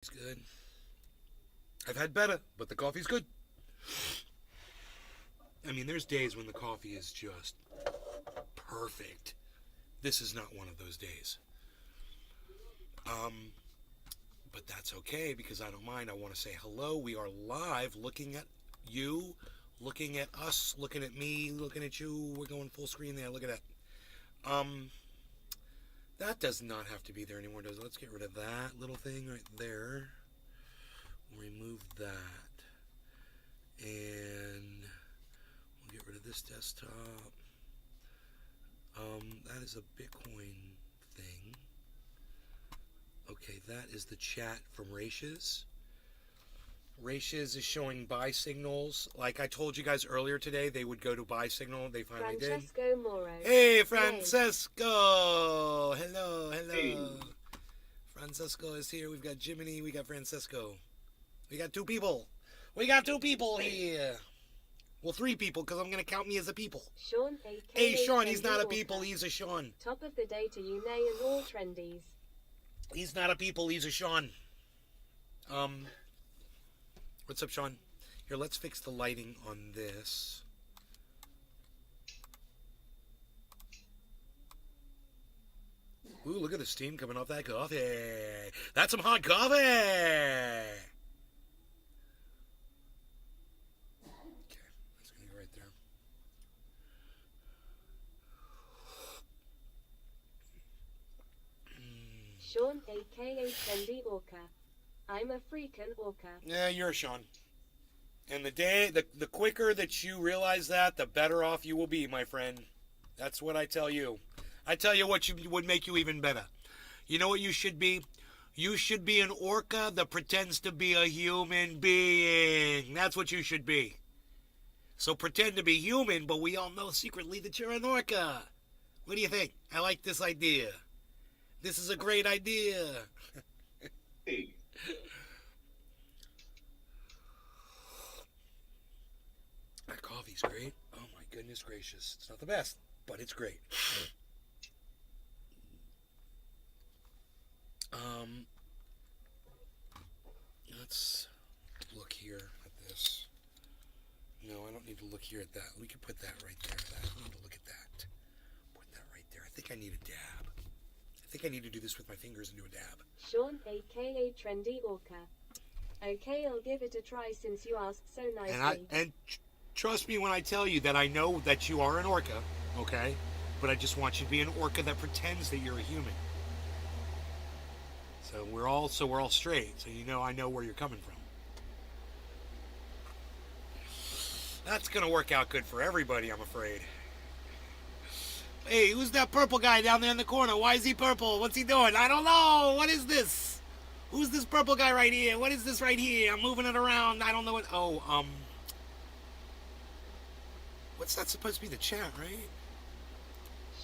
It's good. I've had better, but the coffee's good. I mean, there's days when the coffee is just perfect. This is not one of those days. Um, but that's okay because I don't mind. I want to say hello. We are live looking at you, looking at us, looking at me, looking at you. We're going full screen there. Look at that. Um, that does not have to be there anymore, does it? Let's get rid of that little thing right there. Remove that. And we'll get rid of this desktop. That is a Bitcoin thing. Okay, that is the chat from Rachis. Rachis is showing buy signals. Like I told you guys earlier today, they would go to buy signal. They finally Francesco did. Moro. Hey, Francesco. Hello, hello. Hey. Francesco is here. We've got Jiminy. We got Francesco. We got two people. We got two people here. Well, three people, because I'm going to count me as a people. Sean, a.k.a. Hey, Sean, he's not a Walker. people, he's a Sean. Top of the day to you, Nay, and all trendies. He's not a people, he's a Sean. What's up, Sean? Here, let's fix the lighting on this. Ooh, look at the steam coming off that coffee. That's some hot coffee. Sean, a.k.a. Trendy Orca. I'm a freaking orca. Yeah, you're a Sean. And the quicker that you realize that, the better off you will be, my friend. That's what I tell you. I tell you what would make you even better. You know what you should be? You should be an orca that pretends to be a human being. That's what you should be. So pretend to be human, but we all know secretly that you're an orca. What do you think? I like this idea. This is a great idea. Hey. That coffee's great. Oh my goodness gracious. It's not the best, but it's great. Let's look here at this. No, I don't need to look here at that. We can put that right there. I don't need to look at that. Put that right there. I think I need a dab. I think I need to do this with my fingers and do a dab. Sean, a.k.a. Trendy Orca. Okay, I'll give it a try since you asked so nicely. And trust me when I tell you that I know that you are an orca, okay? But I just want you to be an orca that pretends that you're a human. So we're all straight. So you know I know where you're coming from. That's gonna work out good for everybody, I'm afraid. Hey, who's that purple guy down there in the corner? Why is he purple? What's he doing? I don't know. What is this? Who's this purple guy right here? What is this right here? I'm moving it around. I don't know what. Oh, what's that supposed to be? The chat, right?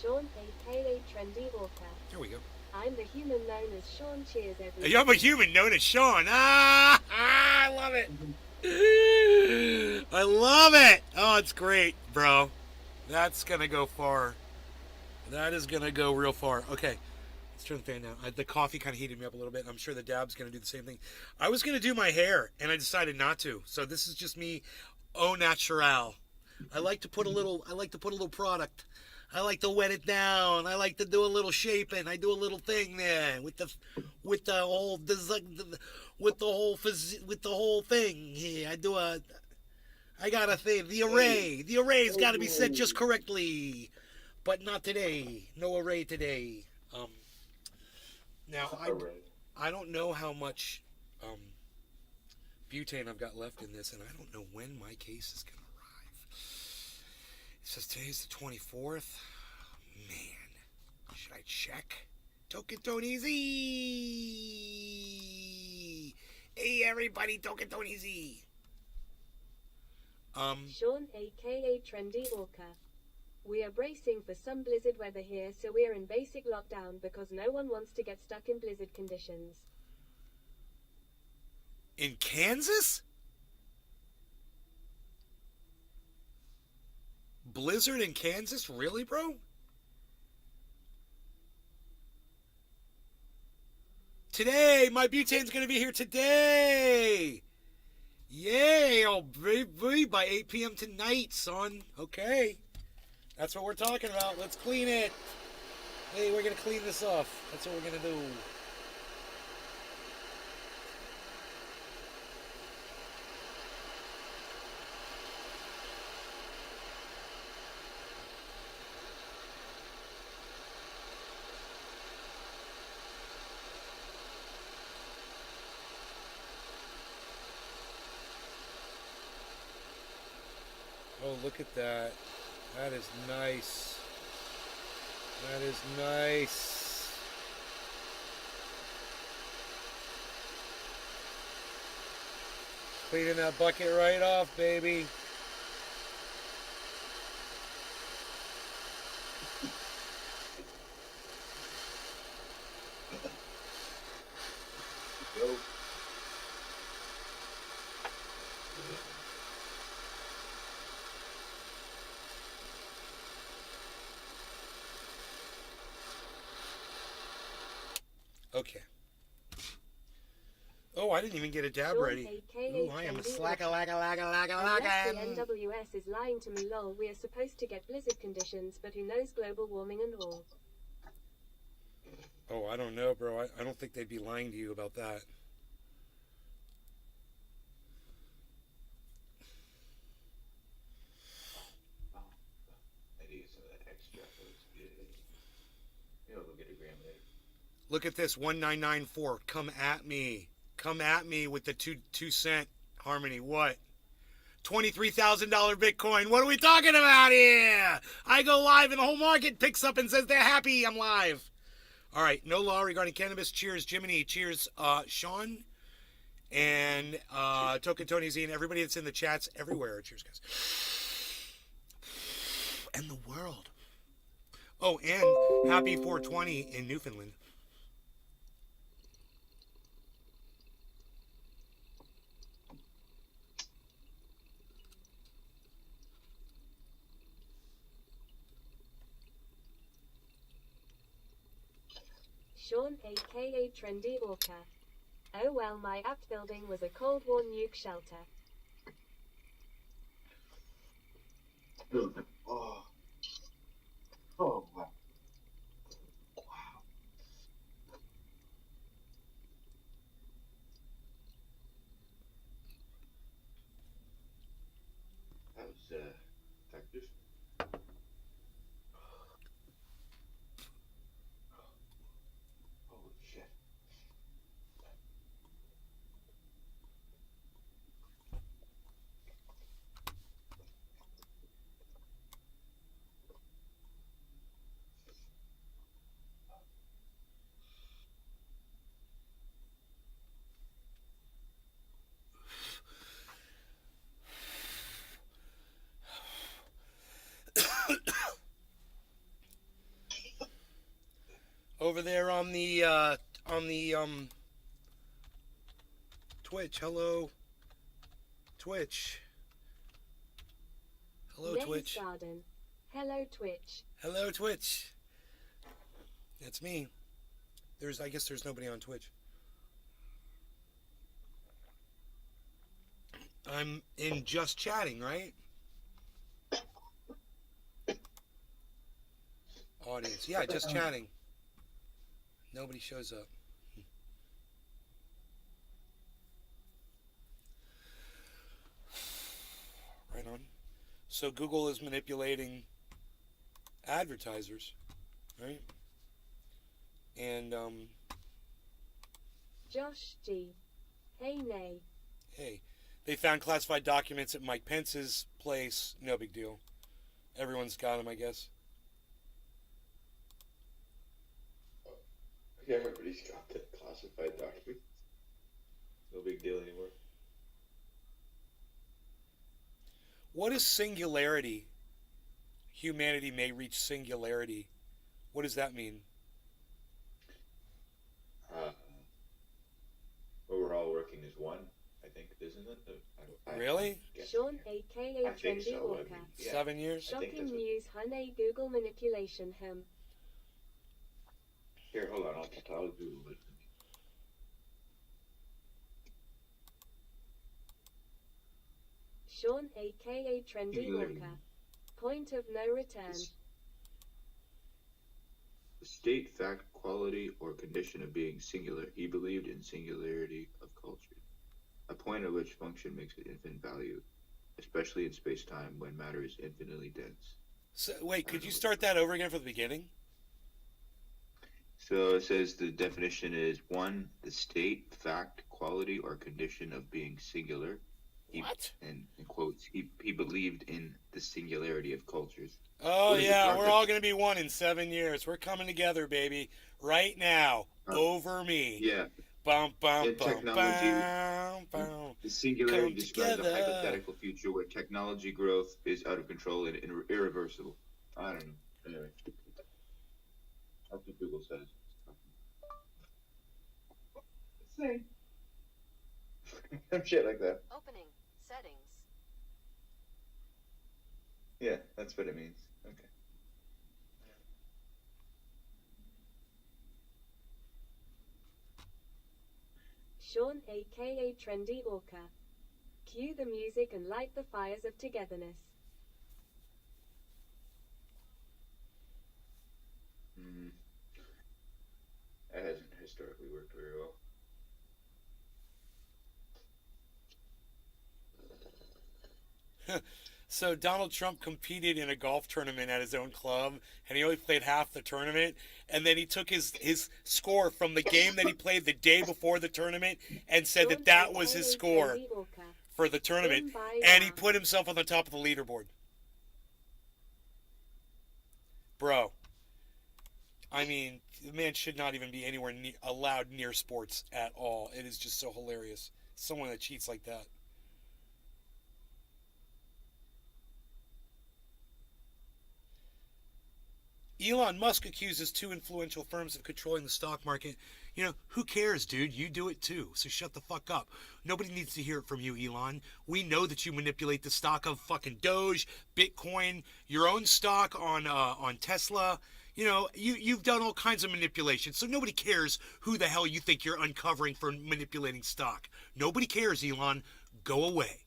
Sean, a.k.a. Trendy Orca. There we go. I'm the human known as Sean. Cheers, everyone. I'm a human known as Sean. I love it. I love it. Oh, it's great, bro. That's gonna go far. That is gonna go real far. Okay, let's turn the fan down. The coffee kind of heated me up a little bit. I'm sure the dab's gonna do the same thing. I was gonna do my hair, and I decided not to. So this is just me, au natural. I like to put a little product. I like to wet it down. I like to do a little shaping. I do a little thing there with the whole thing here. I got a thing. The array. The array's got to be set just correctly, but not today. No array today. Now I don't know how much butane I've got left in this, and I don't know when my case is gonna arrive. It says today's the 24th. Man, should I check? Token Easy. Hey everybody, Token Easy. Sean, a.k.a. Trendy Orca. We are bracing for some blizzard weather here, so we are in basic lockdown because no one wants to get stuck in blizzard conditions. In Kansas? Blizzard in Kansas? Really, bro? Today, my butane's going to be here today. Yay, oh baby, by 8 p.m. tonight, son. Okay. That's what we're talking about. Let's clean it. Hey, we're going to clean this off. That's what we're going to do. Oh, look at that. That is nice. That is nice. Cleaning that bucket right off, baby. Go. Okay. Oh, I didn't even get a dab Sean, ready. aka Ooh, I am a Trendy slacka, Orca. lacka, lacka, lacka, Unless the lacka. NWS is lying to me, lol. We are supposed to get blizzard conditions, but who knows, global warming and all. Oh, I don't know, bro. I don't think they'd be lying to you about that. I need to get some of that extra. Maybe I'll go get a gram later. Look at this, 1994. Come at me. Come at me with the 2-cent harmony. What? $23,000 Bitcoin. What are we talking about here? I go live and the whole market picks up and says they're happy. I'm live. All right. No law regarding cannabis. Cheers, Jiminy. Cheers, Sean. And Token Tony Z and everybody that's in the chats everywhere. Cheers, guys. And the world. Oh, and happy 420 in Newfoundland. Sean, aka Trendy Orca. Oh well, my apt building was a Cold War nuke shelter. Oh. Oh, wow. That was, effective. Holy shit. Over there on the Twitch. Hello, Twitch. Hello, Maze Twitch. Garden. Hello, Twitch. Hello, Twitch. That's me. I guess there's nobody on Twitch. I'm in just chatting, right? Audience. Yeah, just chatting. Nobody shows up. Right on. So Google is manipulating advertisers, right? And Josh G. Hey nay. hey, they found classified documents at Mike Pence's place. No big deal. Everyone's got them, I guess. Yeah, everybody's got the classified document. No big deal anymore. What is singularity? Humanity may reach singularity. What does that mean? Well, we're all working as one, I think, isn't it? Really? Sean, aka I think Trendy so. Orca. Yeah. 7 years? I think Shocking that's what- news, honey. Google manipulation him. Here, hold on. I'll Google it. Sean, aka Trendy Singularity. Walker. Point of no return. The state, fact, quality, or condition of being singular. He believed in singularity of culture, a point at which function makes it infinite value, especially in space-time when matter is infinitely dense. So, wait, could you start that over again from the beginning? So it says the definition is 1, the state, fact, quality, or condition of being singular. What? And in quotes, he believed in the singularity of cultures. Oh, What is it, yeah, we're Rocket? all going to be one in 7 years. We're coming together, baby. Right now. Over me. Yeah. Bum, bum, In bum, technology, bum. The singularity Come describes together. a hypothetical future where technology growth is out of control and irreversible. I don't know. Anyway. That's what Google says. Say. Shit like that. Opening. Settings. Yeah, that's what it means. Okay. Sean, aka Trendy Walker. Cue the music and light the fires of togetherness. That hasn't historically worked very well. So Donald Trump competed in a golf tournament at his own club, and he only played half the tournament. And then he took his score from the game that he played the day before the tournament and said that that was his score for the tournament. And he put himself on the top of the leaderboard. Bro, I mean, the man should not even be anywhere allowed near sports at all. It is just so hilarious. Someone that cheats like that. Elon Musk accuses 2 influential firms of controlling the stock market. You know, who cares, dude? You do it too, so shut the fuck up. Nobody needs to hear it from you, Elon. We know that you manipulate the stock of fucking Doge, Bitcoin, your own stock on Tesla. You know, you've done all kinds of manipulation, so nobody cares who the hell you think you're uncovering for manipulating stock. Nobody cares, Elon. Go away.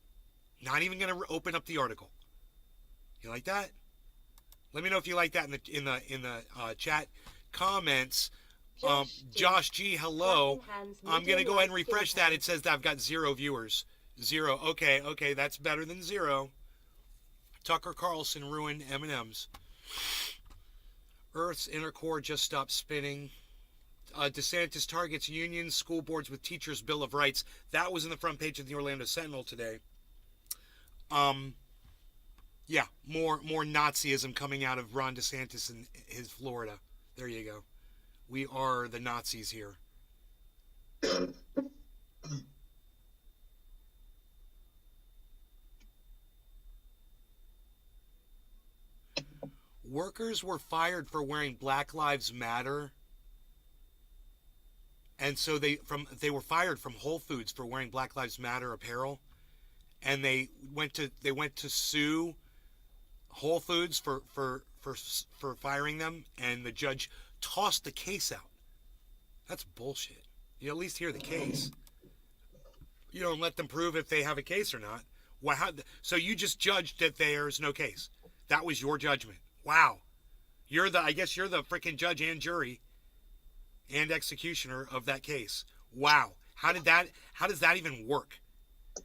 Not even going to open up the article. You like that? Let me know if you like that in the chat comments. Josh G, hello. I'm gonna go ahead and refresh that. It says that I've got 0 viewers. 0. Okay, that's better than 0. Tucker Carlson ruined M&Ms. Earth's inner core just stopped spinning. DeSantis targets unions, school boards with teachers' Bill of Rights. That was in the front page of the Orlando Sentinel today. Yeah, more Nazism coming out of Ron DeSantis and his Florida. There you go. We are the Nazis here. Workers were fired for wearing Black Lives Matter. And so they were fired from Whole Foods for wearing Black Lives Matter apparel. And they went to sue Whole Foods for firing them, and the judge tossed the case out. That's bullshit. You at least hear the case. You don't let them prove if they have a case or not. So you just judged that there's no case. That was your judgment. Wow. I guess you're the freaking judge and jury and executioner of that case. Wow. How does that even work?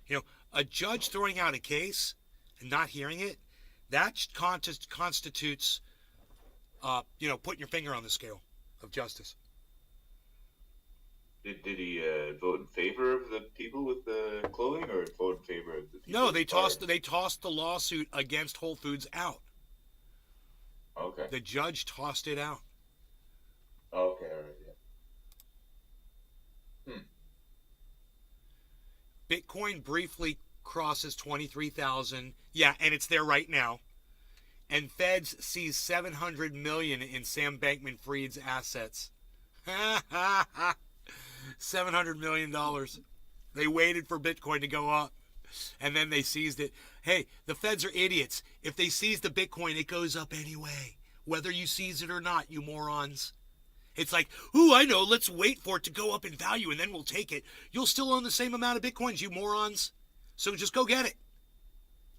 You know, a judge throwing out a case and not hearing it, that constitutes, putting your finger on the scale of justice. Did he vote in favor of the people with the clothing, or vote in favor of the people? No, they tossed the lawsuit against Whole Foods out. Okay. The judge tossed it out. Okay, all right, yeah. Bitcoin briefly crosses 23,000. Yeah, and it's there right now. And Feds sees $700 million in Sam Bankman-Fried's assets. $700 million. They waited for Bitcoin to go up, and then they seized it. Hey, the Feds are idiots. If they seize the Bitcoin, it goes up anyway, whether you seize it or not, you morons. It's like, I know, let's wait for it to go up in value, and then we'll take it. You'll still own the same amount of Bitcoins, you morons. So just go get it.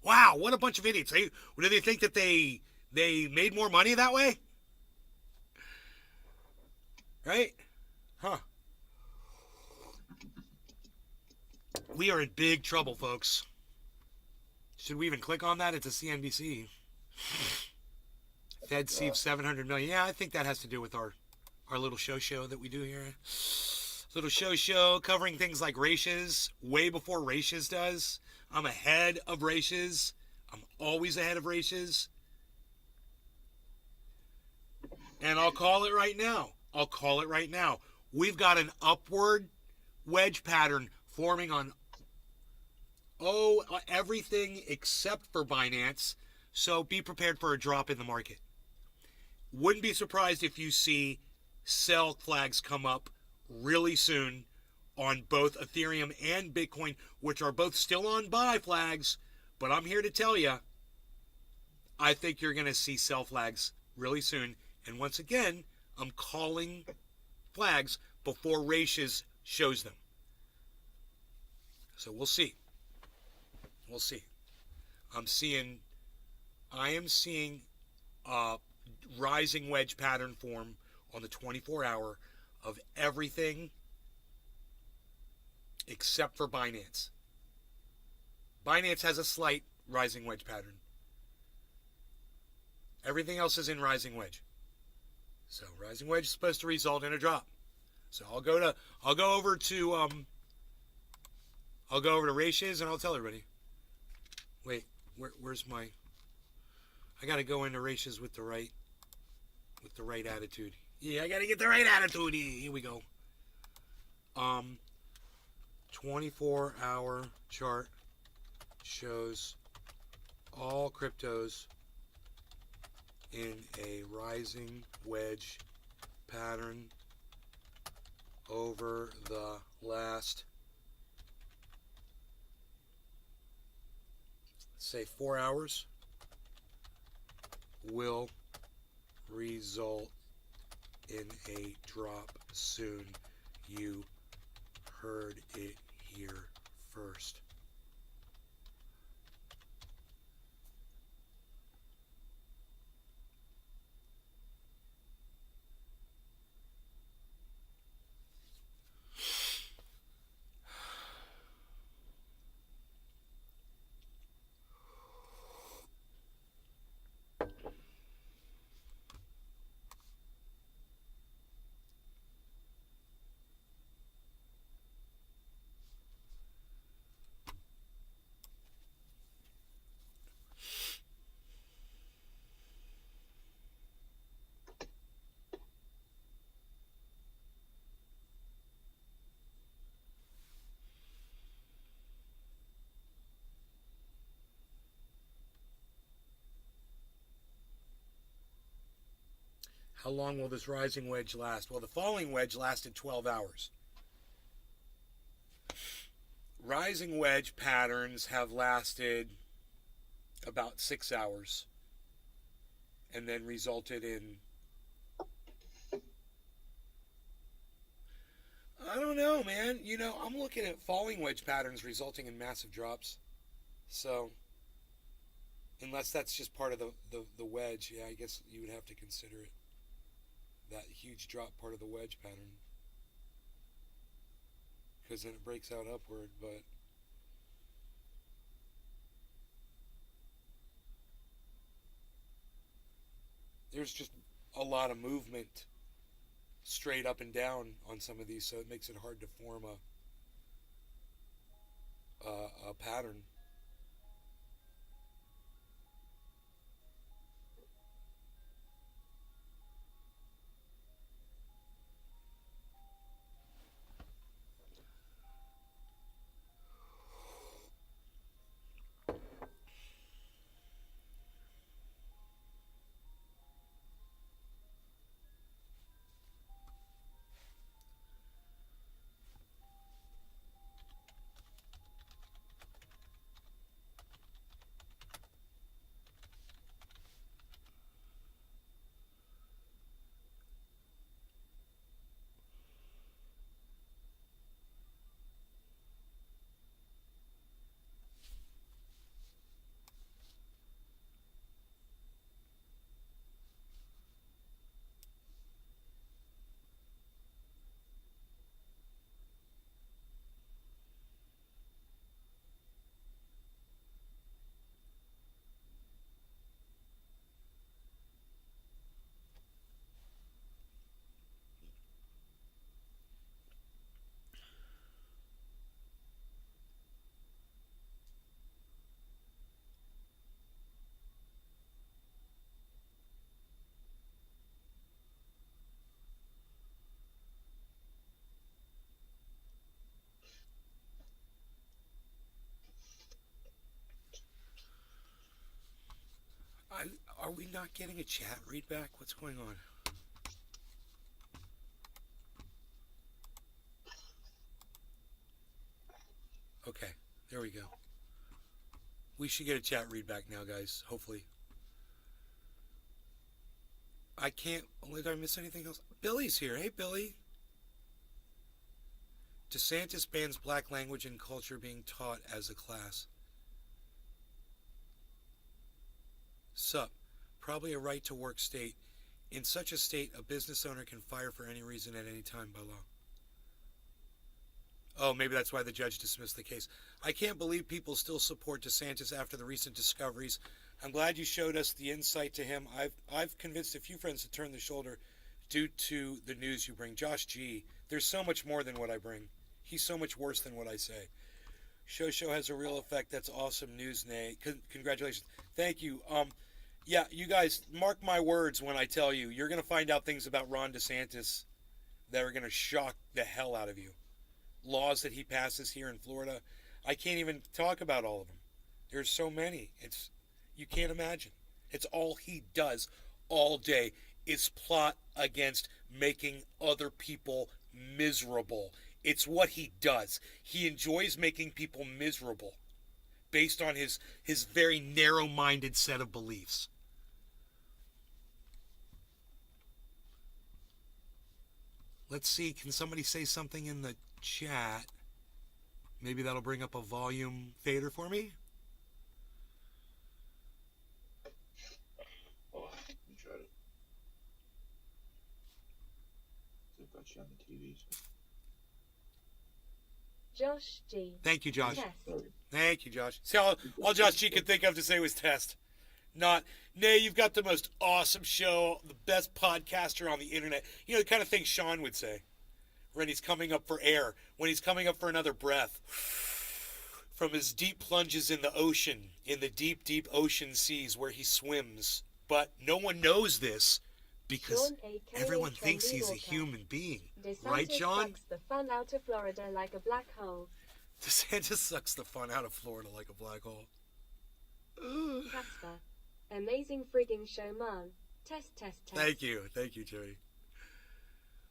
Wow, what a bunch of idiots. Do they think that they made more money that way? Right? Huh. We are in big trouble, folks. Should we even click on that? It's a CNBC. Fed sees 700 million. Yeah, I think that has to do with our little show that we do here. Little show covering things like Ratios way before Ratios does. I'm ahead of Ratios. I'm always ahead of Ratios. And I'll call it right now. We've got an upward wedge pattern forming on everything except for Binance. So be prepared for a drop in the market. Wouldn't be surprised if you see sell flags come up really soon on both Ethereum and Bitcoin, which are both still on buy flags. But I'm here to tell you, I think you're going to see sell flags really soon. And once again, I'm calling flags before Ratios shows them. So we'll see. I am seeing a rising wedge pattern form on the 24-hour of everything except for Binance. Binance has a slight rising wedge pattern. Everything else is in rising wedge. So rising wedge is supposed to result in a drop. So I'll go over to Ratios and I'll tell everybody. Wait, where's my? I gotta go into Ratios with the right attitude. Yeah, I gotta get the right attitude. Here we go. 24-hour chart shows all cryptos in a rising wedge pattern over the last, say, 4 hours will result in a drop soon. You heard it here first. How long will this rising wedge last? Well, the falling wedge lasted 12 hours. Rising wedge patterns have lasted about 6 hours and then resulted in, I don't know, man. I'm looking at falling wedge patterns resulting in massive drops. So, unless that's just part of the wedge, yeah, I guess you would have to consider it. That huge drop part of the wedge pattern, because then it breaks out upward. But there's just a lot of movement straight up and down on some of these, so it makes it hard to form a pattern. Are we not getting a chat read back? What's going on? Okay, there we go. We should get a chat read back now, guys. Hopefully. I can't. Did I miss anything else? Billy's here. Hey, Billy. DeSantis bans black language and culture being taught as a class. Sup. Probably a right to work state. In such a state, a business owner can fire for any reason at any time by law. Oh, maybe that's why the judge dismissed the case. I can't believe people still support DeSantis after the recent discoveries. I'm glad you showed us the insight to him. I've convinced a few friends to turn the shoulder due to the news you bring. Josh G. There's so much more than what I bring. He's so much worse than what I say. Show has a real effect. That's awesome news, Nay. Congratulations. Thank you. Yeah, you guys, mark my words when I tell you, you're going to find out things about Ron DeSantis that are going to shock the hell out of you. Laws that he passes here in Florida. I can't even talk about all of them. There's so many. You can't imagine. It's all he does all day is plot against making other people miserable. It's what he does. He enjoys making people miserable based on his very narrow-minded set of beliefs. Let's see, can somebody say something in the chat? Maybe that'll bring up a volume fader for me. Oh, let me try to. I've got you on the TV. So. Josh G. Thank you, Josh. Yes. Thank you, Josh. See, all Josh G could think of to say was test. Not, Nay, you've got the most awesome show, the best podcaster on the internet. You know, the kind of thing Sean would say when he's coming up for air, when he's coming up for another breath. From his deep plunges in the ocean, in the deep, deep ocean seas where he swims. But no one knows this because everyone thinks he's a human being. DeSantis right, John? Sucks the fun out of Florida like a black hole. DeSantis sucks the fun out of Florida like a black hole. Casper. Amazing frigging show, man. Test. Thank you, Joey.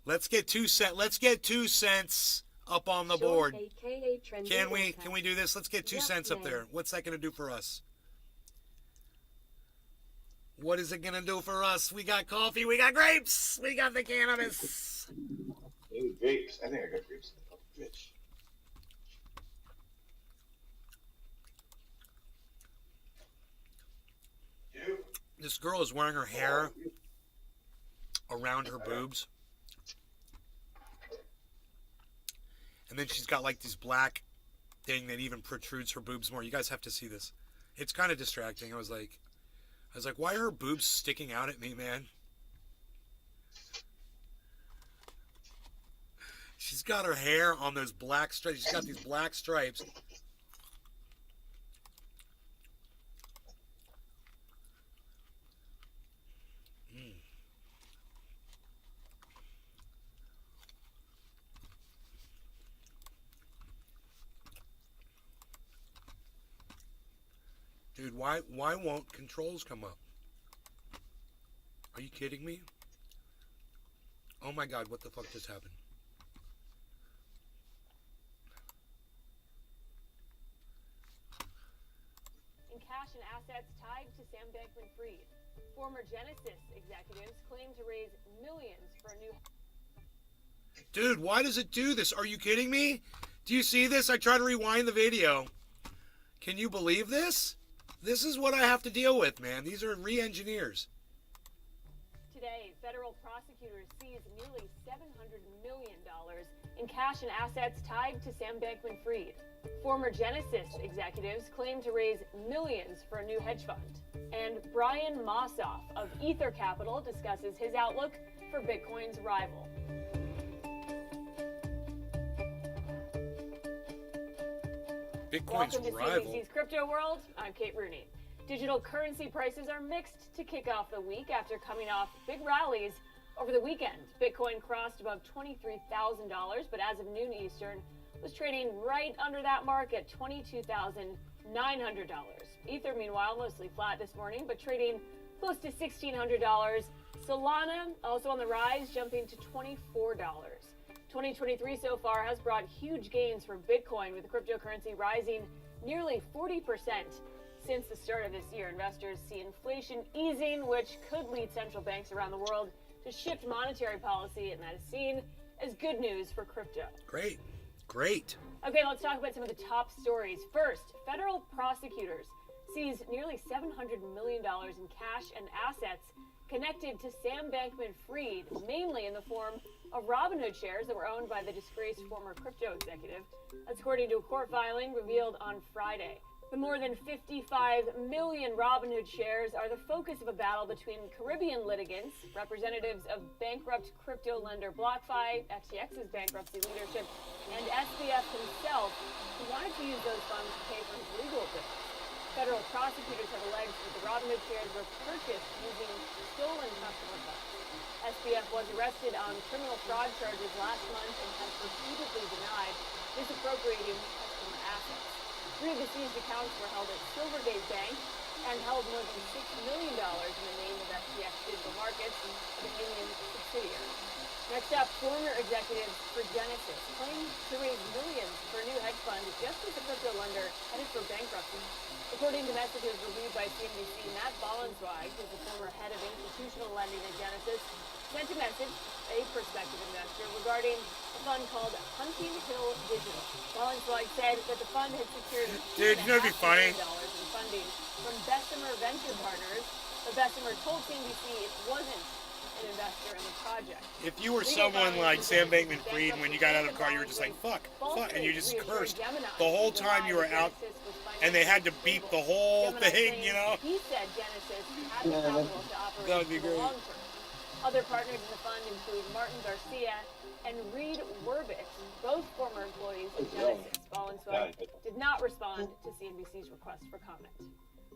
Let's get 2 cents. Let's get 2 cents up on the board. AKA Trendy Can we? Walker. Can we do this? Let's get 2 cents up there. What's that going to do for us? What is it going to do for us? We got coffee. We got grapes. We got the cannabis. Ooh, grapes. I think I got grapes in the fridge. This girl is wearing her hair around her boobs. And then she's got like this black thing that even protrudes her boobs more. You guys have to see this. It's kind of distracting. I was like, why are her boobs sticking out at me, man? She's got her hair on those black stripes. She's got these black stripes. Dude, why won't controls come up? Are you kidding me? Oh my god, what the fuck just happened? In cash and assets tied to Sam Bankman-Fried, former Genesis executives claim to raise millions for a new... Dude, why does it do this? Are you kidding me? Do you see this? I try to rewind the video. Can you believe this? This is what I have to deal with, man. These are re-engineers. Today, federal prosecutors seized nearly $700 million in cash and assets tied to Sam Bankman-Fried. Former Genesis executives claim to raise millions for a new hedge fund. And Brian Mossoff of Ether Capital discusses his outlook for Bitcoin's rival. Bitcoin's Welcome to rival. CNBC's Crypto World. I'm Kate Rooney. Digital currency prices are mixed to kick off the week after coming off big rallies over the weekend. Bitcoin crossed above $23,000, but as of noon Eastern, was trading right under that mark at $22,900. Ether, meanwhile, mostly flat this morning, but trading close to $1,600. Solana also on the rise, jumping to $24. 2023 so far has brought huge gains for Bitcoin, with the cryptocurrency rising nearly 40% since the start of this year. Investors see inflation easing, which could lead central banks around the world to shift monetary policy, and that is seen as good news for crypto. Great. Great. Okay, let's talk about some of the top stories. First, federal prosecutors seize nearly $700 million in cash and assets connected to Sam Bankman-Fried, mainly in the form of Robinhood shares that were owned by the disgraced former crypto executive. That's according to a court filing revealed on Friday. The more than 55 million Robinhood shares are the focus of a battle between Caribbean litigants, representatives of bankrupt crypto lender BlockFi, FTX's bankruptcy leadership, and SBF himself, who wanted to use those funds to pay for his legal bills. Federal prosecutors have alleged that the Robinhood shares were purchased using stolen customer funds. SBF was arrested on criminal fraud charges last month and has repeatedly denied misappropriating customer assets. 3 of the seized accounts were held at Silvergate Bank and held more than $6 million in the name of FTX Digital Markets, a Bahamian subsidiary. Next up, former executives for Genesis claim to raise millions for a new hedge fund just as the crypto lender headed for bankruptcy. According to messages reviewed by CNBC, Matt Bollensweig, who's the former head of institutional lending at Genesis, sent a message, a prospective investor, regarding a fund called Hunting Hill Digital. Bollensweig said that the fund had secured Dude, you know what'd be funny? $2.5 million in funding from Bessemer Venture Partners, but Bessemer told CNBC it wasn't an investor in the project. If you were someone like Sam Bankman-Fried, when you got out of the car, you were just like, fuck, and you just cursed the whole time you were out, and they had to beep the whole thing, you know? He said Genesis had the capital to operate That would be for the great. long term. Other partners in the fund include Martin Garcia and Reed Werbit, both former employees of Genesis. Bollensweig did not respond to CNBC's request for comment.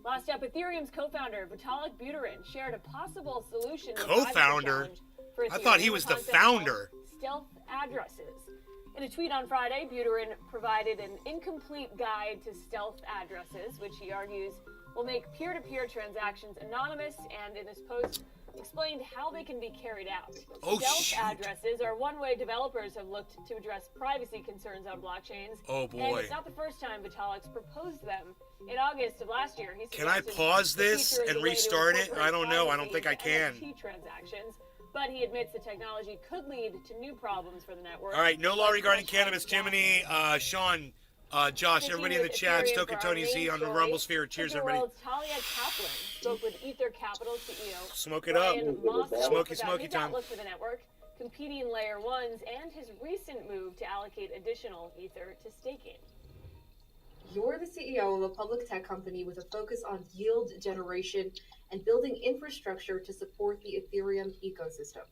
Last up, Ethereum's co-founder Vitalik Buterin shared a possible solution. to the Co-founder? challenge for I thought he Ethereum, was a the concept founder. called Stealth addresses. In a tweet on Friday, Buterin provided an incomplete guide to stealth addresses, which he argues will make peer-to-peer transactions anonymous, and in his post explained how they can be carried out. Oh, Stealth shoot. addresses are one way developers have looked to address privacy concerns on blockchains. Oh, And boy. it's not the first time Vitalik's proposed them. In August of last year, he Can I suggested pause the this feature as and a way to restart it? incorporate I don't know. I don't privacy think I into can. NFT transactions, but he admits the technology could lead to new problems for the network. All right, no law like regarding push cannabis. Jiminy, Sean, Josh, Sticking everybody in the with chat, Ethereum Stoke for and our Tony main Z on the story, Rumble Sphere. Cheers, Crypto everybody. World's Talia Kaplan spoke with Ether Capital CEO Smoke it up. Brian Moss Smoky, about smoky his time. outlook for the network, competing layer ones, and his recent move to allocate additional Ether to staking. You're the CEO of a public tech company with a focus on yield generation and building infrastructure to support the Ethereum ecosystem.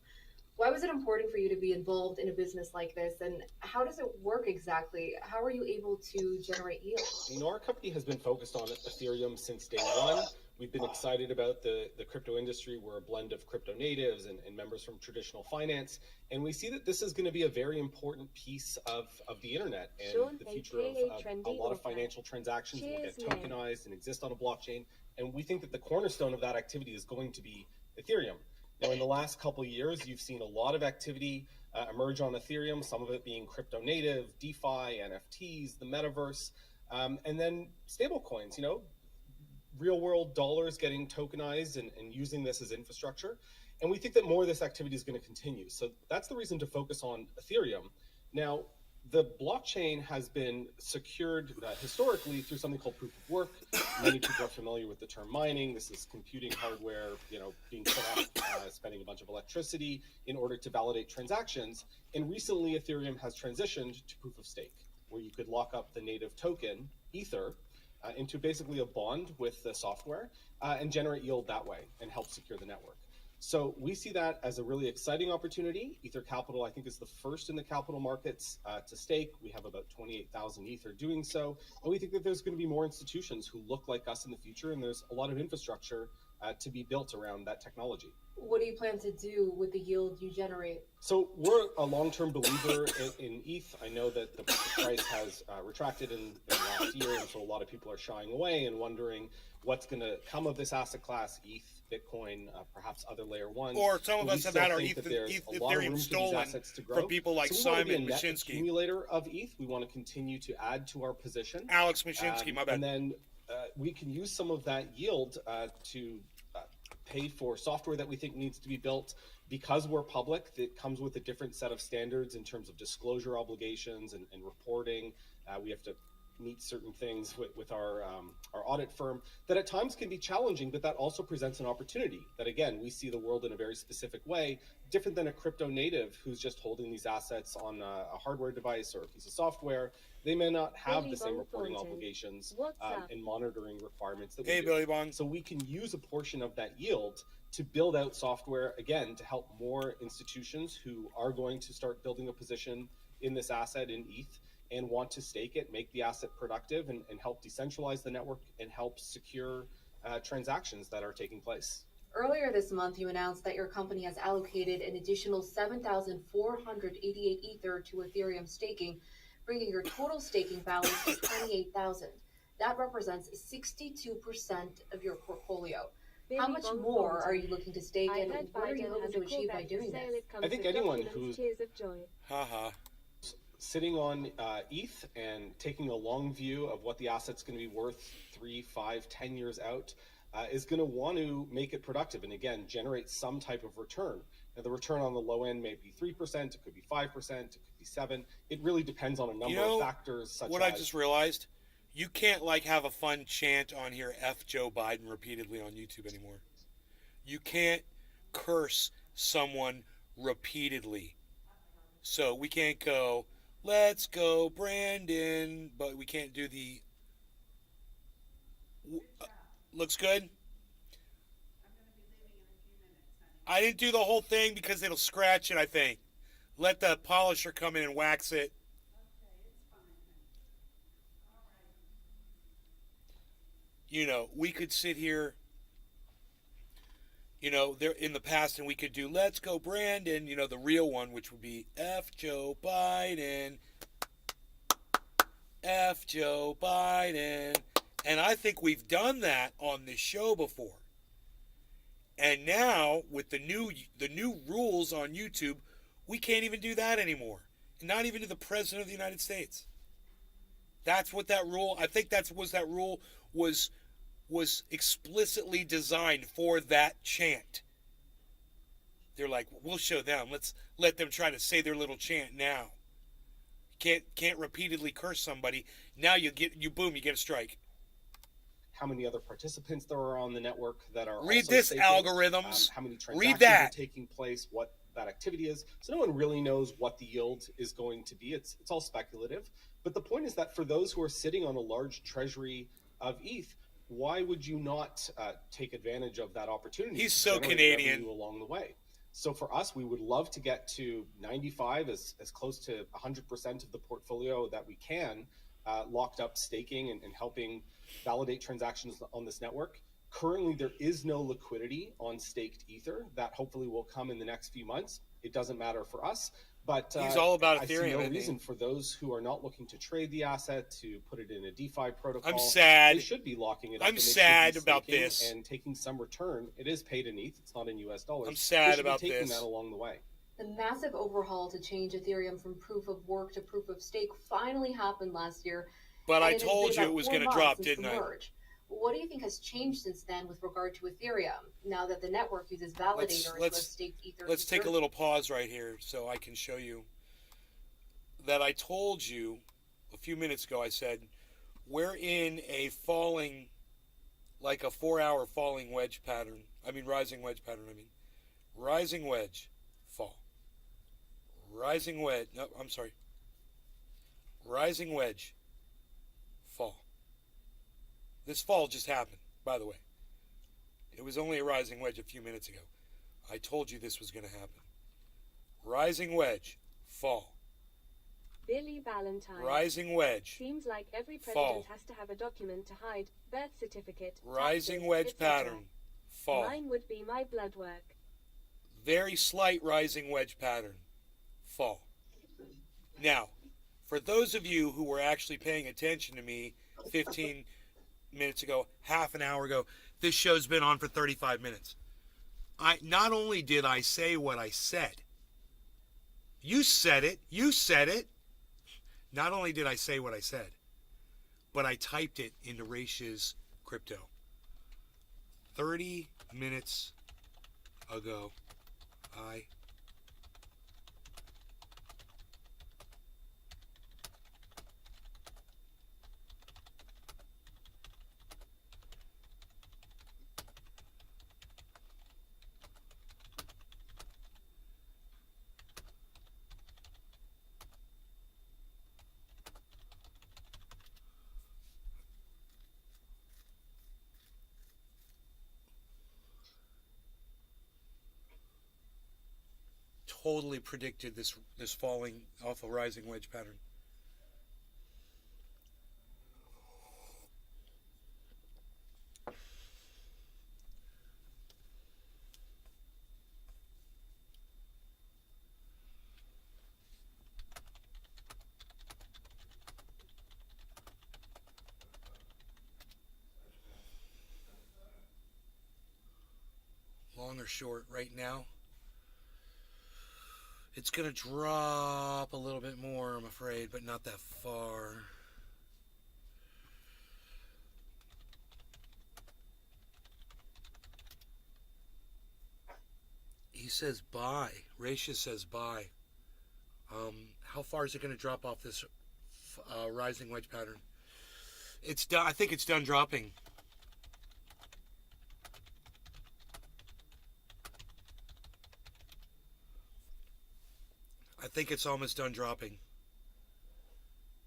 Why was it important for you to be involved in a business like this, and how does it work exactly? How are you able to generate yield? You know, our company has been focused on Ethereum since day one. We've been excited about the crypto industry. We're a blend of crypto natives and members from traditional finance. And we see that this is going to be a very important piece of the internet and Sean, the future aka of a Trendy lot of Author. financial transactions will get Cheers, man. tokenized and exist on a blockchain. And we think that the cornerstone of that activity is going to be Ethereum. Now, in the last couple of years, you've seen a lot of activity emerge on Ethereum, some of it being crypto native, DeFi, NFTs, the metaverse, and then stable coins, you know, real world dollars getting tokenized and using this as infrastructure. And we think that more of this activity is going to continue. So that's the reason to focus on Ethereum. Now, the blockchain has been secured historically through something called proof of work. Many people are familiar with the term mining. This is computing hardware, you know, being set up, spending a bunch of electricity in order to validate transactions. And recently, Ethereum has transitioned to proof of stake, where you could lock up the native token, Ether, into basically a bond with the software and generate yield that way and help secure the network. So we see that as a really exciting opportunity. Ether Capital, I think, is the first in the capital markets to stake. We have about 28,000 Ether doing so. And we think that there's going to be more institutions who look like us in the future, and there's a lot of infrastructure to be built around that technology. What do you plan to do with the yield you generate? So we're a long-term believer in ETH. I know that the price has retracted in last year, and so a lot of people are shying away and wondering what's going to come of this asset class, ETH, Bitcoin, perhaps other layer ones. Or some of But us have had our ETH, a lot of room Ethereum for these stolen assets to grow. from people like So we want to be Simon a net Mashinsky. accumulator of ETH. We want to continue to add to our position. Alex Mashinsky, my bad. And then we can use some of that yield to pay for software that we think needs to be built. Because we're public, that comes with a different set of standards in terms of disclosure obligations and reporting. We have to meet certain things with our audit firm that at times can be challenging, but that also presents an opportunity that, again, we see the world in a very specific way, different than a crypto native who's just holding these assets on a hardware device or a piece of software. They may not have Billy the same Bong reporting Thornton. obligations What's up? and monitoring requirements that we Hey, do. Billy Bong. So we can use a portion of that yield to build out software, again, to help more institutions who are going to start building a position in this asset in ETH and want to stake it, make the asset productive, and help decentralize the network and help secure transactions that are taking place. Earlier this month, you announced that your company has allocated an additional 7,488 Ether to Ethereum staking, bringing your total staking balance to 28,000. That represents 62% of your portfolio. Billy How much Bong more Thornton. are you looking to stake, I and heard what are you Biden hoping has to a achieve by callback doing to say this? it comes I think with anyone documents, who's tears of joy. Haha. Sitting on ETH and taking a long view of what the asset's going to be worth 3, 5, 10 years out is going to want to make it productive and, again, generate some type of return. Now, the return on the low end may be 3%, it could be 5%, it could be 7%. It really depends on a number of factors such what as... I just realized? You can't, like, have a fun chant on here, F Joe Biden, repeatedly on YouTube anymore. You can't curse someone repeatedly. So we can't go, let's go, Brandon, but we can't do the... looks good? I didn't do the whole thing because it'll scratch it, I think. Let the polisher come in and wax it. You know, we could sit here, you know, there in the past, and we could do let's go Brandon, you know, the real one, which would be F Joe Biden, F Joe Biden. And I think we've done that on this show before. And now with the new rules on YouTube, we can't even do that anymore. Not even to the President of the United States. That's what that rule, I think that rule was explicitly designed for that chant. They're like, we'll show them. Let's let them try to say their little chant now. Can't repeatedly curse somebody. Now you get a strike. How many other participants there are on the network that are read also this staking, algorithms. How many read transactions that are taking place, what that activity is. So no one really knows what the yield is going to be. It's all speculative. But the point is that for those who are sitting on a large treasury of ETH, why would you not take advantage of that opportunity? He's to so generate Canadian. revenue along the way. So for us, we would love to get to 95, as close to 100% of the portfolio that we can, locked up staking and helping validate transactions on this network. Currently, there is no liquidity on staked Ether. That hopefully will come in the next few months. It doesn't matter for us. But he's all about I Ethereum. see no I reason think. for those who are not looking to trade the asset to put it in a DeFi protocol. I'm sad. They should be locking it up. I'm and they should sad be about staking this. and taking some return. It is paid in ETH. It's not in US dollars. I'm sad They should about be taking this. that along the way. The massive overhaul to change Ethereum from proof of work to proof of stake finally happened last year. But I and it has told been you it about was 4 going to months drop, since didn't the I? merge. What do you think has changed since then with regard to Ethereum, now that the network uses validators who have staked Ether? Let's take a little pause right here so I can show you that I told you a few minutes ago. I said we're in a falling, like a 4-hour falling wedge pattern. Rising wedge pattern. Rising wedge, fall. Rising wedge. No, I'm sorry. Rising wedge, fall. This fall just happened, by the way. It was only a rising wedge a few minutes ago. I told you this was going to happen. Rising wedge, fall. Billy Valentine. Rising wedge, Seems like every president fall. has to have a document to hide, birth certificate, Rising taxes, wedge etc. pattern, fall. Mine would be my blood work. Very slight rising wedge pattern. Fall. Now, for those of you who were actually paying attention to me 15 minutes ago, half an hour ago, this show's been on for 35 minutes. Not only did I say what I said, you said it. Not only did I say what I said, but I typed it into Rach's crypto. 30 minutes ago, I totally predicted this falling off a rising wedge pattern. Long or short right now? It's going to drop a little bit more, I'm afraid, but not that far. He says buy. Raisha says buy. How far is it going to drop off this rising wedge pattern? It's done. I think it's done dropping. I think it's almost done dropping.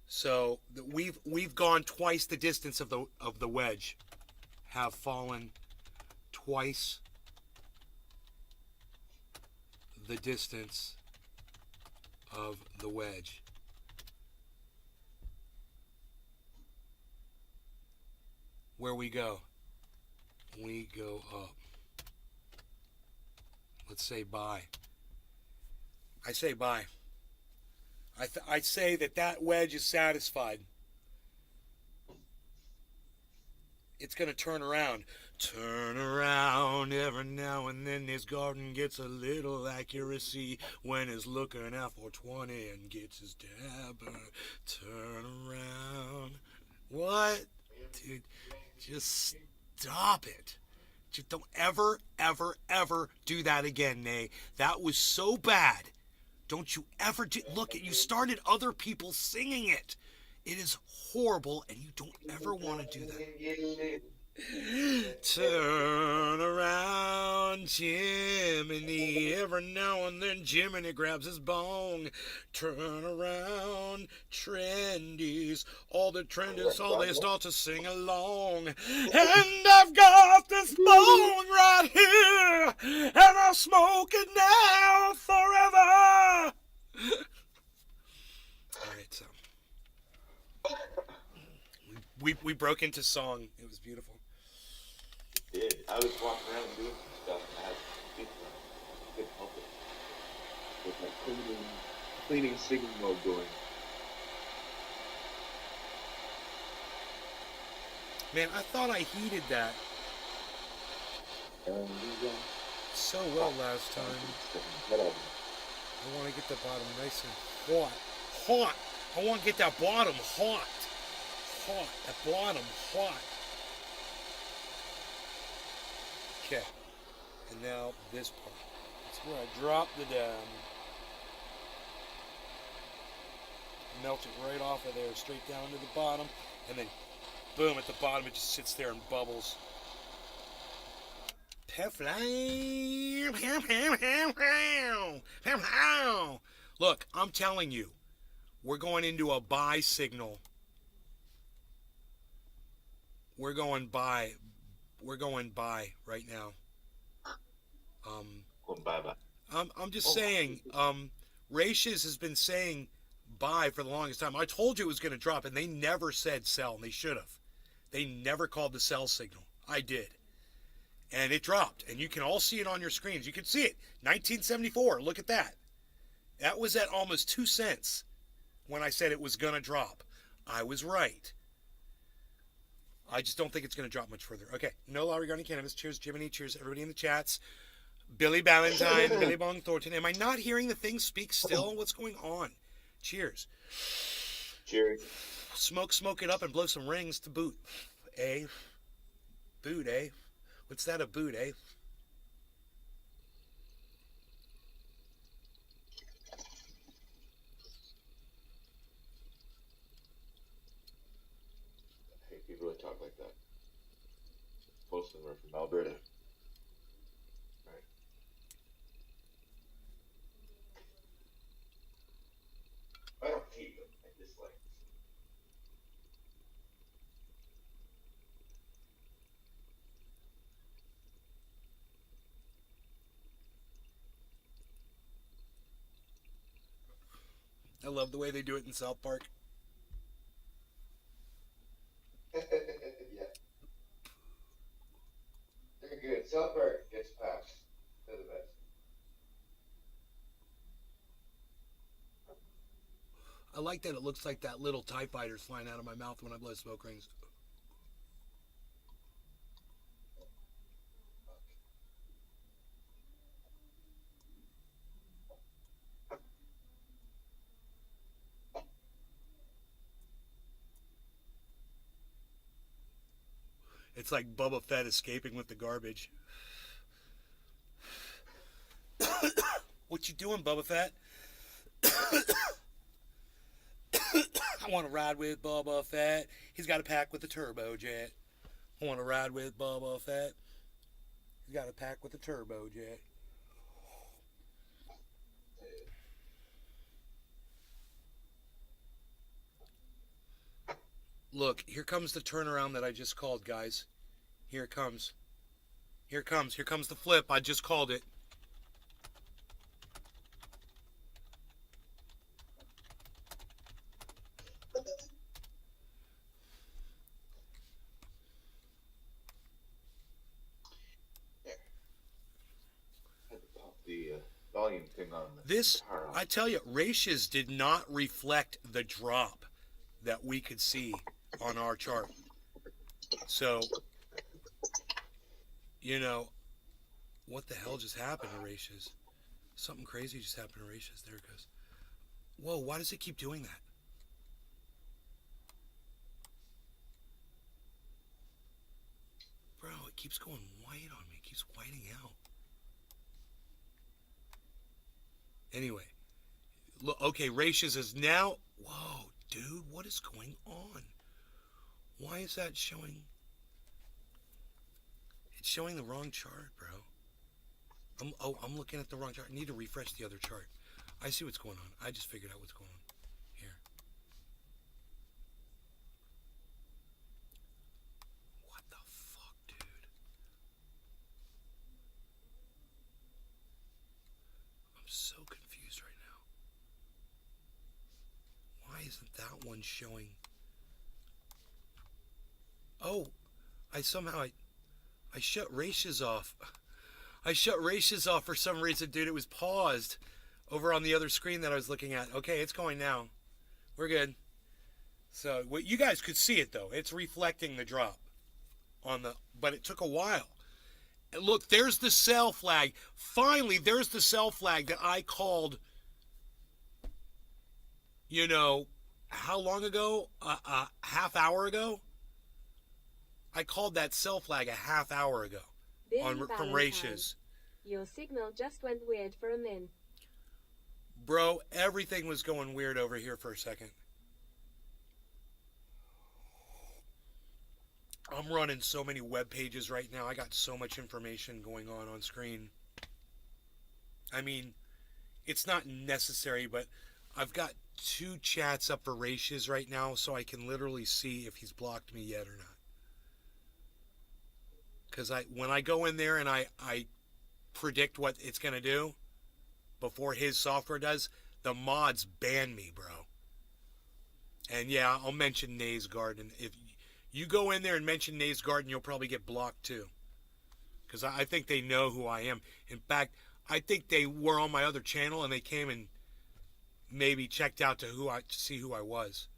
So we've gone twice the distance of the wedge, have fallen twice the distance of the wedge. Where we go? We go up. Let's say buy. I say buy. I say that wedge is satisfied. It's going to turn around. Turn around every now and then. This garden gets a little accuracy when it's looking out for 20 and gets his dabber. Turn around. What? Dude, just stop it. Just don't ever, ever, ever do that again, Nay. That was so bad. Don't you ever do... Look, you started other people singing it. It is horrible, and you don't ever want to do that. Turn around, Jiminy. Every now and then Jiminy grabs his bong. Turn around, trendies. All the trendies, all they start to sing along. And I've got this bong right here, and I'll smoke it now forever. All right, so we broke into song. It was beautiful. You did. I was walking around doing some stuff, and I had people couldn't help it. With my cleaning singing mode going. Man, I thought I heated that so well last time. I want to get the bottom nice and hot. Hot! I want to get that bottom hot. Hot. That bottom hot. Okay. And now this part. That's where I drop the dam. Melt it right off of there, straight down to the bottom. And then, boom, at the bottom it just sits there and bubbles. Look, I'm telling you, we're going into a buy signal. We're going buy right now. I'm just saying, Rachis has been saying buy for the longest time. I told you it was going to drop, and they never said sell, and they should have. They never called the sell signal. I did. And it dropped. And you can all see it on your screens. You can see it. 1974. Look at that. That was at almost 2 cents when I said it was going to drop. I was right. I just don't think it's going to drop much further. Okay. No law regarding cannabis. Cheers, Jiminy. Cheers, everybody in the chats. Billy Ballantyne, Billy Bong Thornton. Am I not hearing the thing speak still? What's going on? Cheers. Cheers. Smoke it up and blow some rings to boot. Eh? Boot, eh? What's that, a boot, eh? I hate people that talk like that. Most of them are from Alberta. Right? I don't hate them. I dislike them. I love the way they do it in South Park. Yeah. They're good. South Park gets passed. They're the best. I like that it looks like that little TIE fighter's flying out of my mouth when I blow smoke rings. It's like Boba Fett escaping with the garbage. What you doing, Boba Fett? I want to ride with Boba Fett. He's got a pack with a turbojet. I want to ride with Boba Fett. He's got a pack with a turbojet. Look, here comes the turnaround that I just called, guys. Here it comes. Here it comes. Here comes the flip. I just called it. The volume thing on the This, guitar on. I tell you, ratios did not reflect the drop that we could see on our chart. So, you know, what the hell just happened to ratios? Something crazy just happened to ratios. There it goes. Whoa, why does it keep doing that? Bro, it keeps going white on me. It keeps whiting out. Anyway, look, okay, ratios is now. Whoa, dude, what is going on? Why is that showing? It's showing the wrong chart, bro. I'm looking at the wrong chart. I need to refresh the other chart. I see what's going on. I just figured out what's going on here. What the fuck, dude? I'm so confused right now. Why isn't that one showing? Oh, I shut ratios off. I shut ratios off for some reason, dude. It was paused over on the other screen that I was looking at. Okay, it's going now. We're good. So, what you guys could see it though. It's reflecting the drop on the, but it took a while. And look, there's the sell flag. Finally, there's the sell flag that I called. You know, how long ago? Half hour ago. I called that sell flag a half hour ago from ratios. Your signal just went weird for a min. Bro, everything was going weird over here for a second. I'm running so many web pages right now. I got so much information going on screen. I mean, it's not necessary, but I've got 2 chats up for ratios right now, so I can literally see if he's blocked me yet or not. Because when I go in there and I predict what it's going to do before his software does, the mods ban me, bro. And yeah, I'll mention Nays Garden. If you go in there and mention Nays Garden, you'll probably get blocked too. because I think they know who I am. In fact, I think they were on my other channel and they came and maybe checked out to see who I was.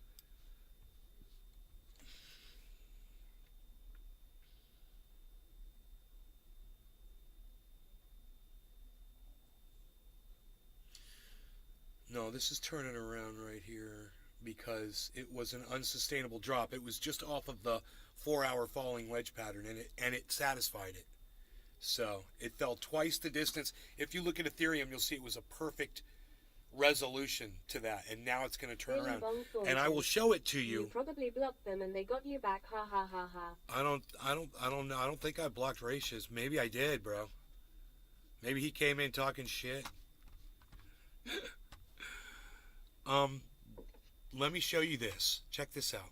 No, this is turning around right here because it was an unsustainable drop. It was just off of the 4-hour falling wedge pattern, and it satisfied it. So it fell twice the distance. If you look at Ethereum, you'll see it was a perfect resolution to that, and now it's going to turn around. And I will show it to you. You probably blocked them, and they got you back. Ha ha ha ha. I don't know. I don't think I blocked Ratius. Maybe I did, bro. Maybe he came in talking shit. Let me show you this. Check this out.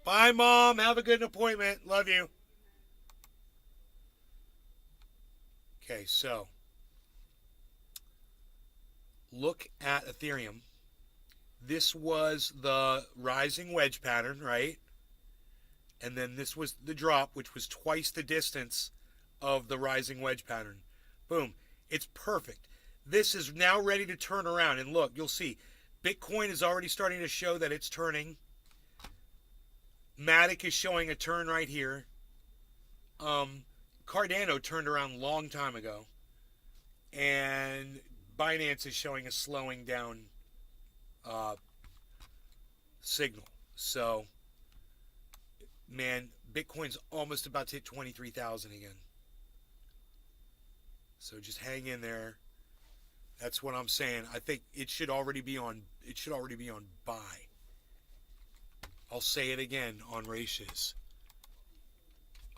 Bye, Mom. Have a good appointment. Love you. Okay, so look at Ethereum. This was the rising wedge pattern, right? And then this was the drop, which was twice the distance of the rising wedge pattern. Boom. It's perfect. This is now ready to turn around. And look, you'll see Bitcoin is already starting to show that it's turning. Matic is showing a turn right here. Cardano turned around a long time ago. And Binance is showing a slowing down signal. So, man, Bitcoin's almost about to hit 23,000 again. So just hang in there. That's what I'm saying. I think it should already be on. It should already be on buy. I'll say it again on Ratius.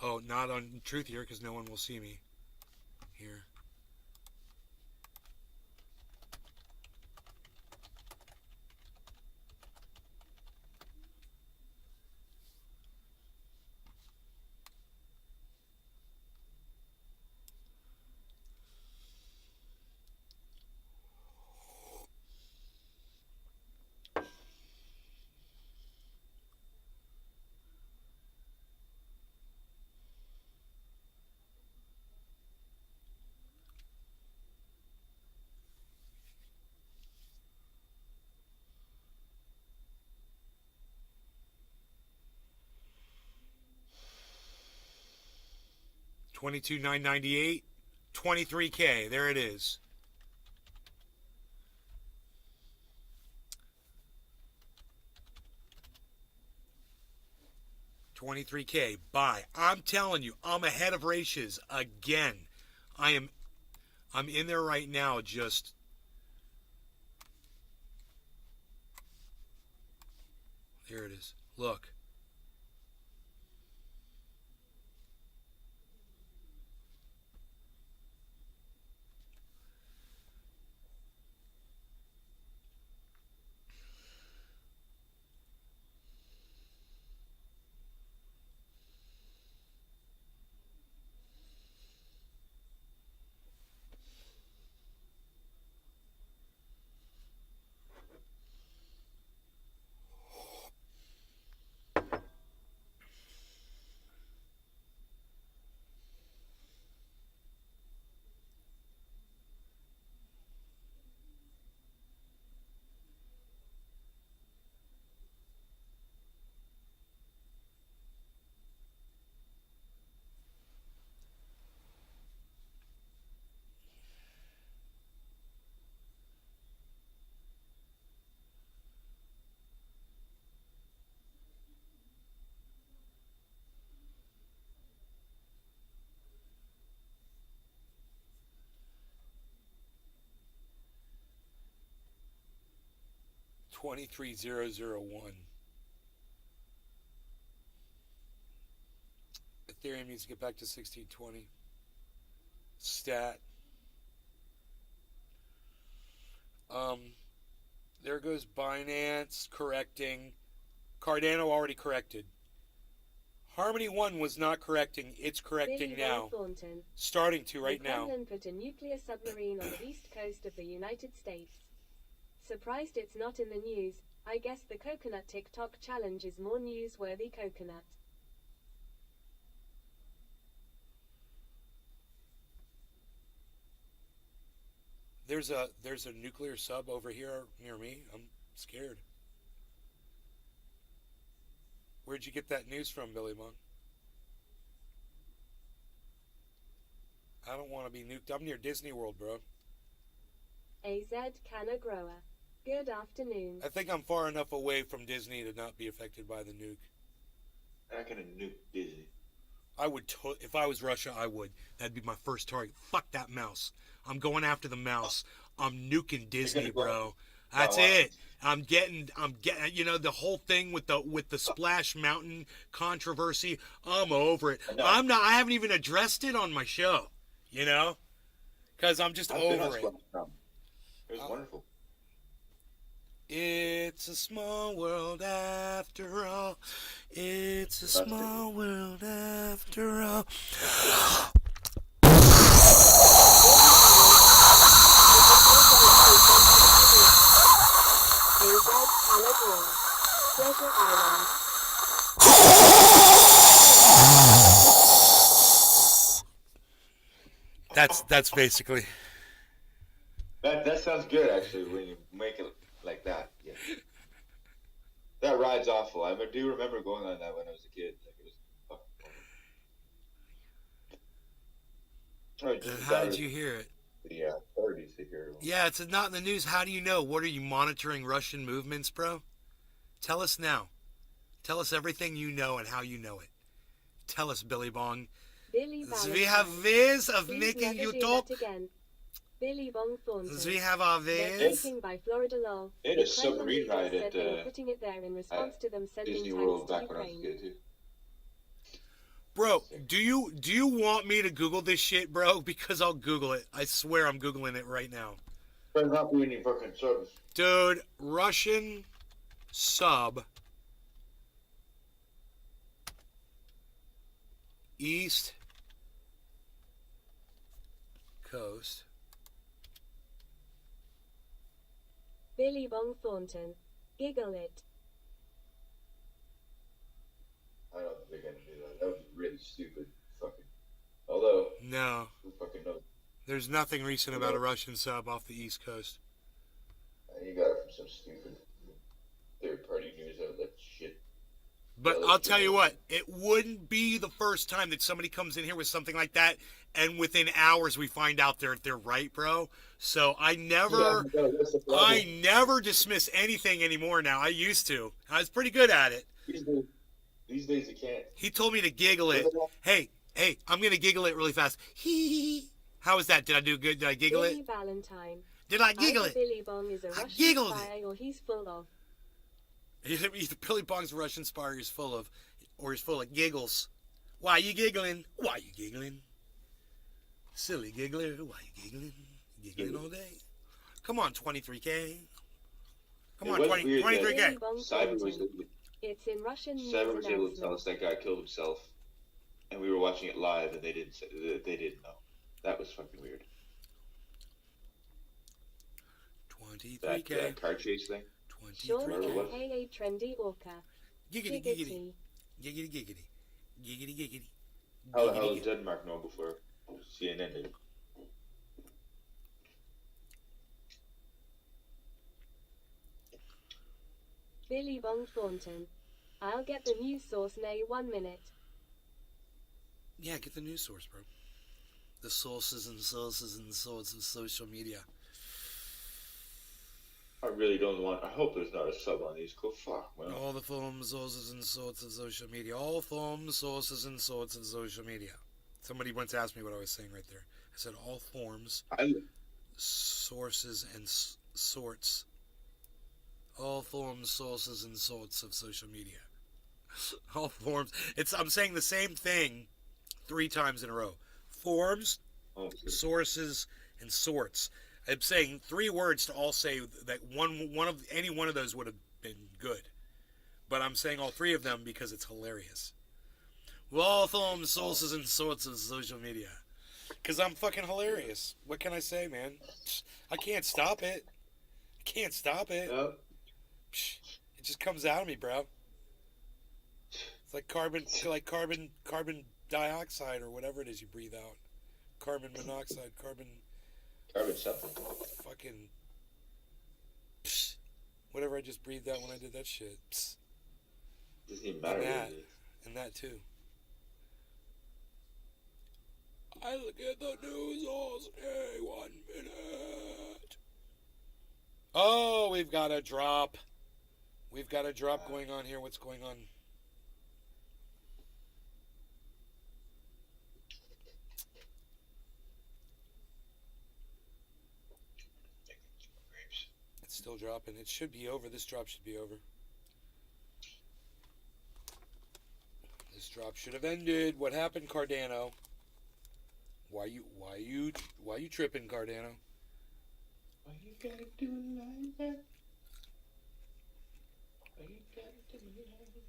Oh, not on Truth here because no one will see me here. $22,998, 23K. There it is. $23K. Buy. I'm telling you, I'm ahead of Ratius again. I'm in there right now. Just there it is. Look. $23,001. Ethereum needs to get back to 1620. Stat. There goes Binance correcting. Cardano already corrected. Harmony 1 was not correcting. It's correcting now. Starting to right now. The Kremlin put a nuclear submarine on the east coast of the United States. Surprised it's not in the news. I guess the coconut TikTok challenge is more newsworthy. Coconut. There's a nuclear sub over here near me. I'm scared. Where'd you get that news from, Billy Bong? I don't want to be nuked. I'm near Disney World, bro. AZ Canna Grower. Good afternoon. I think I'm far enough away from Disney to not be affected by the nuke. I can nuke Disney. I would, if I was Russia, I would. That'd be my first target. Fuck that mouse. I'm going after the mouse. I'm nuking Disney, bro. That's it. I'm getting, you know, the whole thing with the Splash Mountain controversy. I'm over it. I haven't even addressed it on my show, you know, because I'm just over it. It was wonderful. It's a small world after all. It's a small world after all. Pleasure Island. That's basically. That sounds good, actually, when you make it like that. Yeah. That ride's awful. I do remember going on that when I was a kid. Like, it was fucking horrible. How did you hear it? The authorities to hear it. Yeah, it's not in the news. How do you know? What are you monitoring Russian movements, bro? Tell us now. Tell us everything you know and how you know it. Tell us, Billy Bong. Billy We have ways of Please making never you do talk. that again. Billy Bong Thornton. We have our They're ways. taking by Florida law. They had The a submarine Kremlin ride said at they were putting it there in response to them sending Disney tanks World to back when I was a Ukraine. kid, too. Bro, do you want me to Google this shit, bro? Because I'll Google it. I swear I'm Googling it right now. Turn off any fucking service. Dude, Russian sub East Coast. Billy Bong Thornton. Giggle it. I don't think I can do that. That was really stupid. Fucking. Although, No, who fucking knows? there's nothing recent about a Russian sub off the East Coast. You got it from some stupid third-party news outlet shit. But I'll tell you what, it wouldn't be the first time that somebody comes in here with something like that, and within hours we find out they're right, bro. So I never dismiss anything anymore now. I used to. I was pretty good at it. These days you can't. He told me to giggle it. Hey, I'm gonna giggle it really fast. Hee. How was that? Did I do good? Did I giggle Billy it? Valentine. Did I giggle Either it? Billy Bong is a I Russian giggled spy or he's full of. Either Billy Bong's Russian spy is full of, or he's full of giggles. Why you giggling? Why you giggling? Silly giggler. Why you giggling? Giggling all day. Come on, 23K. Come on, 23K. Billy Bong Cyber was, Thornton. It's in Russian news Cyber was able to tell us announcement. that guy killed himself, and we were watching it live, and they didn't know. That was fucking weird. That 23K. car chase thing. Sean 23K. what? K.A. Trendy Orca. Giggity, giggity. Giggity, giggity. Giggity, giggity. How the hell Giggity, did Denmark know before CNN did? Billy Bong Thornton. I'll get the news source nay 1 minute. Yeah, get the news source, bro. The sources and sources and sorts of social media. I really don't want. I hope there's not a sub on these. Go fuck, man. All the forms, sources, and sorts of social media. All forms, sources, and sorts of social media. Somebody once asked me what I was saying right there. I said all forms, sources, and sorts. All forms, sources, and sorts of social media. All forms. I'm saying the same thing 3 times in a row. Forms, sources, and sorts. I'm saying 3 words to all say that any one of those would have been good, but I'm saying all 3 of them because it's hilarious. Well, all forms, sources, and sorts of social media, because I'm fucking hilarious. What can I say, man? I can't stop it. I can't stop it. Yep. It just comes out of me, bro. It's like carbon dioxide or whatever it is you breathe out. Carbon monoxide, carbon. Garbage something. Fucking. Psst. Whatever I just breathed out when I did that shit. Psst. Doesn't even matter And what that. it is. And that too. I look at the news all day. 1 minute. Oh, we've got a drop. We've got a drop going on here. What's going on? It's still dropping. It should be over. This drop should be over. This drop should have ended. What happened, Cardano? Why you tripping, Cardano? Why you gotta do it like that? Why you gotta do it like that?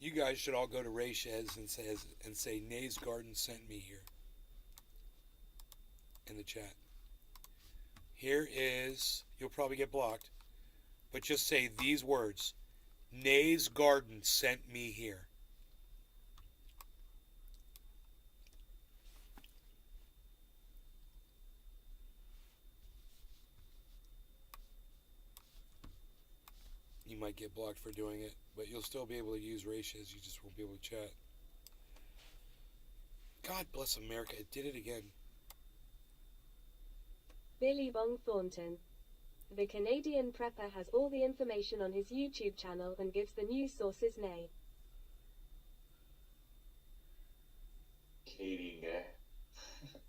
You guys should all go to Raychez and say Nay's Garden sent me here in the chat. Here is, you'll probably get blocked, but just say these words. Nay's Garden sent me here. You might get blocked for doing it, but you'll still be able to use Raychez. You just won't be able to chat. God bless America. It did it again. Billy Bong Thornton. The Canadian prepper has all the information on his YouTube channel and gives the news sources nay. Canadian guy.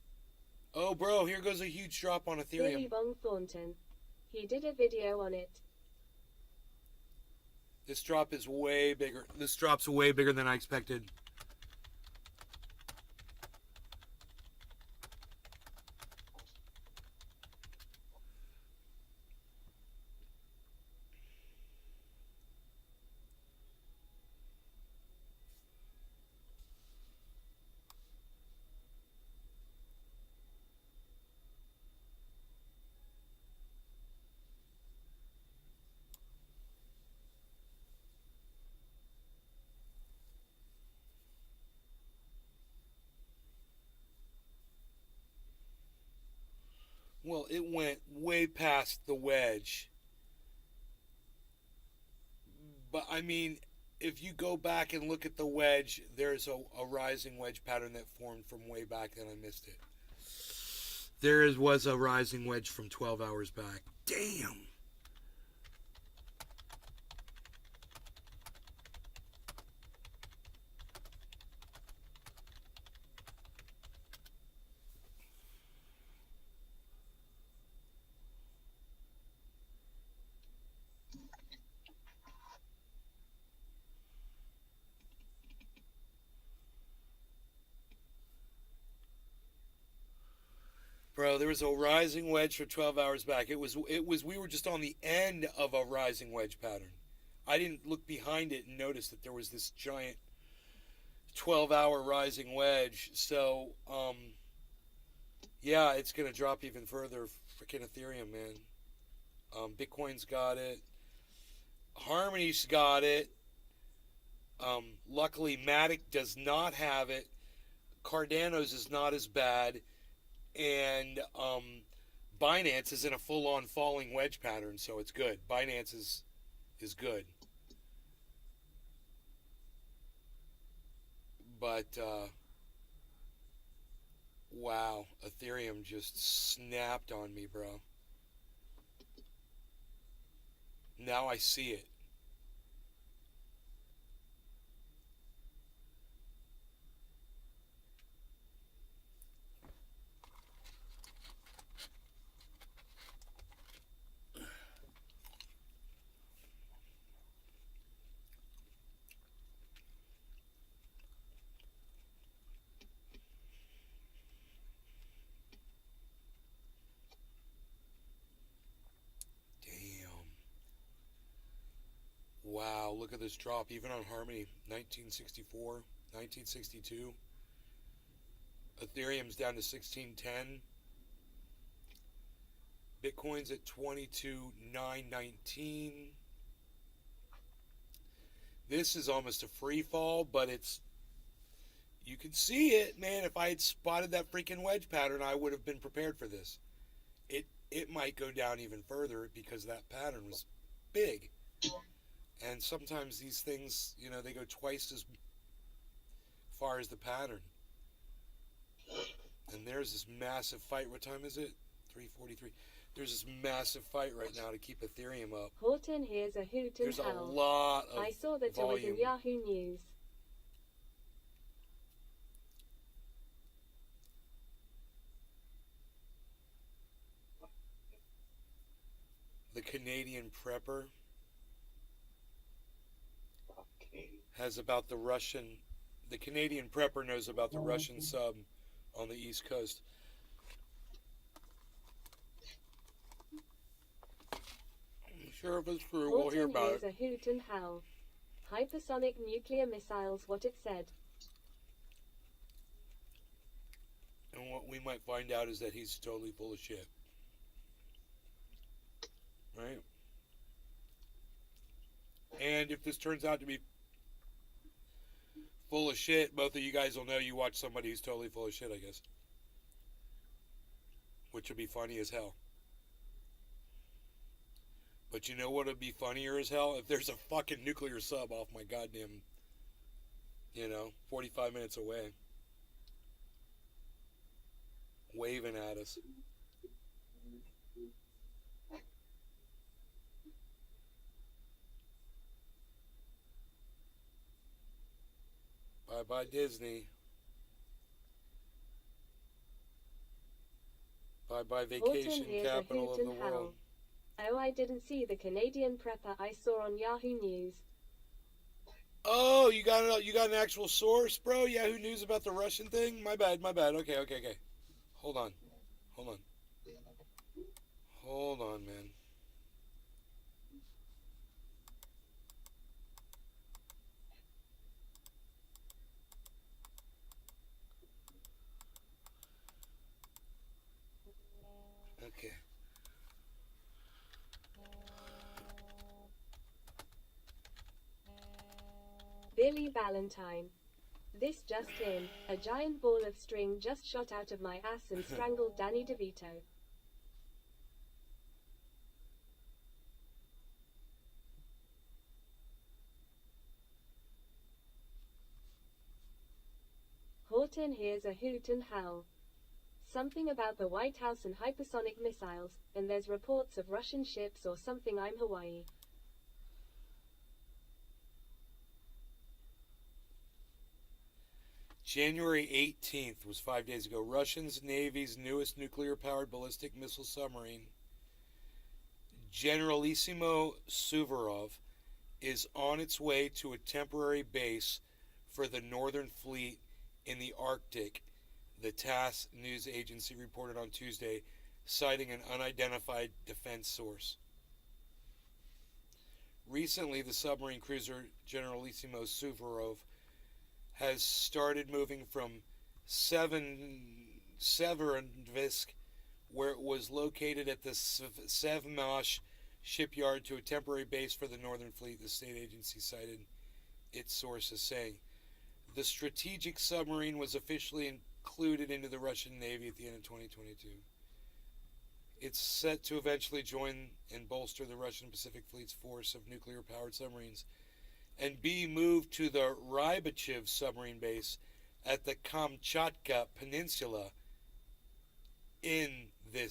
Oh, bro, here goes a huge drop on Billy Ethereum. Bong Thornton. He did a video on it. This drop is way bigger. This drop's way bigger than I expected. Well, it went way past the wedge. But, I mean, if you go back and look at the wedge, there's a rising wedge pattern that formed from way back, and I missed it. Was a rising wedge from 12 hours back. Damn! Bro, there was a rising wedge for 12 hours back. We were just on the end of a rising wedge pattern. I didn't look behind it and notice that there was this giant 12-hour rising wedge. So, yeah, it's going to drop even further. Freaking Ethereum, man. Bitcoin's got it. Harmony's got it. Luckily, Matic does not have it. Cardano's is not as bad. And Binance is in a full-on falling wedge pattern, so it's good. Binance is good. But, wow, Ethereum just snapped on me, bro. Now I see it. look at this drop, even on Harmony, 1964, 1962. Ethereum's down to 1610. Bitcoin's at 22,919. This is almost a free fall, but you can see it, man. If I had spotted that freaking wedge pattern, I would have been prepared for this. It might go down even further because that pattern was big. And sometimes these things, they go twice as far as the pattern. And there's this massive fight. What time is it? 3:43. There's this massive fight right now to keep Ethereum up. Horton hears a hoot and There's a howl. lot of I saw that it was volume. in Yahoo News. The Canadian prepper has about the Russian. The Canadian prepper knows about the Russian sub on the East Coast. I'm sure if it's true, we'll hear Horton about hears it. a hoot and howl. Hypersonic nuclear missiles, what it said. And what we might find out is that he's totally full of shit. Right? And if this turns out to be full of shit, both of you guys will know you watch somebody who's totally full of shit, I guess. Which would be funny as hell. But you know what would be funnier as hell? If there's a fucking nuclear sub off my goddamn, 45 minutes away. Waving at us. Bye-bye Disney. Bye-bye vacation Horton hears a capital hoot of the and howl. world. Oh, I didn't see the Canadian prepper I saw on Yahoo News. Oh, you got an actual source, bro? Yahoo News about the Russian thing? My bad. Okay. Hold on, man. Okay. Billy Valentine. This just in, a giant ball of string just shot out of my ass and strangled Danny DeVito. Horton hears a hoot and howl. Something about the White House and hypersonic missiles, and there's reports of Russian ships or something. I'm Hawaii. January 18th was 5 days ago. Russia's Navy's newest nuclear-powered ballistic missile submarine, Generalissimo Suvorov, is on its way to a temporary base for the Northern Fleet in the Arctic, the TASS news agency reported on Tuesday, citing an unidentified defense source. Recently, the submarine cruiser Generalissimo Suvorov has started moving from Severodvinsk, where it was located at the Sevmash shipyard, to a temporary base for the Northern Fleet, the state agency cited its sources saying. The strategic submarine was officially included into the Russian Navy at the end of 2022. It's set to eventually join and bolster the Russian Pacific Fleet's force of nuclear-powered submarines and be moved to the Rybachev submarine base at the Kamchatka Peninsula in the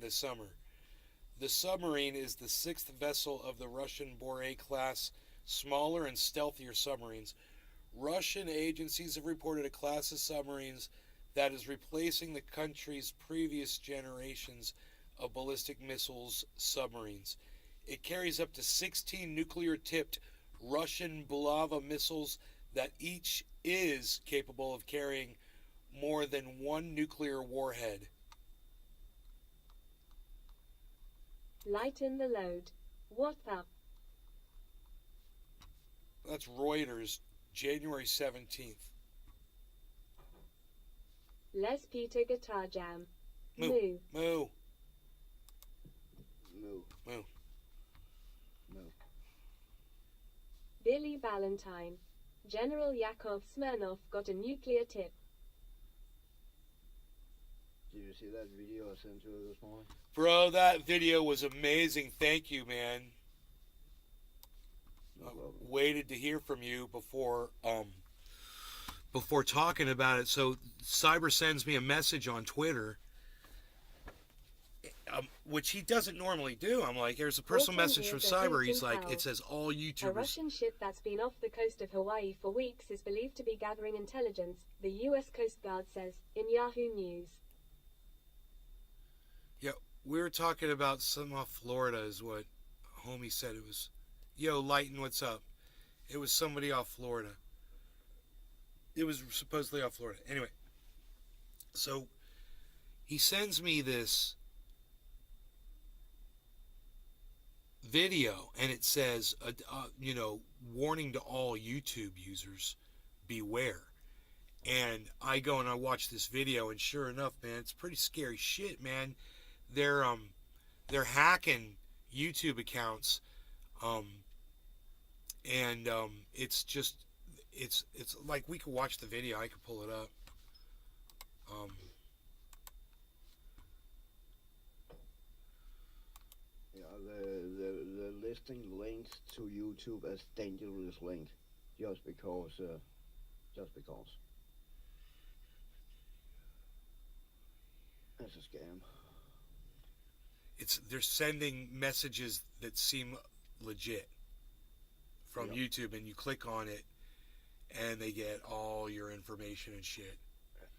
summer. The submarine is the sixth vessel of the Russian Borei-class, smaller and stealthier submarines. Russian agencies have reported a class of submarines that is replacing the country's previous generations of ballistic missiles submarines. It carries up to 16 nuclear-tipped Russian Bulava missiles that each is capable of carrying more than one nuclear warhead. Lighten the load. What up? That's Reuters, January 17th. Les Peter Guitar Jam. Moo. Moo. Moo. Moo. Moo. Moo. Billy Valentine. General Yakov Smirnov got a nuclear tip. Did you see that video I sent to you this morning? Bro, that video was amazing. Thank you, man. No problem. Waited to hear from you before talking about it. So Cyber sends me a message on Twitter, which he doesn't normally do. I'm like, there's a personal Welcome message here from to Cyber. He's Hilton like, House. it says all A YouTubers. Russian ship that's been off the coast of Hawaii for weeks is believed to be gathering intelligence, the U.S. Coast Guard says, in Yahoo News. Yeah, we were talking about some off Florida is what homie said. It was, yo, Lighten, what's up? It was somebody off Florida. It was supposedly off Florida. Anyway, so he sends me this video, and it says, warning to all YouTube users, beware. And I go and I watch this video, and sure enough, man, it's pretty scary shit, man. They're hacking YouTube accounts, and it's just it's like we could watch the video. I could pull it up. Yeah, they're listing links to YouTube as dangerous link, just because. That's a scam. They're sending messages that seem legit from Yep. YouTube, and you click on it, and they get all your information and shit.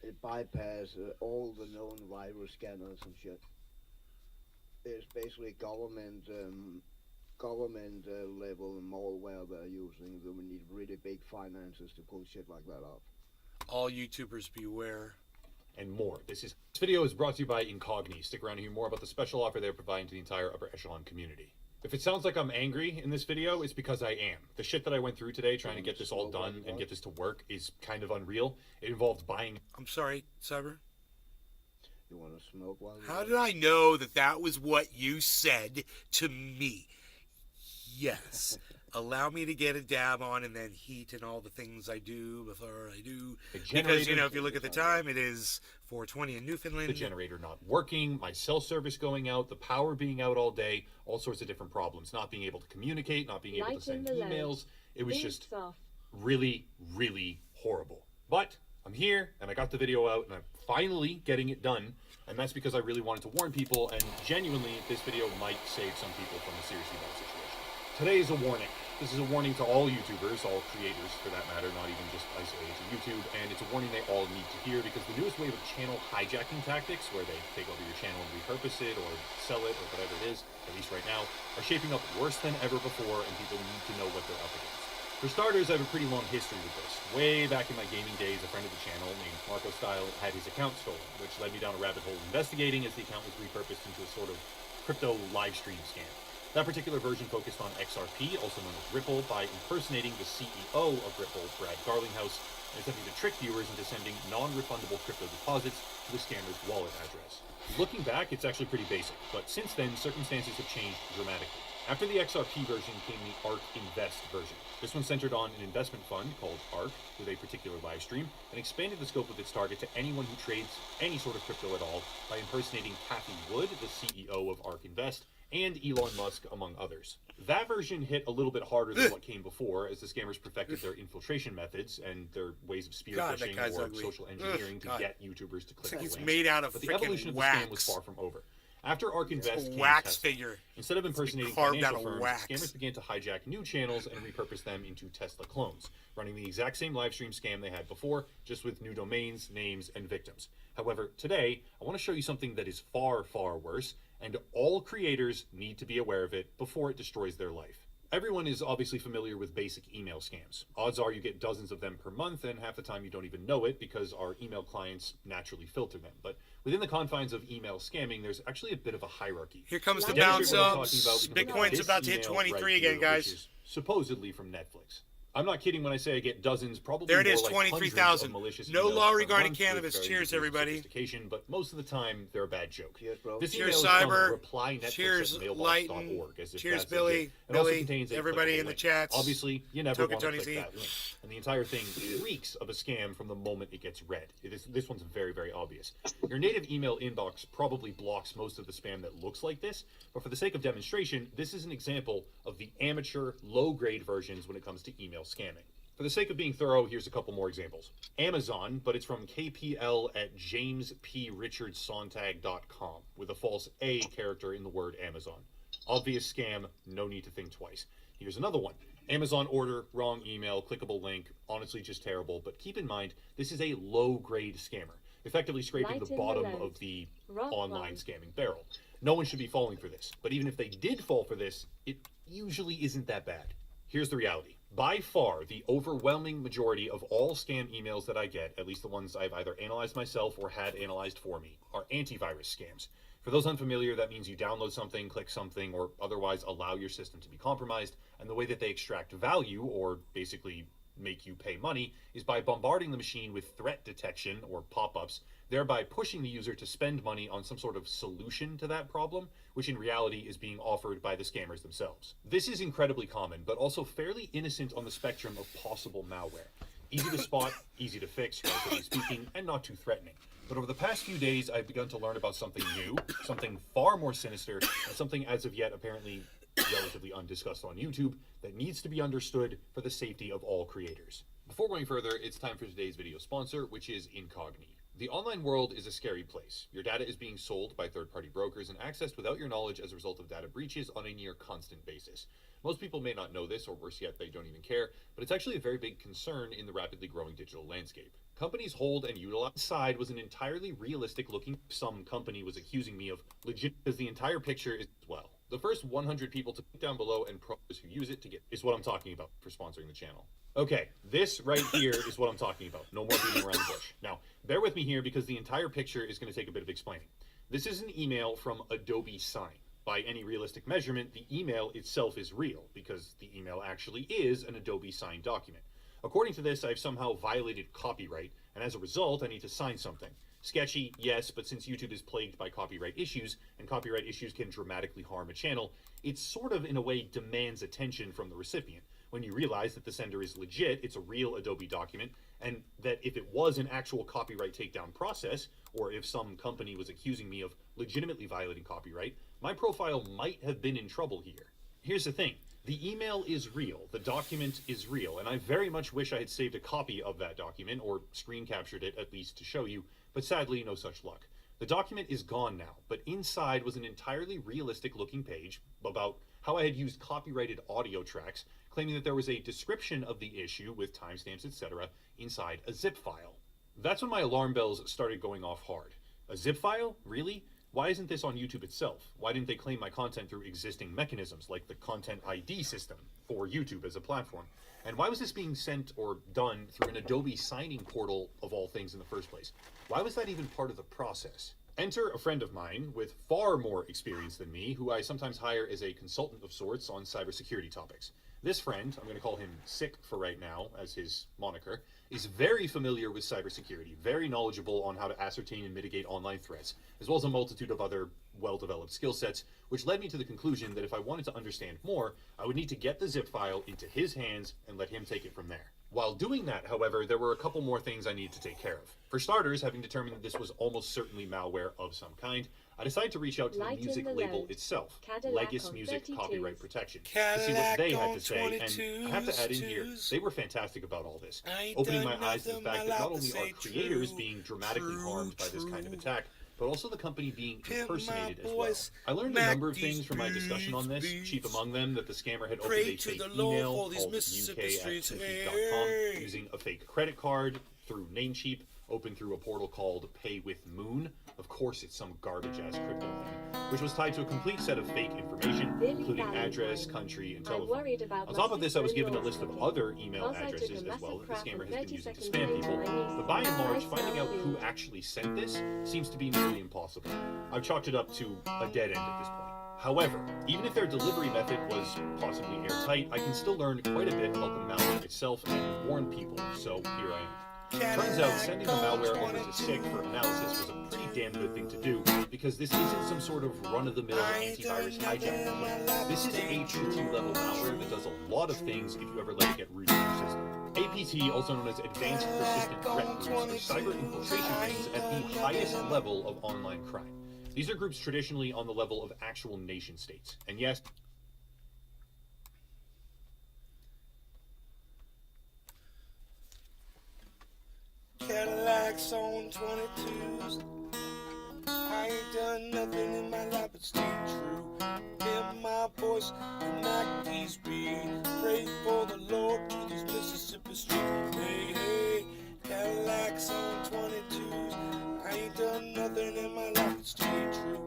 It bypasses all the known virus scanners and shit. It's basically government level malware they're using. They would need really big finances to pull shit like that off. All YouTubers beware. And more. This video is brought to you by Incogni. Stick around to hear more about the special offer they're providing to the entire upper echelon community. If it sounds like I'm angry in this video, it's because I am. The shit that I went through today trying to get this all done and get this to work is kind of unreal. It involved buying... I'm sorry, Cyber? You want to smoke while you're How did I know that was what you said to me? Yes. Allow me to get a dab on and then heat and all the things I do before I do. Because, if you look at the time, it is 4:20 in Newfoundland. The generator not working, my cell service going out, the power being out all day, all sorts of different problems. Not being able to communicate, not being able to send emails. It was just really, really horrible. But I'm here, and I got the video out, and I'm finally getting it done. And that's because I really wanted to warn people, and genuinely, this video might save some people from a seriously bad situation. Today is a warning. This is a warning to all YouTubers, all creators for that matter, not even just isolated to YouTube, and it's a warning they all need to hear because the newest wave of channel hijacking tactics, where they take over your channel and repurpose it or sell it or whatever it is, at least right now, are shaping up worse than ever before, and people need to know what they're up against. For starters, I have a pretty long history with this. Way back in my gaming days, a friend of the channel named Marco Style had his account stolen, which led me down a rabbit hole investigating as the account was repurposed into a sort of crypto live stream scam. That particular version focused on XRP, also known as Ripple, by impersonating the CEO of Ripple, Brad Garlinghouse, and attempting to trick viewers into sending non-refundable crypto deposits to the scammer's wallet address. Looking back, it's actually pretty basic, but since then, circumstances have changed dramatically. After the XRP version came the ARK Invest version. This one centered on an investment fund called ARK with a particular live stream and expanded the scope of its target to anyone who trades any sort of crypto at all by impersonating Cathie Wood, the CEO of ARK Invest, and Elon Musk, among others. That version hit a little bit harder than what came before, as the scammers perfected their infiltration methoets and their ways of spear phishing or ugly. social engineering to get YouTubers to click the He's links. made out of But the evolution freaking of the wax. scam was far from over. After ARK Invest came wax Tesla, figure. instead of impersonating carved financial out of firms, wax. scammers began to hijack new channels and repurpose them into Tesla clones, running the exact same live stream scam they had before, just with new domains, names, and victims. However, today, I want to show you something that is far, far worse, and all creators need to be aware of it before it destroys their life. Everyone is obviously familiar with basic email scams. Odds are you get dozens of them per month, and half the time you don't even know it because our email clients naturally filter them. But within the confines of email scamming, there's actually a bit of a hierarchy. Here comes the To demonstrate bounce what I'm ups. talking about, we can look at Bitcoin's this about to hit email 23 right again, here, guys. which is supposedly from Netflix. I'm not kidding when I say I get dozens, probably There it more is, like 23,000. hundreds of malicious No emails law per regarding month with cannabis. varying Cheers, degrees of everybody. sophistication, but most of the time they're a bad joke. Cheers, bro. This Cheers, email is from Cyber. reply Cheers, netflix@mailbox.org, as if Cheers, that's Billy. legit. It also Billy, contains a everybody clickable in the link. chats. Obviously, you never Token want to Tony click Z. that link. And the entire thing reeks of a scam from the moment it gets read. This one's very, very obvious. Your native email inbox probably blocks most of the spam that looks like this, but for the sake of demonstration, this is an example of the amateur, low-grade versions when it comes to email scamming. For the sake of being thorough, here's a couple more examples. Amazon, but it's from kpl@jamesprichardsontag.com with a false A character in the word Amazon. Obvious scam, no need to think twice. Here's another one. Amazon order, wrong email, clickable link, honestly just terrible, but keep in mind, this is a low-grade scammer, effectively scraping the bottom of the online scamming barrel. No one should be falling for this, but even if they did fall for this, it usually isn't that bad. Here's the reality. By far, the overwhelming majority of all scam emails that I get, at least the ones I've either analyzed myself or had analyzed for me, are antivirus scams. For those unfamiliar, that means you download something, click something, or otherwise allow your system to be compromised, and the way that they extract value, or basically make you pay money, is by bombarding the machine with threat detection, or pop-ups, thereby pushing the user to spend money on some sort of solution to that problem, which in reality is being offered by the scammers themselves. This is incredibly common, but also fairly innocent on the spectrum of possible malware. Easy to spot, easy to fix, relatively speaking, and not too threatening. But over the past few days, I've begun to learn about something new, something far more sinister, and something as of yet apparently relatively undiscussed on YouTube that needs to be understood for the safety of all creators. Before going further, it's time for today's video sponsor, which is Incogni. The online world is a scary place. Your data is being sold by third-party brokers and accessed without your knowledge as a result of data breaches on a near constant basis. Most people may not know this, or worse yet, they don't even care, but it's actually a very big concern in the rapidly growing digital landscape. Companies hold and utilize. Side was an entirely realistic looking. Some company was accusing me of legit because the entire picture is well. The first 100 people to click down below and pros who use it to get is what I'm talking about for sponsoring the channel. Okay, this right here is what I'm talking about. No more beating around the bush. Now, bear with me here because the entire picture is going to take a bit of explaining. This is an email from Adobe Sign. By any realistic measurement, the email itself is real because the email actually is an Adobe Sign document. According to this, I've somehow violated copyright, and as a result, I need to sign something. Sketchy, yes, but since YouTube is plagued by copyright issues, and copyright issues can dramatically harm a channel, it sort of, in a way, demands attention from the recipient. When you realize that the sender is legit, it's a real Adobe document, and that if it was an actual copyright takedown process, or if some company was accusing me of legitimately violating copyright, my profile might have been in trouble here. Here's the thing. The email is real, the document is real, and I very much wish I had saved a copy of that document, or screen captured it at least to show you, but sadly no such luck. The document is gone now, but inside was an entirely realistic looking page about how I had used copyrighted audio tracks, claiming that there was a description of the issue with timestamps, etc., inside a zip file. That's when my alarm bells started going off hard. A zip file? Really? Why isn't this on YouTube itself? Why didn't they claim my content through existing mechanisms like the Content ID system for YouTube as a platform? And why was this being sent or done through an Adobe signing portal of all things in the first place? Why was that even part of the process? Enter a friend of mine with far more experience than me, who I sometimes hire as a consultant of sorts on cybersecurity topics. This friend, I'm going to call him Sick for right now as his moniker, is very familiar with cybersecurity, very knowledgeable on how to ascertain and mitigate online threats, as well as a multitude of other well-developed skill sets, which led me to the conclusion that if I wanted to understand more, I would need to get the zip file into his hands and let him take it from there. While doing that, however, there were a couple more things I needed to take care of. For starters, having determined that this was almost certainly malware of some kind, I decided to reach out to the music label itself, Legis Music Copyright Protection, to see what they had to say, and I have to add in here, they were fantastic about all this, opening my eyes to the fact that not only are creators being dramatically harmed by this kind of attack, but also the company being impersonated as well. I learned a number of things from my discussion on this, chief among them that the scammer had opened a fake email called uk@simplycom using a fake credit card through Namecheap, opened through a portal called Pay with Moon. Of course, it's some garbage-ass crypto thing, which was tied to a complete set of fake information, including address, country, and telephone. On top of this, I was given a list of other email addresses as well that the scammer has been using to spam people, but by and large, finding out who actually sent this seems to be nearly impossible. I've chalked it up to a dead end at this point. However, even if their delivery method was possibly airtight, I can still learn quite a bit about the malware itself and warn people, so here I am. Turns out sending the malware over to SIG for analysis was a pretty damn good thing to do, because this isn't some sort of run-of-the-mill antivirus hijack. This is APT level malware that does a lot of things if you ever let it get rooted in your system. APT, also known as Advanced Persistent Threat Groups, are cyber infiltration rings at the highest level of online crime. These are groups traditionally on the level of actual nation states. And yes, Cadillacs on 22s. I ain't done nothing in my life but stay true. Hear my voice and knock these beats. Pray for the Lord through these Mississippi streets. Hey, hey, Cadillacs on 22s. I ain't done nothing in my life but stay true.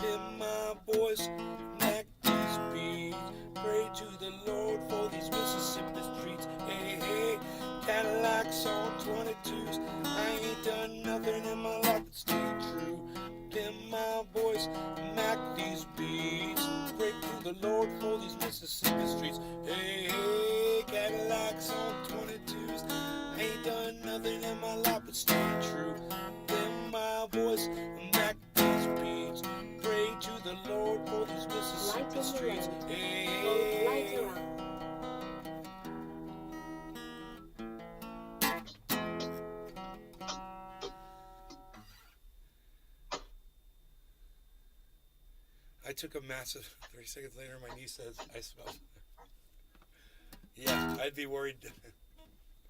Hear my voice and knock these beats. Pray to the Lord for these Mississippi streets. Hey, hey, Cadillacs on 22s. I ain't done nothing in my life but stay true. Hear my voice, knock these beats. Pray to the Lord for these Mississippi streets. Hey, hey, Cadillacs on 22s. I ain't done nothing in my life but stay true. Hear my voice, knock these beats. Pray to the Lord for these Mississippi streets. Hey, hey. I took a massive 30 seconds later, my niece says, I smell. Yeah, I'd be worried.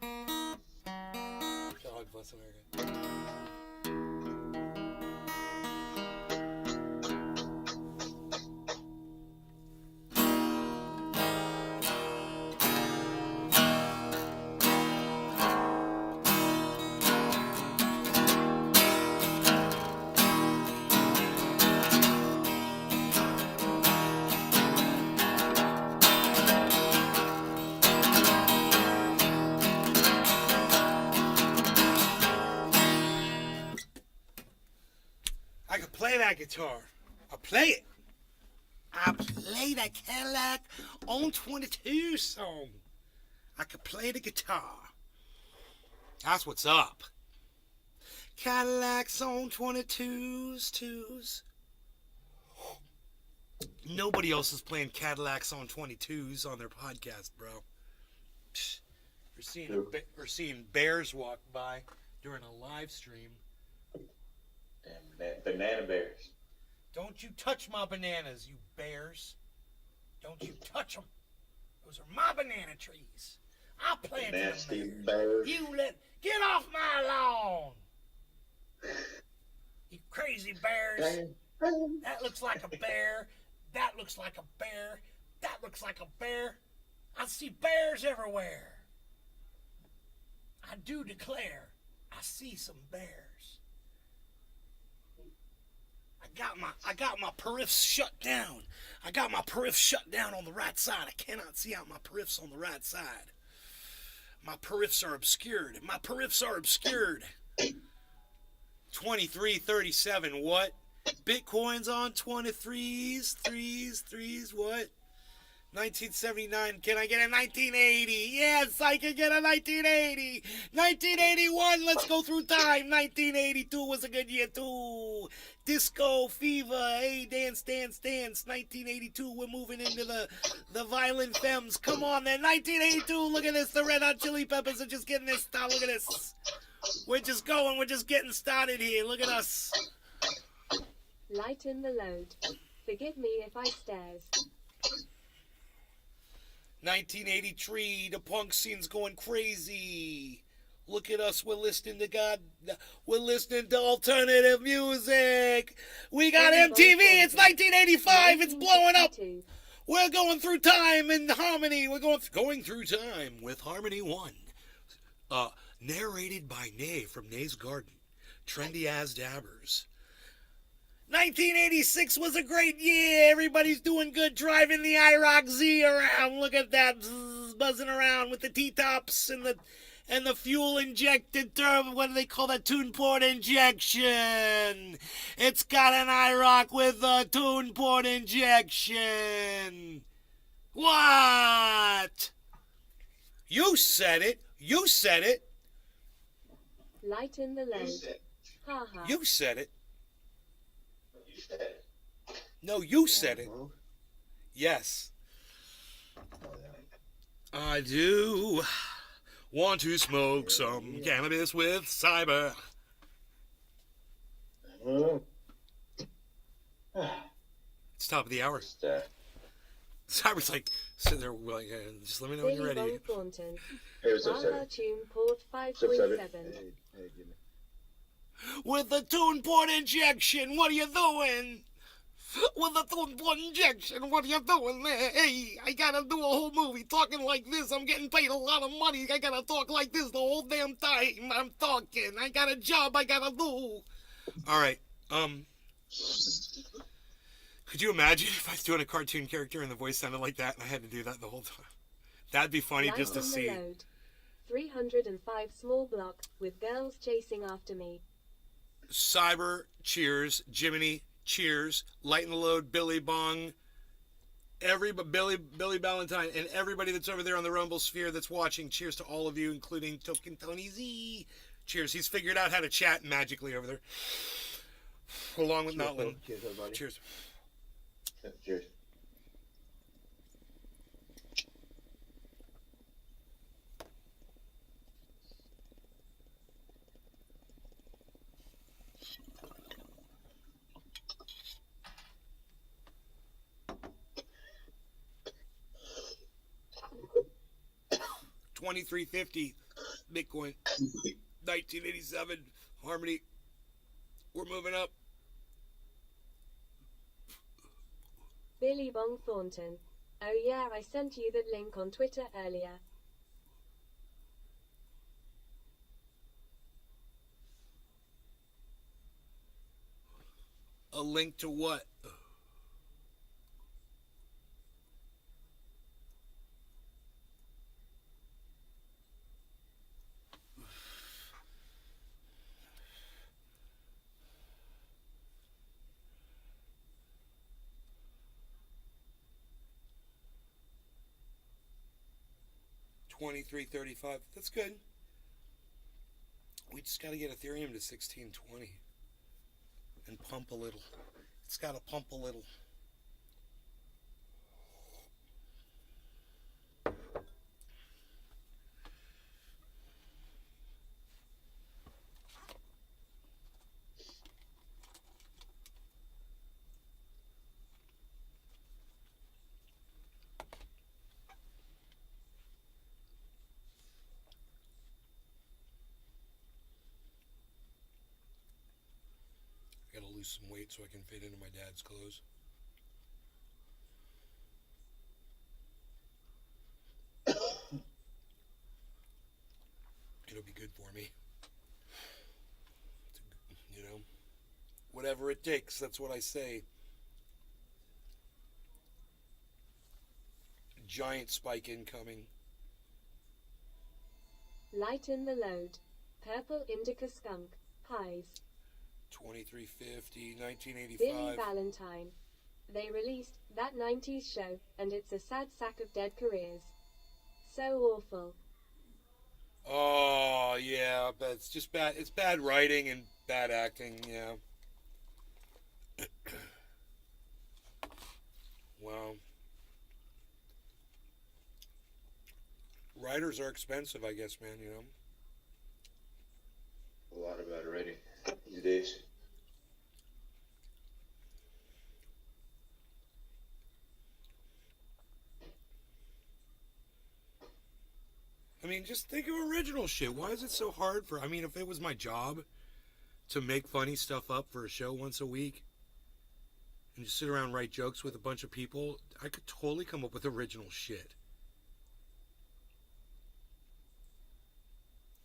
God bless America. I can play that guitar. I play it. I play that Cadillac on 22 song. I can play the guitar. That's what's up. Cadillacs on 22s, twos. Nobody else is playing Cadillacs on 22s on their podcast, bro. We're seeing bears walk by during a live stream. Damn, banana bears. Don't you touch my bananas, you bears. Don't you touch them. Those are my banana trees. I planted them Nasty there. bears. Get off my lawn. You crazy bears. That looks like a bear. That looks like a bear. That looks like a bear. I see bears everywhere. I do declare, I see some bears. I got my periffs shut down. I got my periffs shut down on the right side. I cannot see out my periffs on the right side. My periffs are obscured. My periffs are obscured. 2337, what? Bitcoin's on 23s, threes, what? 1979, can I get a 1980? Yes, I can get a 1980. 1981, let's go through time. 1982 was a good year too. Disco fever, hey, dance. 1982, we're moving into the violent femmes. Come on then, 1982, look at this. The Red Hot Chili Peppers are just getting this started. Look at this. We're just going, we're just getting started here. Look at us. Lighten the load. Forgive me if I stares. 1983, the punk scene's going crazy. Look at us, we're listening to alternative music. We got MTV, it's 1985, it's blowing up. We're going through time in harmony. We're going through time with Harmony 1. Narrated by Nay from Nay's Garden. Trendy as dabbers. 1986 was a great year. Everybody's doing good, driving the IROC Z around. Look at that, buzzing around with the T-tops and and the fuel injected turbo, what do they call that? Tune port injection. It's got an IROC with a tune port injection. What? You said it. You said it. Lighten the load. Ha ha. You said it. No, you said it. Yes. I do want to smoke some cannabis with Cyber. It's top of the hour. Cyber's like sitting there like, just let me know when you're ready. Billy Bong Thornton. Hey, what's up, Wow, Sarah? tune port What's up, 5.7. Hey, Jimmy. With the tune port injection, what are you doing? With the tune port injection, what are you doing there? Hey, I gotta do a whole movie talking like this. I'm getting paid a lot of money. I gotta talk like this the whole damn time I'm talking. I got a job I gotta do. All right. Could you imagine if I was doing a cartoon character and the voice sounded like that and I had to do that the whole time? That'd be funny just to Lighten the see. load. 305 small block with girls chasing after me. Cyber, cheers. Jiminy, cheers. Lighten the load, Billy Bong. Billy Valentine, and everybody that's over there on the Rumble Sphere that's watching. Cheers to all of you, including Token Tony Z. Cheers. He's figured out how to chat magically over there. Along with Notlin. Cheers, everybody. Cheers. Cheers. $23.50 Bitcoin. 1987 Harmony. We're moving up. Billy Bong Thornton. Oh yeah, I sent you that link on Twitter earlier. A link to what? $23.35. That's good. We just got to get Ethereum to 1620 and pump a little. It's got to pump a little. I gotta lose some weight so I can fit into my dad's clothes. It'll be good for me. You know, whatever it takes, that's what I say. Giant spike incoming. Lighten the load. Purple indica skunk. Highs. $23.50, 1985. Billy Valentine. They released that 90s show, and it's a sad sack of dead careers. So awful. Oh, yeah, but it's just bad. It's bad writing and bad acting, yeah. Wow. Writers are expensive, I guess, man, you know. A lot about it already these days. I mean, just think of original shit. Why is it so hard for... I mean, if it was my job to make funny stuff up for a show once a week and just sit around and write jokes with a bunch of people, I could totally come up with original shit.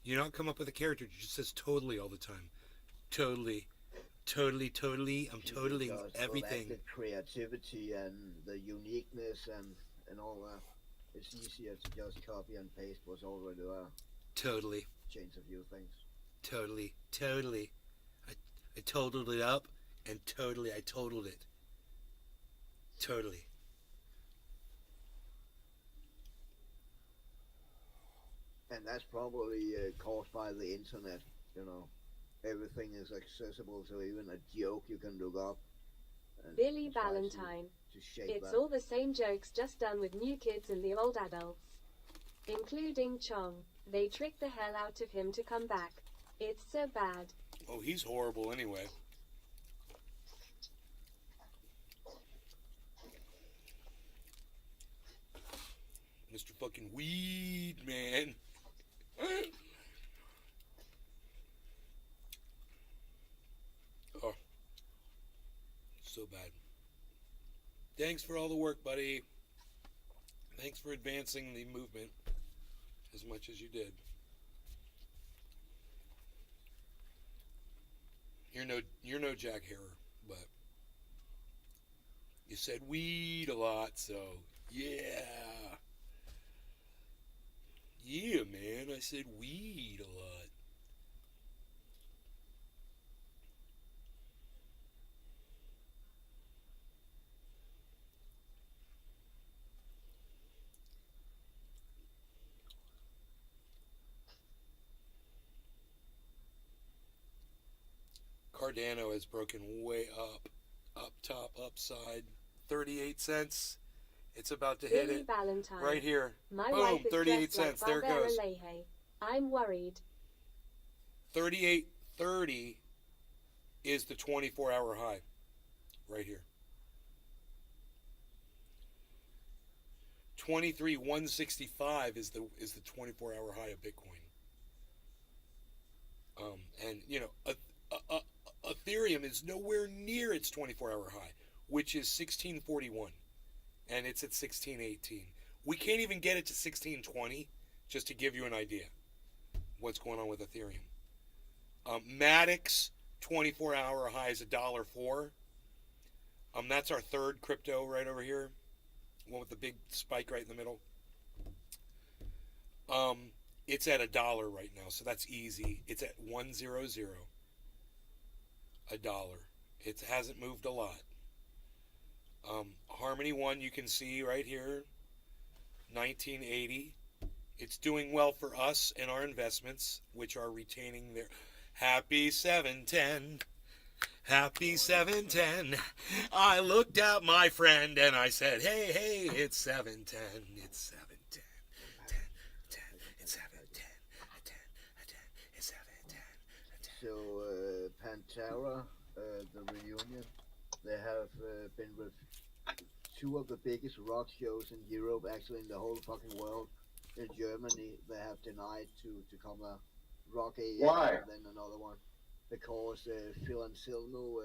You not come up with a character that just says totally all the time. Totally. Totally, totally. I'm totaling Because everything. The creativity and the uniqueness and all that. It's easier to just copy and paste what's already there. Totally. change a few things. Totally. I totaled it up, and totally I totaled it. Totally. And that's probably caused by the internet. You know, everything is accessible, so even a joke you can look up. And Billy try Valentine. To shape It's that. all the same jokes just done with new kids and the old adults. Including Chong. They tricked the hell out of him to come back. It's so bad. Oh, he's horrible anyway. Mr. fucking Weed Man. Oh, so bad. Thanks for all the work, buddy. Thanks for advancing the movement as much as you did. You're no Jack Harrer, but you said weed a lot, so yeah. Yeah, man, I said weed a lot. Cardano has broken way up top, upside, 38 cents. It's about to hit Billy it Valentine. right here. My Boom, wife is 38 dressed like cents. There it Barbara goes. Leahy. I'm worried. 38.30 is the 24-hour high right here. 23,165 is the 24-hour high of Bitcoin. And you know, Ethereum is nowhere near its 24-hour high, which is 1641, and it's at 1618. We can't even get it to 1620, just to give you an idea what's going on with Ethereum. Matic's 24-hour high is $1.04. That's our third crypto right over here, one with the big spike right in the middle. It's at $1 right now, so that's easy. It's at 100, $1. It hasn't moved a lot. Harmony One, you can see right here, 1980. It's doing well for us and our investments, which are retaining their happy 710. Happy 710. I looked at my friend and I said, hey, it's 710. It's 710. 10, 10. It's 710. 10, 10. It's 710. 10. So Pantera, the reunion, they have been with two of the biggest rock shows in Europe, actually in the whole fucking world. In Germany, they have denied to come a Rock AF Why? and then another one. Because Phil Anselmo,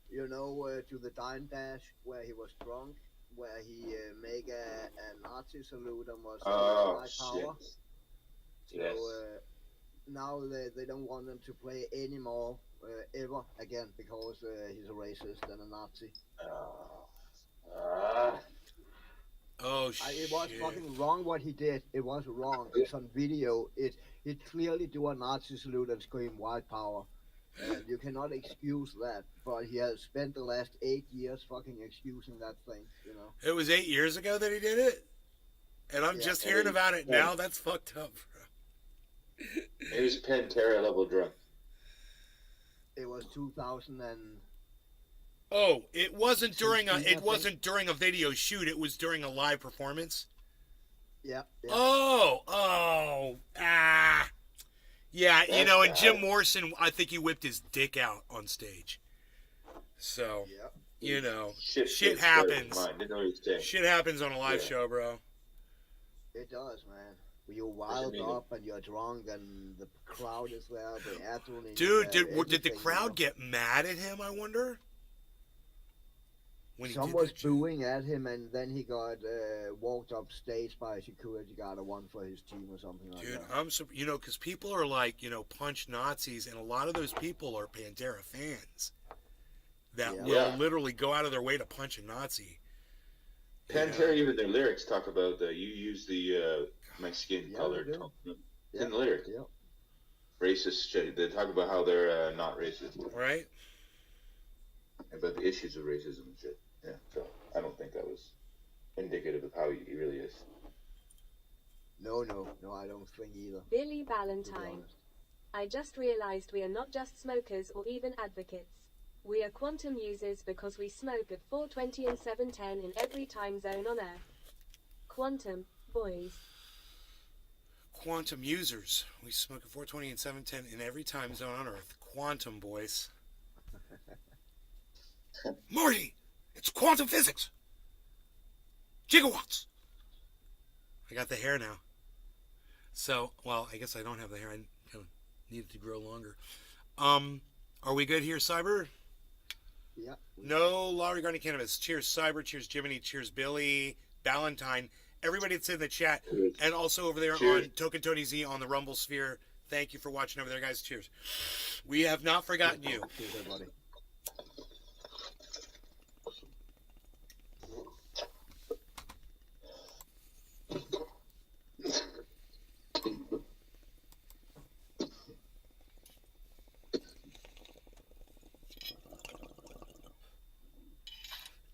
to the Dime Dash where he was drunk, where he make a Nazi salute and was Oh, high power. shit. So Yes. now they don't want them to play anymore ever again because he's a racist and a Nazi. Oh, shit. It was fucking wrong what he did. It was wrong. It's on video. It clearly do a Nazi salute and scream white power. You cannot excuse that. But he has spent the last 8 years fucking excusing that thing, you know. It was 8 years ago that he did it? And I'm just hearing about it now? That's fucked up, bro. He was Pantera level drunk. It was 2000 and... Oh, it wasn't during a video shoot. It was during a live performance. Yeah. Yeah, That's and Jim bad. Morrison, I think he whipped his dick out on stage. So, shit happens. Didn't know what he was saying. Shit happens on a live show, bro. It does, man. You're wild up and you're drunk and the crowd is there. The adrenaline. Dude, did the everything, crowd get mad at him, I wonder? When he Some did was that shit? booing at him, and then he got walked up stage by a security guard, a one for his team or something like Dude, that. because people are like, punch Nazis, and a lot of those people are Pantera fans that will literally go out of their way to punch a Nazi. Pantera, even their lyrics talk about you use the my skin color. Yeah. in the lyric. Yep. Racist shit. They talk about how they're not racist. Right? About the issues of racism and shit. Yeah, so I don't think that was indicative of how he really is. No, I don't think either. Billy To be Valentine. honest. I just realized we are not just smokers or even advocates. We are quantum users because we smoke at 4:20 and 7:10 in every time zone on Earth. Quantum, boys. Quantum users. We smoke at 4:20 and 7:10 in every time zone on Earth. Quantum, boys. Marty, it's quantum physics. Gigawatts. I got the hair now. So, well, I guess I don't have the hair. I need it to grow longer. Are we good here, Cyber? Yeah. No law regarding cannabis. Cheers, Cyber. Cheers, Jiminy. Cheers, Billy. Valentine. Everybody that's in the chat. And also over there Cheers. on Token Tony Z on the Rumble Sphere. Thank you for watching over there, guys. Cheers. We have not forgotten you. Cheers, everybody.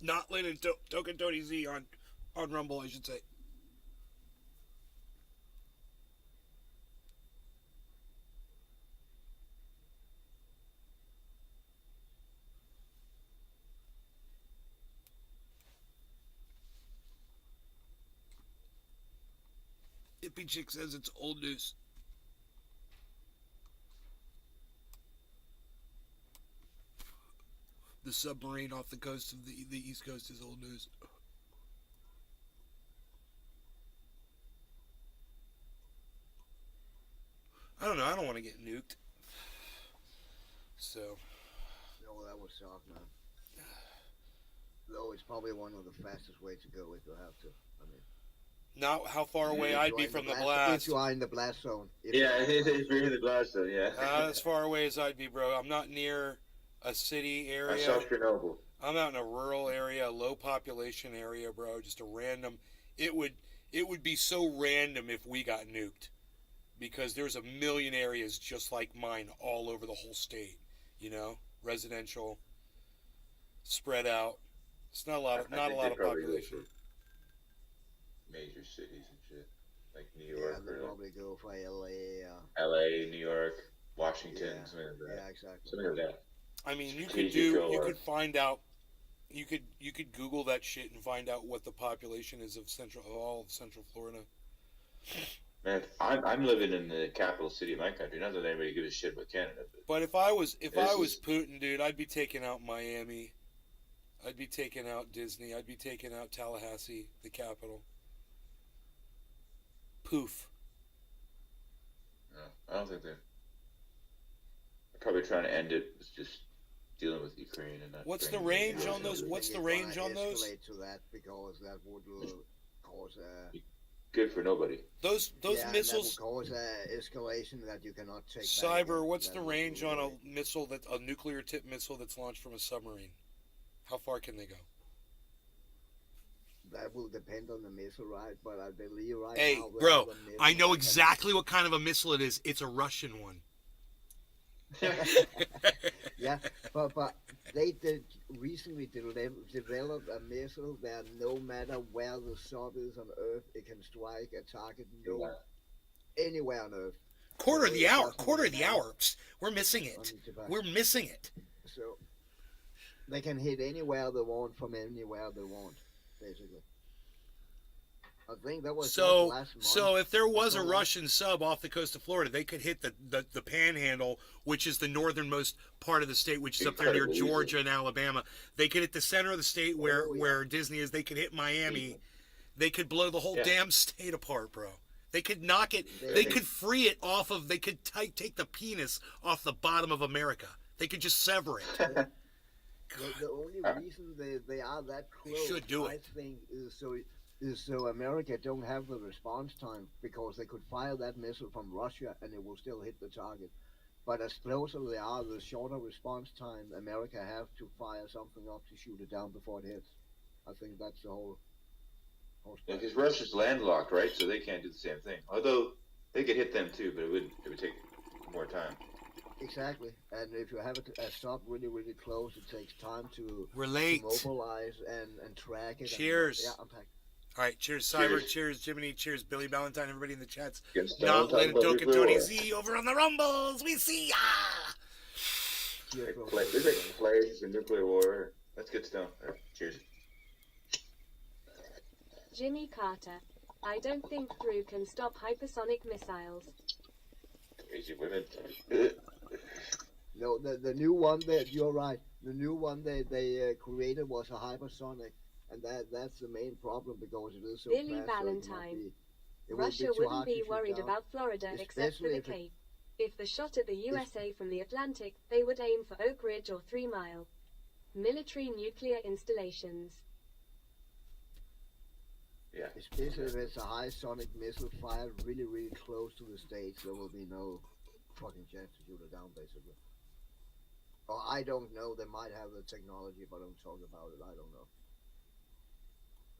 Not Lynn and Token Tony Z on Rumble, I should say. Hippie Chick says it's old news. The submarine off the coast of the East Coast is old news. I don't know. I don't want to get nuked. So. No, that would suck, man. Though it's probably one of the fastest ways to go if you have to. I mean, Not how far away if I'd you be are in from the If blast. you are in the blast zone. Yeah, if you're in the blast zone, yeah. Not as far away as I'd be, bro. I'm not near a city I area. saw Chernobyl. I'm out in a rural area, a low population area, bro. Just a random. It would be so random if we got nuked, because there's a million areas just like mine all over the whole state. You know, residential, spread out. It's not a lot of I not a think lot they of probably go population. for major cities and shit. Like New Yeah, York they or probably go for LA. LA, New York, Washington, Yeah, something like that. yeah, exactly. Something like that. I mean, you Strategic could find out. You could Google that shit and find out what the population is of all of Central Florida. Man, I'm living in the capital city of my country. Not that anybody gives a shit about Canada, But if I was This is- Putin, dude, I'd be taking out Miami. I'd be taking out Disney. I'd be taking out Tallahassee, the capital. Poof. no, I don't think they're probably trying to end it with just dealing with Ukraine and not. What's the bringing it range down. on those? I What's think the it's range gonna on those? escalate to that because that would cause Good for nobody. Those yeah, missiles. that would cause escalation that you cannot take. back Cyber. again. What's That the would range be on a really- missile a nuclear tip missile that's launched from a submarine? How far can they go? That will depend on the missile, right? But I believe right Hey, now. we bro, have a missile I know that exactly what kind of a missile it is. It's a Russian one. Yeah, but they did recently developed a missile that no matter where the sub is on Earth, it can strike a target anywhere on Earth. Quarter of the hour. Doesn't Quarter of really the matter hour. Psst, we're missing on it. the device. We're missing it. So they can hit anywhere they want from anywhere they want, basically. I think that was So, last month. so if there was a Something like- Russian sub off the coast of Florida, they could hit the Panhandle, which is the northernmost part of the state, which is up there near Incredibly easily. Georgia and Alabama. They could hit the center of the state where Oh, yeah. where Disney is. They could hit Miami. They could blow the whole Yeah. damn state apart, bro. They could knock it. They- They could free it off of. They could take the penis off the bottom of America. They could just sever it. The only reason they are that close, should do I it. think, is so America don't have the response time, because they could fire that missile from Russia and it will still hit the target. But as closer they are, the shorter response time America have to fire something up to shoot it down before it hits. I think that's the whole Because Russia's landlocked, right? So they can't do the same thing. Although They could hit them too, but it would take more time. Exactly. And if you have a stop really, really close, it takes time to, We're late. to mobilize and track it. Cheers. And, yeah, I'm packed. All right, cheers, Cyber. Cheers, Jiminy. Cheers, Billy Valentine. Everybody in the chats. Not Lynn, Doak, and Tony Z over on the Rumbles. We see ya. Cheers, bro. There's like players in nuclear war. That's good stuff. All right, cheers. Jimmy Carter. I don't think Drew can stop hypersonic missiles. Crazy women. No, the new one that you're right. The new one they created was a hypersonic, and that's the main problem because it is so Billy fast. Valentine. So Russia wouldn't be worried about Florida except for the Especially if Cape. If they shot at the USA from the Atlantic, they would aim for Oak Ridge or 3 Mile. Military nuclear installations. Yeah. Especially if it's a high sonic missile fired really, really close to the States, there will be no fucking chance to shoot it down, basically. Or I don't know, they might have the technology, but don't talk about it, I don't know.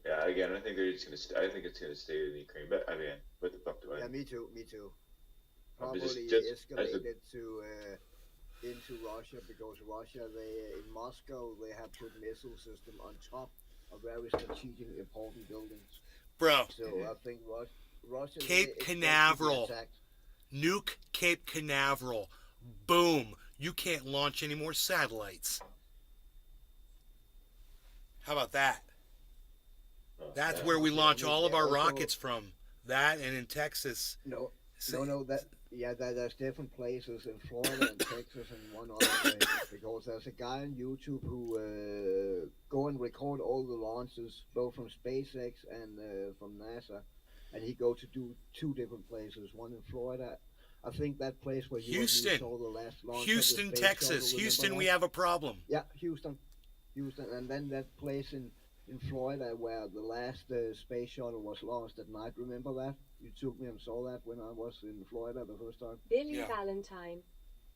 Yeah, again, I think they're just gonna. I think it's gonna stay in Ukraine. But I mean, what the fuck do I? Yeah, me too. Probably just escalated to into Russia because Russia, in Moscow, they have put missile system on top of very strategic important buildings. Bro. So I think Russia Cape Canaveral. Nuke Cape Canaveral. Boom. You can't launch any more satellites. How about that? That's where we launch all of our rockets from. That and in Texas. No, there's different places in Florida and Texas and one other place because there's a guy on YouTube who go and record all the launches, both from SpaceX and from NASA, and he go to do 2 different places, one in Florida. I think that place where you Houston, saw the last launch Houston, Texas. Houston, we have a problem. Yeah, Houston, and then that place in Florida where the last space shuttle was launched at night. Remember that? You took me and saw that when I was in Florida the first time. Billy Valentine.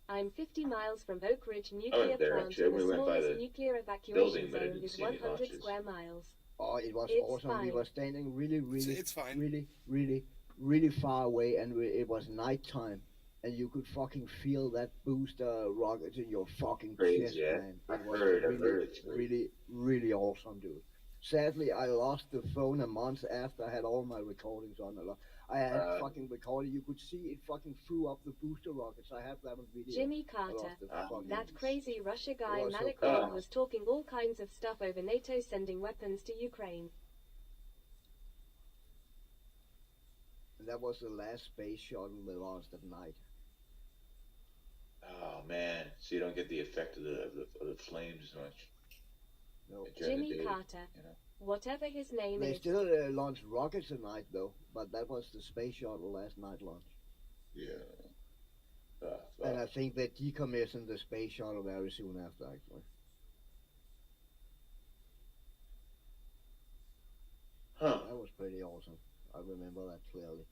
I'm 50 miles from Oak Ridge Nuclear Plant, actually. and the We went by smallest the nuclear evacuation building, but I zone didn't is see any 100 launches. square miles. Oh, it was It's awesome. fine. We were standing really, It's fine. really far away, and it was nighttime, and you could fucking feel that booster rocket in your fucking Crazy, chest, yeah. man. I It was heard it's really awesome, dude. Sadly, I lost the phone a month after I had all my recordings on. I had fucking recorded. You could see it fucking flew up the booster rockets. I have that on video. Jimmy I Carter. lost the fucking- That crazy Russia guy was so Malik cool. Khan was talking all kinds of stuff over NATO sending weapons to Ukraine. And that was the last space shuttle they launched at night. Oh man, so you don't get the effect of the flames as much. No. during the Jimmy day, Carter. you know? Whatever his name They is. still launched rockets at night, though, but that was the space shuttle last night launch. Yeah. And I think they decommissioned the space shuttle very soon after, actually. Huh. That was pretty awesome. I remember that clearly.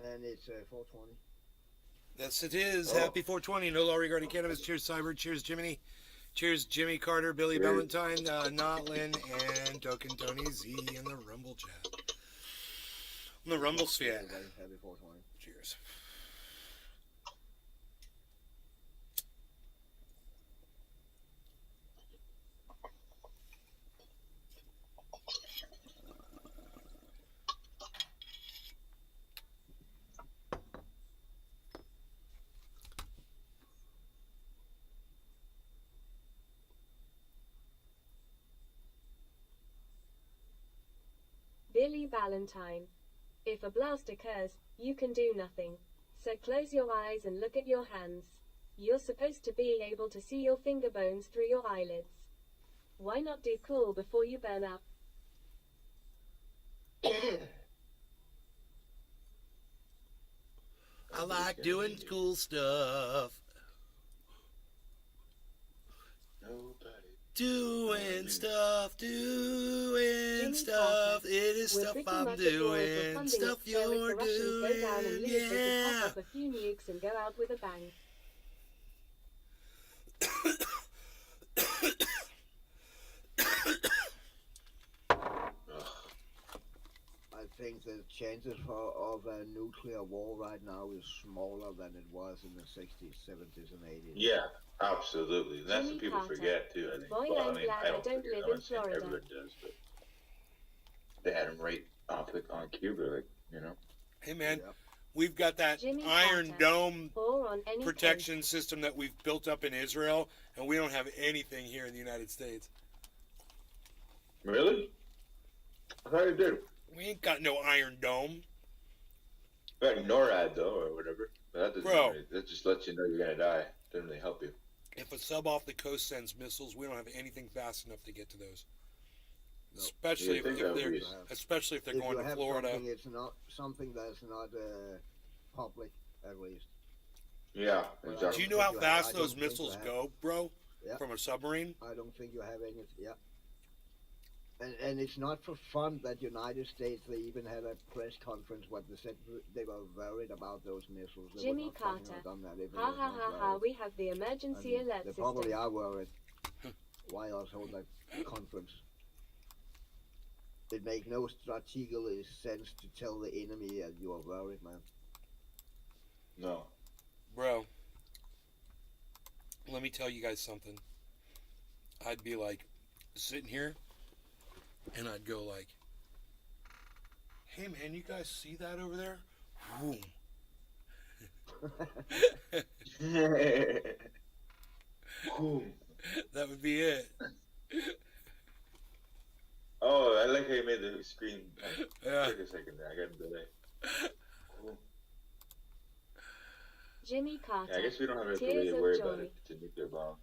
And it's 420. Yes, it is. Oh. Happy 420. No law regarding cannabis. Cheers, Cyber. Cheers, Jiminy. Cheers, Jimmy Carter, Billy Cheers. Valentine, Notlin, and Token Tony Z in the Rumble chat. On the Rumble sphere. Everybody, happy 420. Cheers. Billy Valentine. If a blast occurs, you can do nothing. So close your eyes and look at your hands. You're supposed to be able to see your finger bones through your eyelids. Why not do cool before you burn up? I like doing cool stuff. Nobody. Doing stuff. Jimmy It is We're stuff pretty I'm much at war for doing. funding Stuff it, so if the you're Russians go down and doing. lose, they could Yeah. pop up a few nukes and go out with a bang. think the chances of a nuclear war right now is smaller than it was in the 60s, 70s, and 80s. Yeah, absolutely. And that's Jimmy what people Carter. forget too. I think. Boy, Well, I'm I mean, glad I I don't don't forget. live I'm in not saying Florida. everyone does, but they had him right on Cuba, like Hey, man, Yeah. we've got that Jimmy Iron Carter. Dome Or on any protection system that we've built up in Israel, and we don't have anything here in the United States. Really? I thought you did. We ain't got no Iron Dome. Like NORAD though, or whatever. But that doesn't. Bro. Really, that just lets you know you're gonna die. Doesn't really help you. If a sub off the coast sends missiles, we don't have anything fast enough to get to those. No. Especially You if, think if that would they're be- especially if they're If going you to have Florida. something, it's not something that's not public, at least. Yeah, Well, exactly. Do you know how I fast don't those think you missiles have- go, bro? Yeah. From a submarine? I don't think you have any. Yeah. And it's not for fun that United States, they even had a press conference what they said they were worried about those missiles. They Jimmy would not fucking Carter. have done that if they Ha were ha not ha ha, worried. we have the I emergency mean, alert they system. probably are worried. Why else hold that conference? It makes no strategic sense to tell the enemy that you are worried, man. No. Bro, let me tell you guys something. I'd be like sitting here and I'd go like, hey man, you guys see that over there? Boom. Cool. That would be it. Oh, I like how you made the screen. Yeah. Take a second there. I got a delay. Cool. Jimmy Carter. Yeah, I guess we don't have to Tears really of worry joy. about it. It's a nuclear bomb.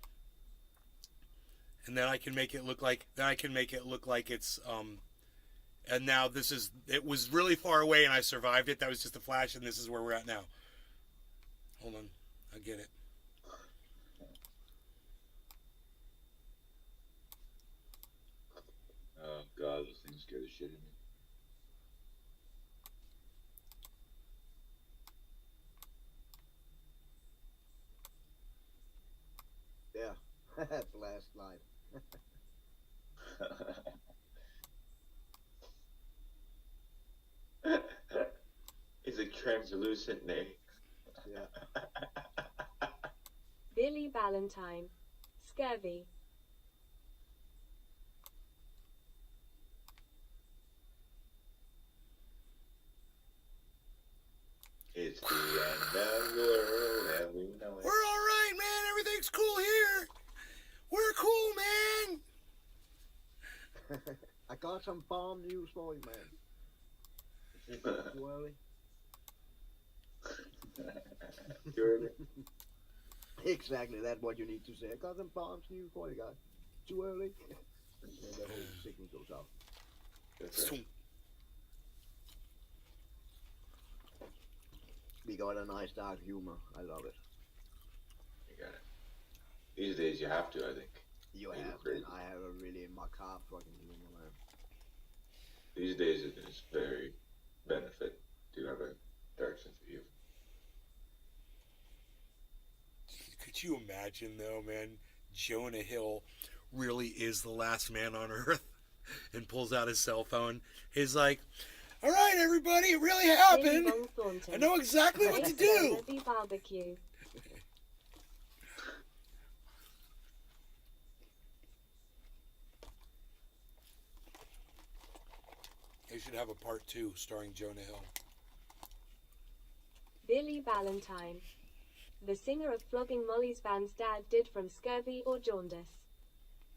And then I can make it look like it's and now it was really far away and I survived it. That was just a flash and this is where we're at now. Hold on. I get it. Oh god, those things scare the shit out of me. Yeah. Blast light. It's a translucent name. Yeah. Billy Valentine. Scurvy. It's the end of the world as we know it. We're all right, man. Everything's cool here. We're cool, man. I got some bomb news for you, man. Too early? You heard me? Exactly, that's what you need to say. I got some bombs news for you guys. Too early? And the whole signal goes out. That's right. We got a nice dark humor. I love it. You got it. These days you have to, I think. You You're have, crazy. and I have a really macabre fucking humor, man. These days it is very benefit to have a dark sense of humor. Could you imagine though, man? Jonah Hill really is the last man on earth and pulls out his cell phone. He's like, all right, everybody, it really happened. Billy Von Thornton. I know exactly what to do. Happy barbecue. They should have a part 2 starring Jonah Hill. Billy Valentine. The singer of Flogging Molly's band's dad did from scurvy or jaundice.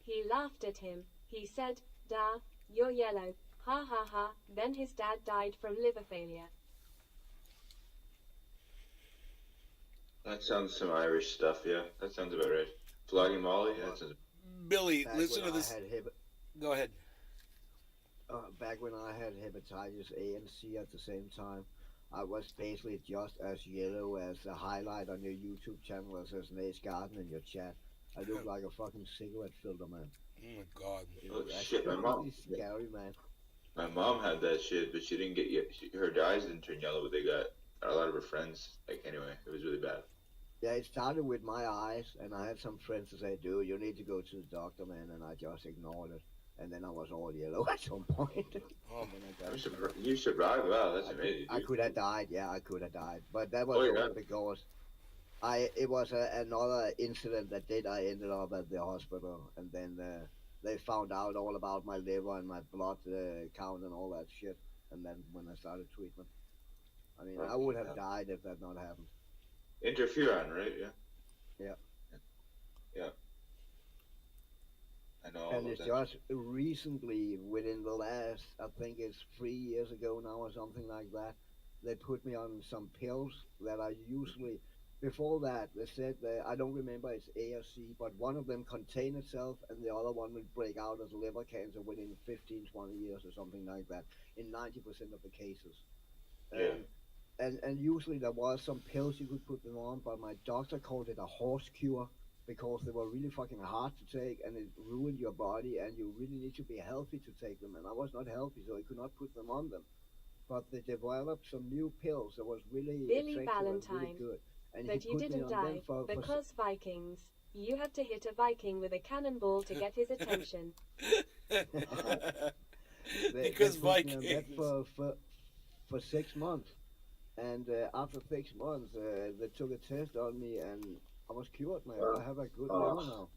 He laughed at him. He said, "Da, you're yellow. Ha ha ha." Then his dad died from liver failure. That sounds some Irish stuff, yeah. That sounds about right. Flogging Molly, yeah, that sounds... Billy, Back listen when to this. I had Go ahead. back when I had hepatitis A and C at the same time, I was basically just as yellow as the highlight on your YouTube channel as Nate's Garden in your chat. I looked like a fucking cigarette filter, man. Oh my god. It Oh, was shit, my actually mom- really scary, man. My mom had that shit, but she didn't get yet. Her eyes didn't turn yellow, but they got a lot of her friends. Like, anyway, it was really bad. Yeah, it started with my eyes, and I had some friends to say, dude, you need to go to the doctor, man, and I just ignored it. and then I was all yellow at some point. Oh. And then I got You survived. Wow, that's amazing. I dude. could have died. Yeah, I could have died, but that was Oh, only yeah. because it was another incident that did. I ended up at the hospital, and then they found out all about my liver and my blood count and all that shit. And then when I started treatment, I mean, I would have died if that not happened. Interferon, right? Yeah. Yeah. Yeah. I know all And about it's that. just recently, within the last, I think it's 3 years ago now or something like that, they put me on some pills that I usually, before that, they said, I don't remember it's A or C, but one of them contain itself and the other one would break out as liver cancer within 15, 20 years or something like that, in 90% of the cases. Yeah. And usually there was some pills you could put them on, but my doctor called it a horse cure because they were really fucking hard to take and it ruined your body and you really need to be healthy to take them. And I was not healthy, so I could not put them on them. But they developed some new pills that was really Billy effective and really Valentine. good. And But he you put me didn't on them die, for because Vikings. You had to hit a Viking with a cannonball to get his attention. Because they put me on Vikings. that for 6 months. And after 6 months, they took a test on me, and I was cured, man. I have a good liver now.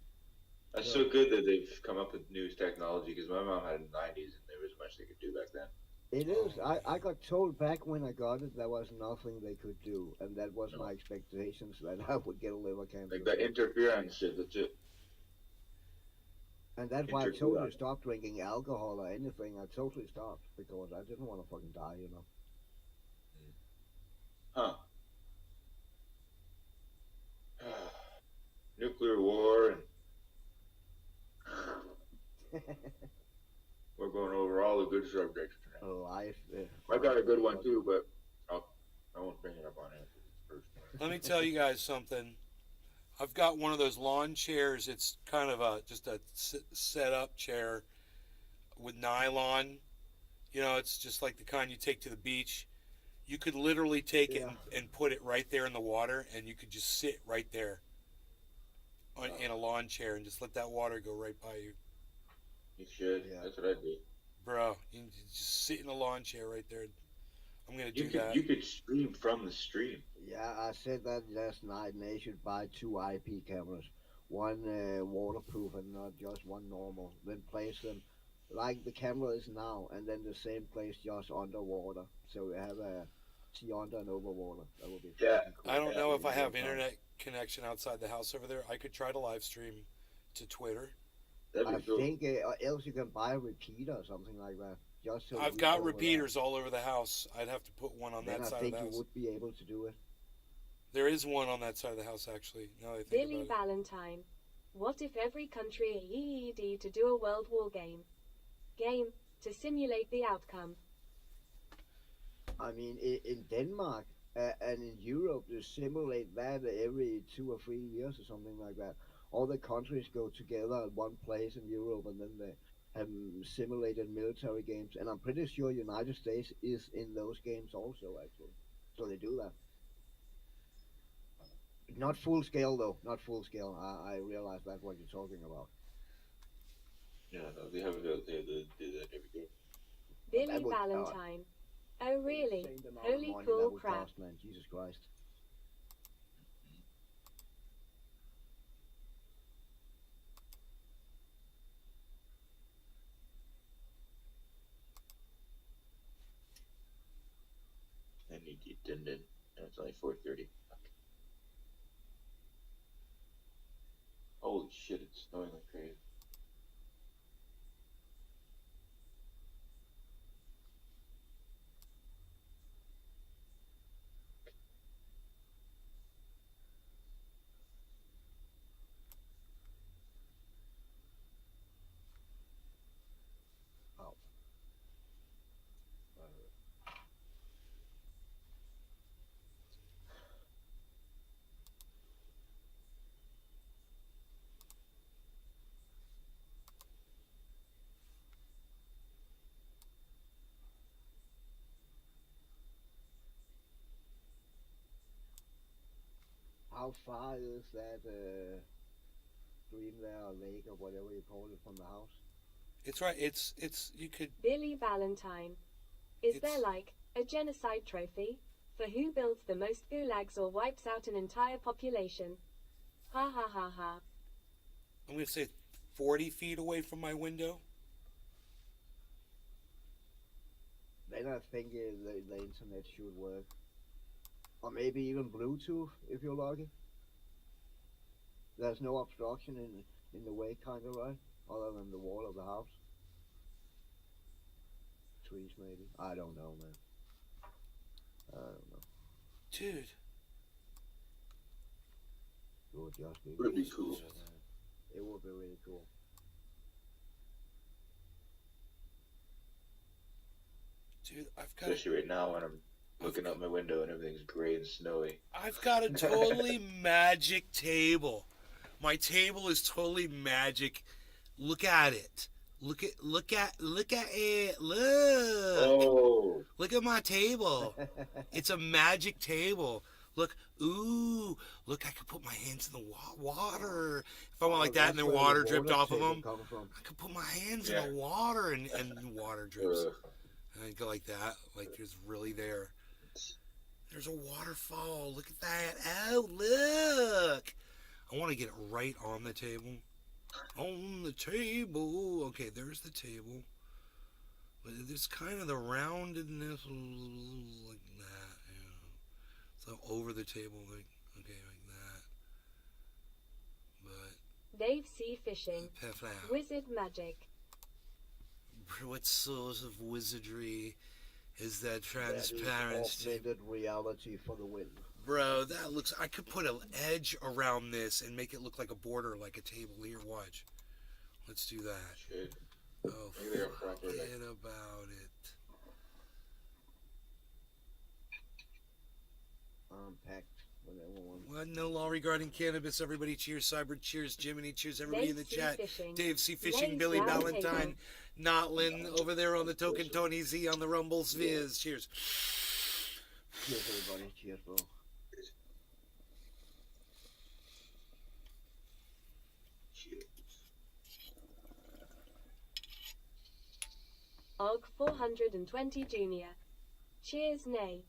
That's so good that they've come up with new technology because my mom had it in the 90s and there was much they could do back then. It is. I got told back when I got it there was nothing they could do, and that was my expectations that I would get a liver cancer. Like that interferon shit, that's it. And that's why I totally stopped drinking alcohol or anything. I totally stopped because I didn't want to fucking die, you know. Huh. Nuclear war and we're going over all the good subjects tonight. Life. I got a good one too, but I won't bring it up on it first. Let me tell you guys something. I've got one of those lawn chairs. It's kind of just a set up chair with nylon. You know, it's just like the kind you take to the beach. You could literally take it and put it right there in the water, and you could just sit right there in a lawn chair and just let that water go right by you. You should. Yeah. That's what I'd do. Bro, you can just sit in a lawn chair right there. I'm going to do that. You could stream from the stream. Yeah, I said that last night, and they should buy 2 IP cameras. One waterproof and not just one normal. Then place them like the camera is now, and then the same place just underwater. So we have a see under and over water. That would be cool. I don't know if I have internet connection outside the house over there. I could try to live stream to Twitter. I think else you can buy a repeater or something like that. Just so I've got repeaters all over the house. I'd have to put one on that side of the house. I think you would be able to do it. There is one on that side of the house, actually. Now that I think Billy Valentine. What if every country EED to do a World War game to simulate the outcome? I mean, in Denmark and in Europe, they simulate that every 2 or 3 years or something like that. All the countries go together at one place in Europe, and then they have simulated military games. And I'm pretty sure United States is in those games also, actually. So they do that. Not full scale, though. Not full scale. I realize that's what you're talking about. Yeah, no, they do that every year. Billy Valentine. Oh, really? Holy cool crap. Cost, man. Jesus Christ. I need to eat din. And it's only 4:30. Holy shit, it's snowing like crazy. How far is that stream there, or lake, or whatever you call it, from the house? It's right. It's you could. Billy Valentine. Is It's- there like a genocide trophy for who builds the most gulags or wipes out an entire population? Ha ha ha ha. I'm gonna say 40 feet away from my window. Then I think the internet should work. Or maybe even Bluetooth, if you're lucky. There's no obstruction in the way, kind of, right? Other than the wall of the house. Trees, maybe. I don't know, man. I don't know. Dude. It would just be Would be cool. It would be really cool. Dude, I've got. Especially right now when I'm looking out my window and everything's gray and snowy. I've got a totally magic table. My table is totally magic. Look at it. Look at it. Look. Oh. Look at my table. It's a magic table. Look, ooh, look, I could put my hands in the water. If I went like that and the water dripped off of them, I could put my hands in the water and the water drips. And I go like that, like it's really there. There's a waterfall. Look at that. Oh, look. I want to get it right on the table. On the table. Okay, there's the table. But there's kind of the roundedness like that. Yeah. So over the table, like, okay, like that. But Dave C. Fishing. Wizard magic. What sort of wizardry is that That is transparent? augmented reality for the win. Bro, that looks... I could put an edge around this and make it look like a border, like a table. Here, watch. Let's do that. Shit. Oh, Maybe they're proper, like- forget about it. Packed with everyone. What? No law regarding cannabis. Everybody cheers. Cyber cheers. Jiminy cheers. Everybody in the Dave C. chat. Fishing. Dave C. Fishing. Lays Billy down Valentine. Notlin over there on the token. Tony Z on the Rumbles. Viz. Cheers. Cheers, everybody. Cheers, bro. Og 420 Junior. Cheers, nay.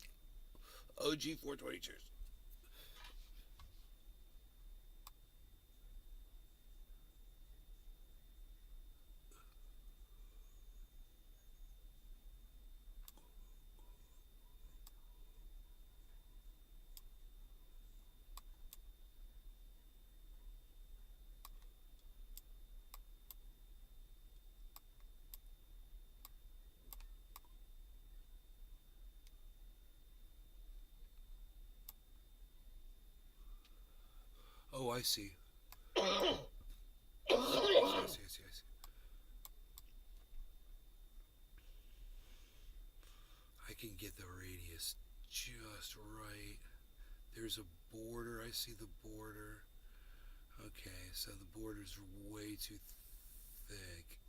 OG 420 cheers. Oh, I see. I see. I can get the radius just right. There's a border. I see the border. Okay, so the border's way too thick.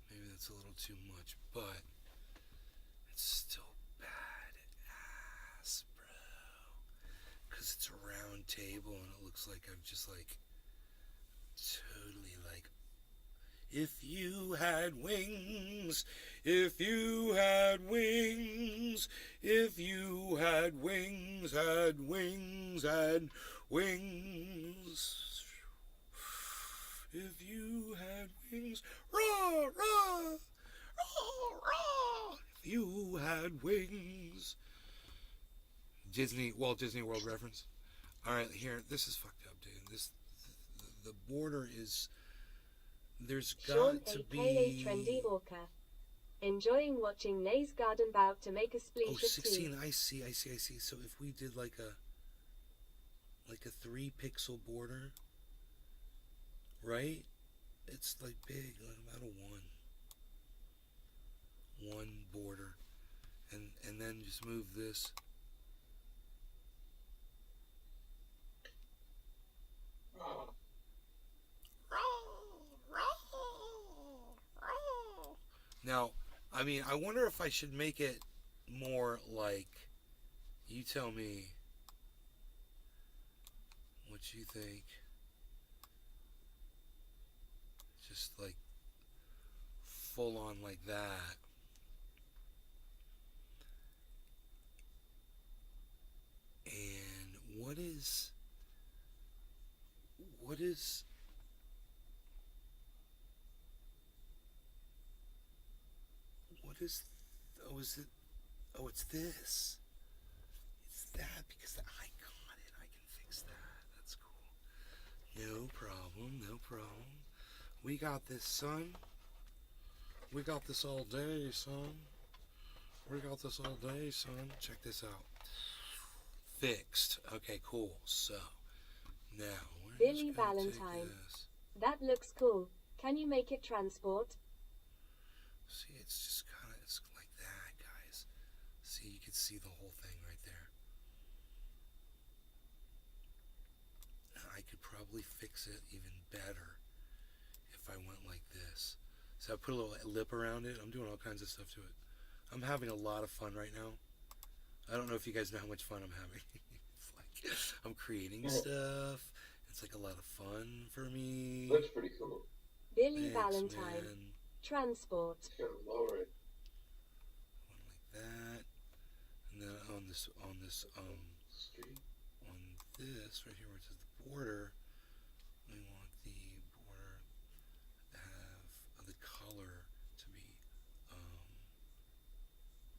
Maybe that's a little too much, but it's still badass, bro. Because it's a round table and it looks like I've just like totally like, if you had wings, if you had wings, if you had wings, had wings, had wings. If you had wings, raw, raw, raw, raw. If you had wings. Walt Disney World reference. All right, here, this is fucked up, dude. The border is. There's Sean got to aka be. Trendy Orca. Enjoying watching Nay's garden about to make a splash Oh, of tea. 16. I see. So if we did like a 3-pixel border, right? It's like big, like about a one border, and then just move this. Now, I mean, I wonder if I should make it more like, you tell me what you think. Just like full on like that. And what is oh, is it, oh, it's this. It's that because I got it. I can fix that. That's cool. No problem, no problem. We got this, son. We got this all day, son. We got this all day, son. Check this out. Fixed. Okay, cool. So, now, Billy Valentine. That looks cool. Can you make it transport? See, it's just kind of, it's like that, guys. See, you can see the whole thing right there. Now, I could probably fix it even better if I went like this. So I put a little lip around it. I'm doing all kinds of stuff to it. I'm having a lot of fun right now. I don't know if you guys know how much fun I'm having. It's like I'm creating stuff. It's like a lot of fun for me. Looks pretty cool. Billy Thanks, Valentine. man. Transport. It's gonna lower it. One like that. And then on this Street. on this right here where it says the border, we want the border to have the color to be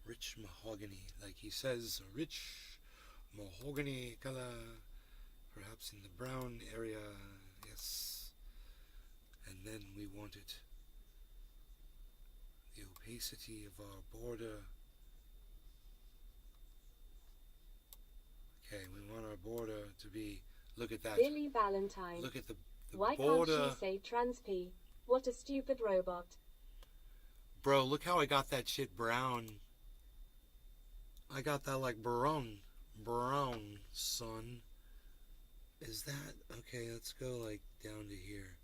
rich mahogany, like he says, rich mahogany color, perhaps in the brown area, yes. And then we want it, the opacity of our border. Okay, we want our border to be, look at that. Billy Valentine. Look at the Why border. can't she say trans-P? What a stupid robot. Bro, look how I got that shit brown. I got that like brown, son. Is that, okay, let's go like down to here.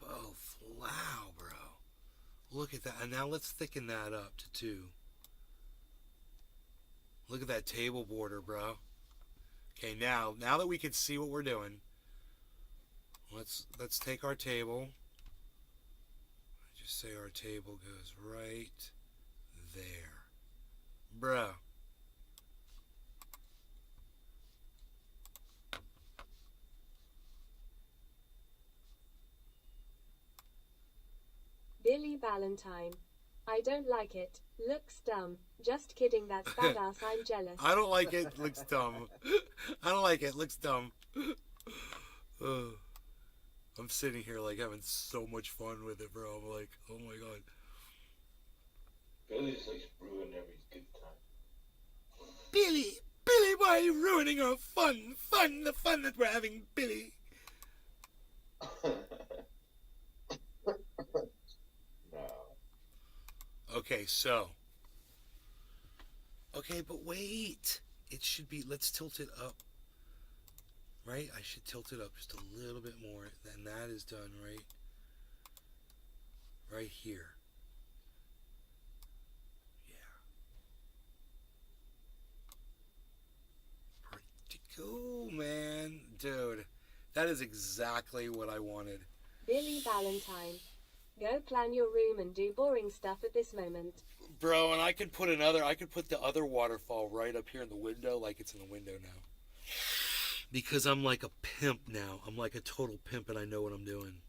Oh, wow, bro. Look at that. And now let's thicken that up to 2. Look at that table border, bro. Okay, now that we can see what we're doing, let's take our table. Just say our table goes right there. Bro. Billy Valentine. I don't like it. Looks dumb. Just kidding, that's badass. I'm jealous. I don't like it. Looks dumb. I don't like it. Looks dumb. I'm sitting here like having so much fun with it, bro. I'm like, oh my god. Billy just likes ruining every good time. Billy, why are you ruining our fun? The fun that we're having, Billy. No. Okay, so. Okay, but wait. It should be, let's tilt it up. Right? I should tilt it up just a little bit more. And that is done right here. Yeah. Pretty cool, man. Dude, that is exactly what I wanted. Billy Valentine. Go plan your room and do boring stuff at this moment. Bro, and I could put the other waterfall right up here in the window like it's in the window now. Because I'm like a pimp now. I'm like a total pimp and I know what I'm doing.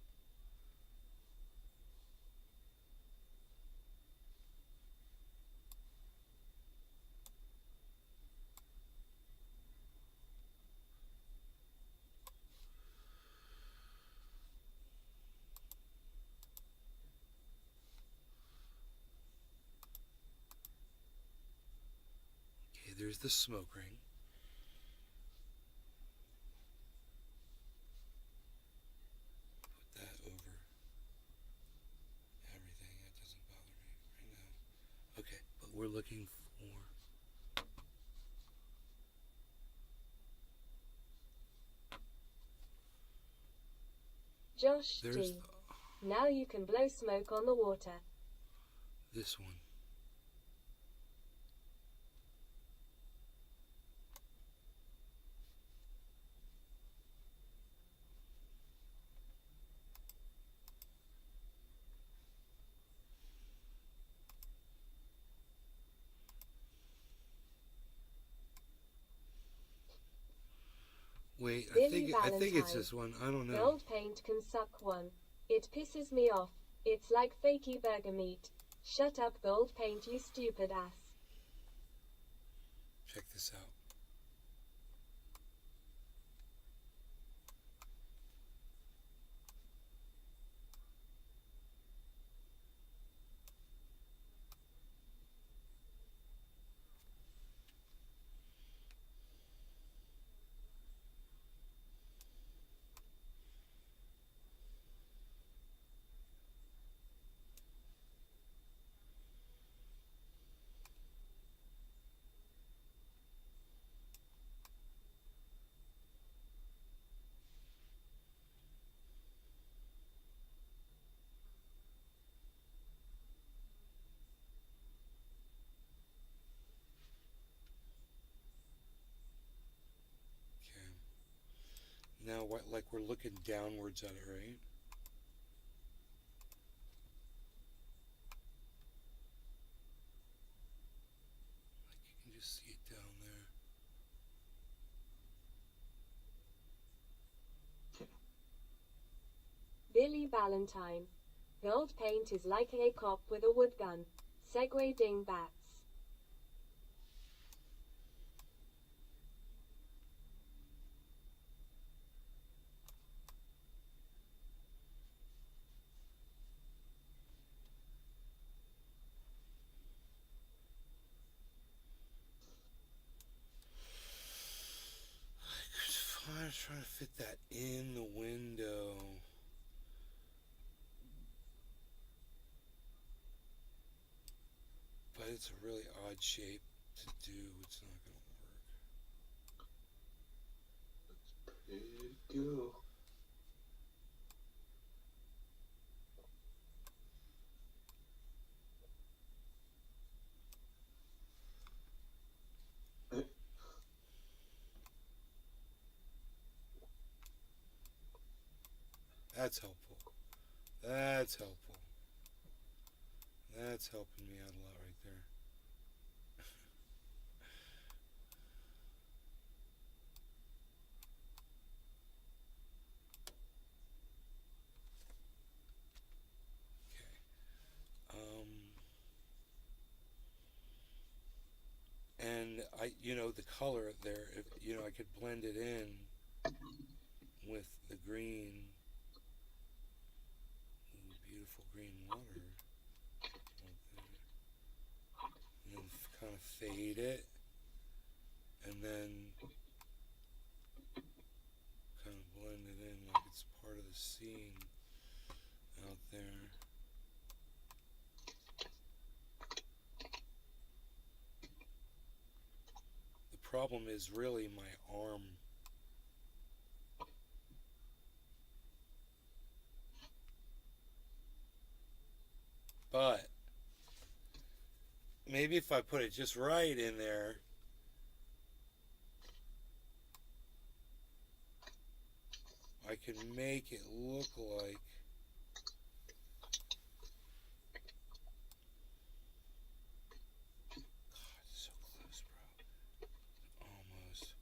Okay, there's the smoke ring. We're looking for Josh D. Now you can blow smoke on the water. This one. Wait, Billy I think it's Valentine. this one. I don't know. Gold paint can suck one. It pisses me off. It's like fakey burger meat. Shut up, gold paint, you stupid ass. Check this out. Now, what? Like we're looking downwards at it, right? Like you can just see it down there. Billy Valentine. Gold paint is like a cop with a wood gun. Segway dingbats. I'm trying to fit that in the window. But it's a really odd shape to do. It's not going to work. Let's pretty go. That's helpful. That's helpful. That's helping me out a lot right there. And the color there, I could blend it in with the green. Ooh, beautiful green water. And then kind of fade it. And then kind of blend it in like it's part of the scene out there. The problem is really my arm. But maybe if I put it just right in there, I can make it look like so close, bro. Almost.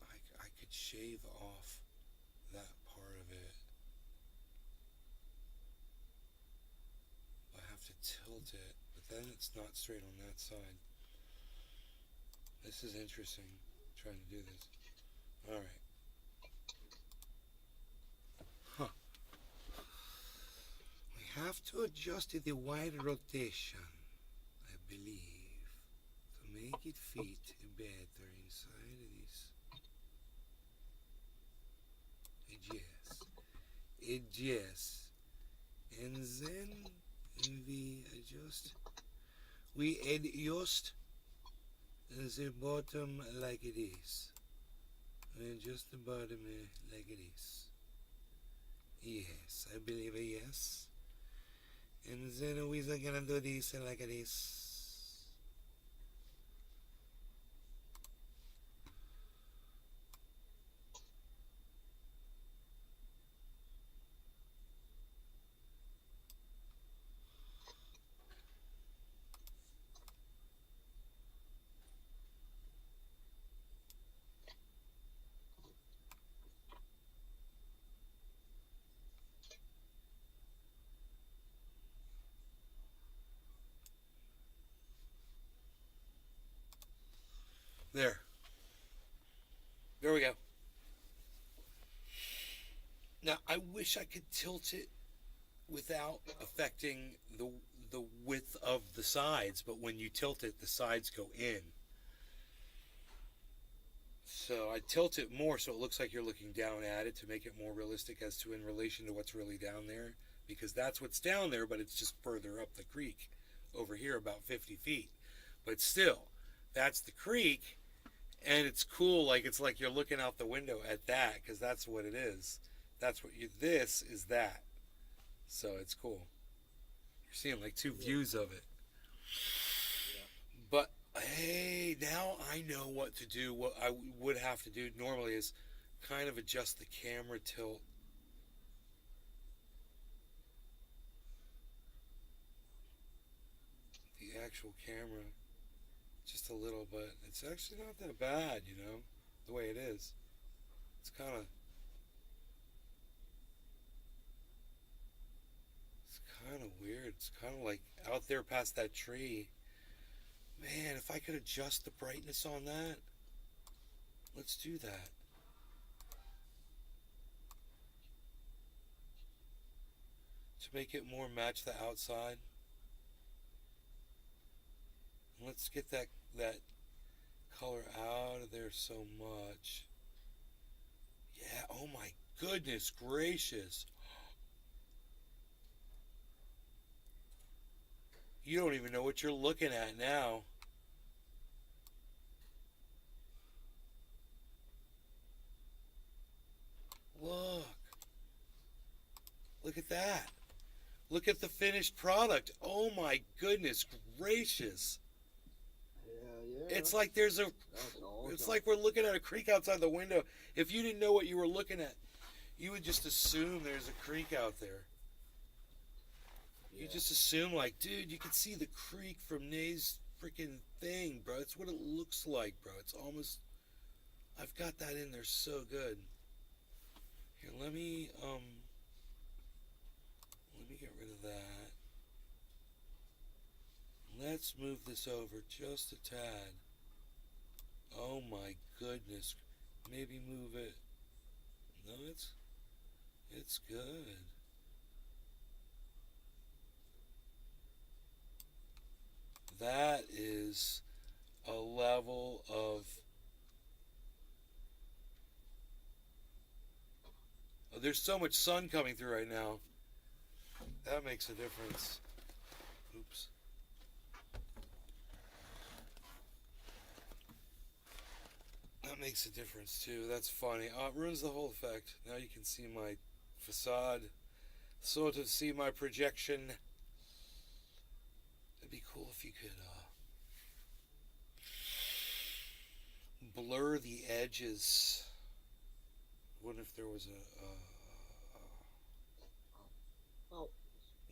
If I could shave off that part of it. I have to tilt it, but then it's not straight on that side. This is interesting, trying to do this. Alright. Huh. We have to adjust the wide rotation, I believe, to make it fit better inside of this. Adjust. And then we adjust. We adjust the bottom like it is. We adjust the bottom like it is. Yes, I believe a yes. And then we are gonna do this like this. There. There we go. Now, I wish I could tilt it without affecting the width of the sides, but when you tilt it, the sides go in. So I tilt it more so it looks like you're looking down at it to make it more realistic as to in relation to what's really down there, because that's what's down there, but it's just further up the creek over here about 50 feet. But still, that's the creek, and it's cool. Like, it's like you're looking out the window at that, because that's what it is. That's what you, this is that. So it's cool. You're seeing like two views of it. But hey, now I know what to do. What I would have to do normally is kind of adjust the camera tilt. The actual camera. Just a little, but it's actually not that bad, you know, the way it is. It's kind of weird. It's kind of like out there past that tree. Man, if I could adjust the brightness on that, let's do that. To make it more match the outside. Let's get that color out of there so much. Yeah, oh my goodness gracious. You don't even know what you're looking at now. Look. Look at that. Look at the finished product. Oh my goodness gracious. Yeah. It's like there's a Awesome. it's like we're looking at a creek outside the window. If you didn't know what you were looking at, you would just assume there's a creek out there. You just assume, like, dude, you can see the creek from Nay's freaking thing, bro. It's what it looks like, bro. It's almost, I've got that in there so good. Here, let me get rid of that. Let's move this over just a tad. Oh my goodness. Maybe move it. No, it's good. That is a level of... Oh, there's so much sun coming through right now. That makes a difference. Oops. That makes a difference too. That's funny. It ruins the whole effect. Now you can see my facade. Sort of see my projection. It'd be cool if you could blur the edges. What if there was a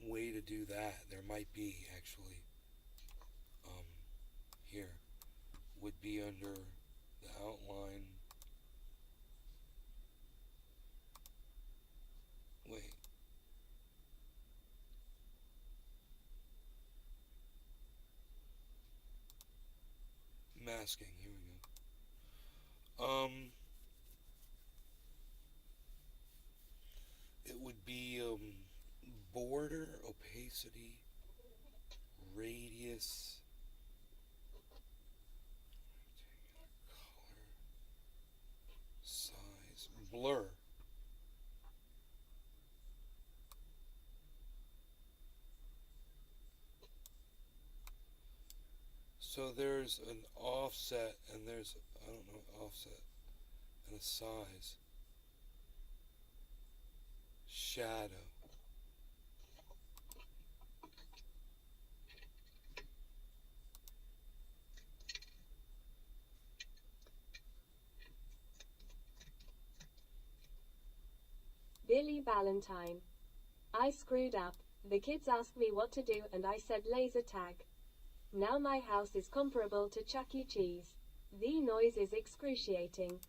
way to do that? There might be, actually. Here would be under the outline. Wait. Masking, here we go. It would be border, opacity, radius, color, size, blur. So there's an offset, and there's, I don't know, offset, and a size. Shadow. Billy Valentine. I screwed up. The kids asked me what to do and I said laser tag. Now my house is comparable to Chuck E. Cheese. The noise is excruciating.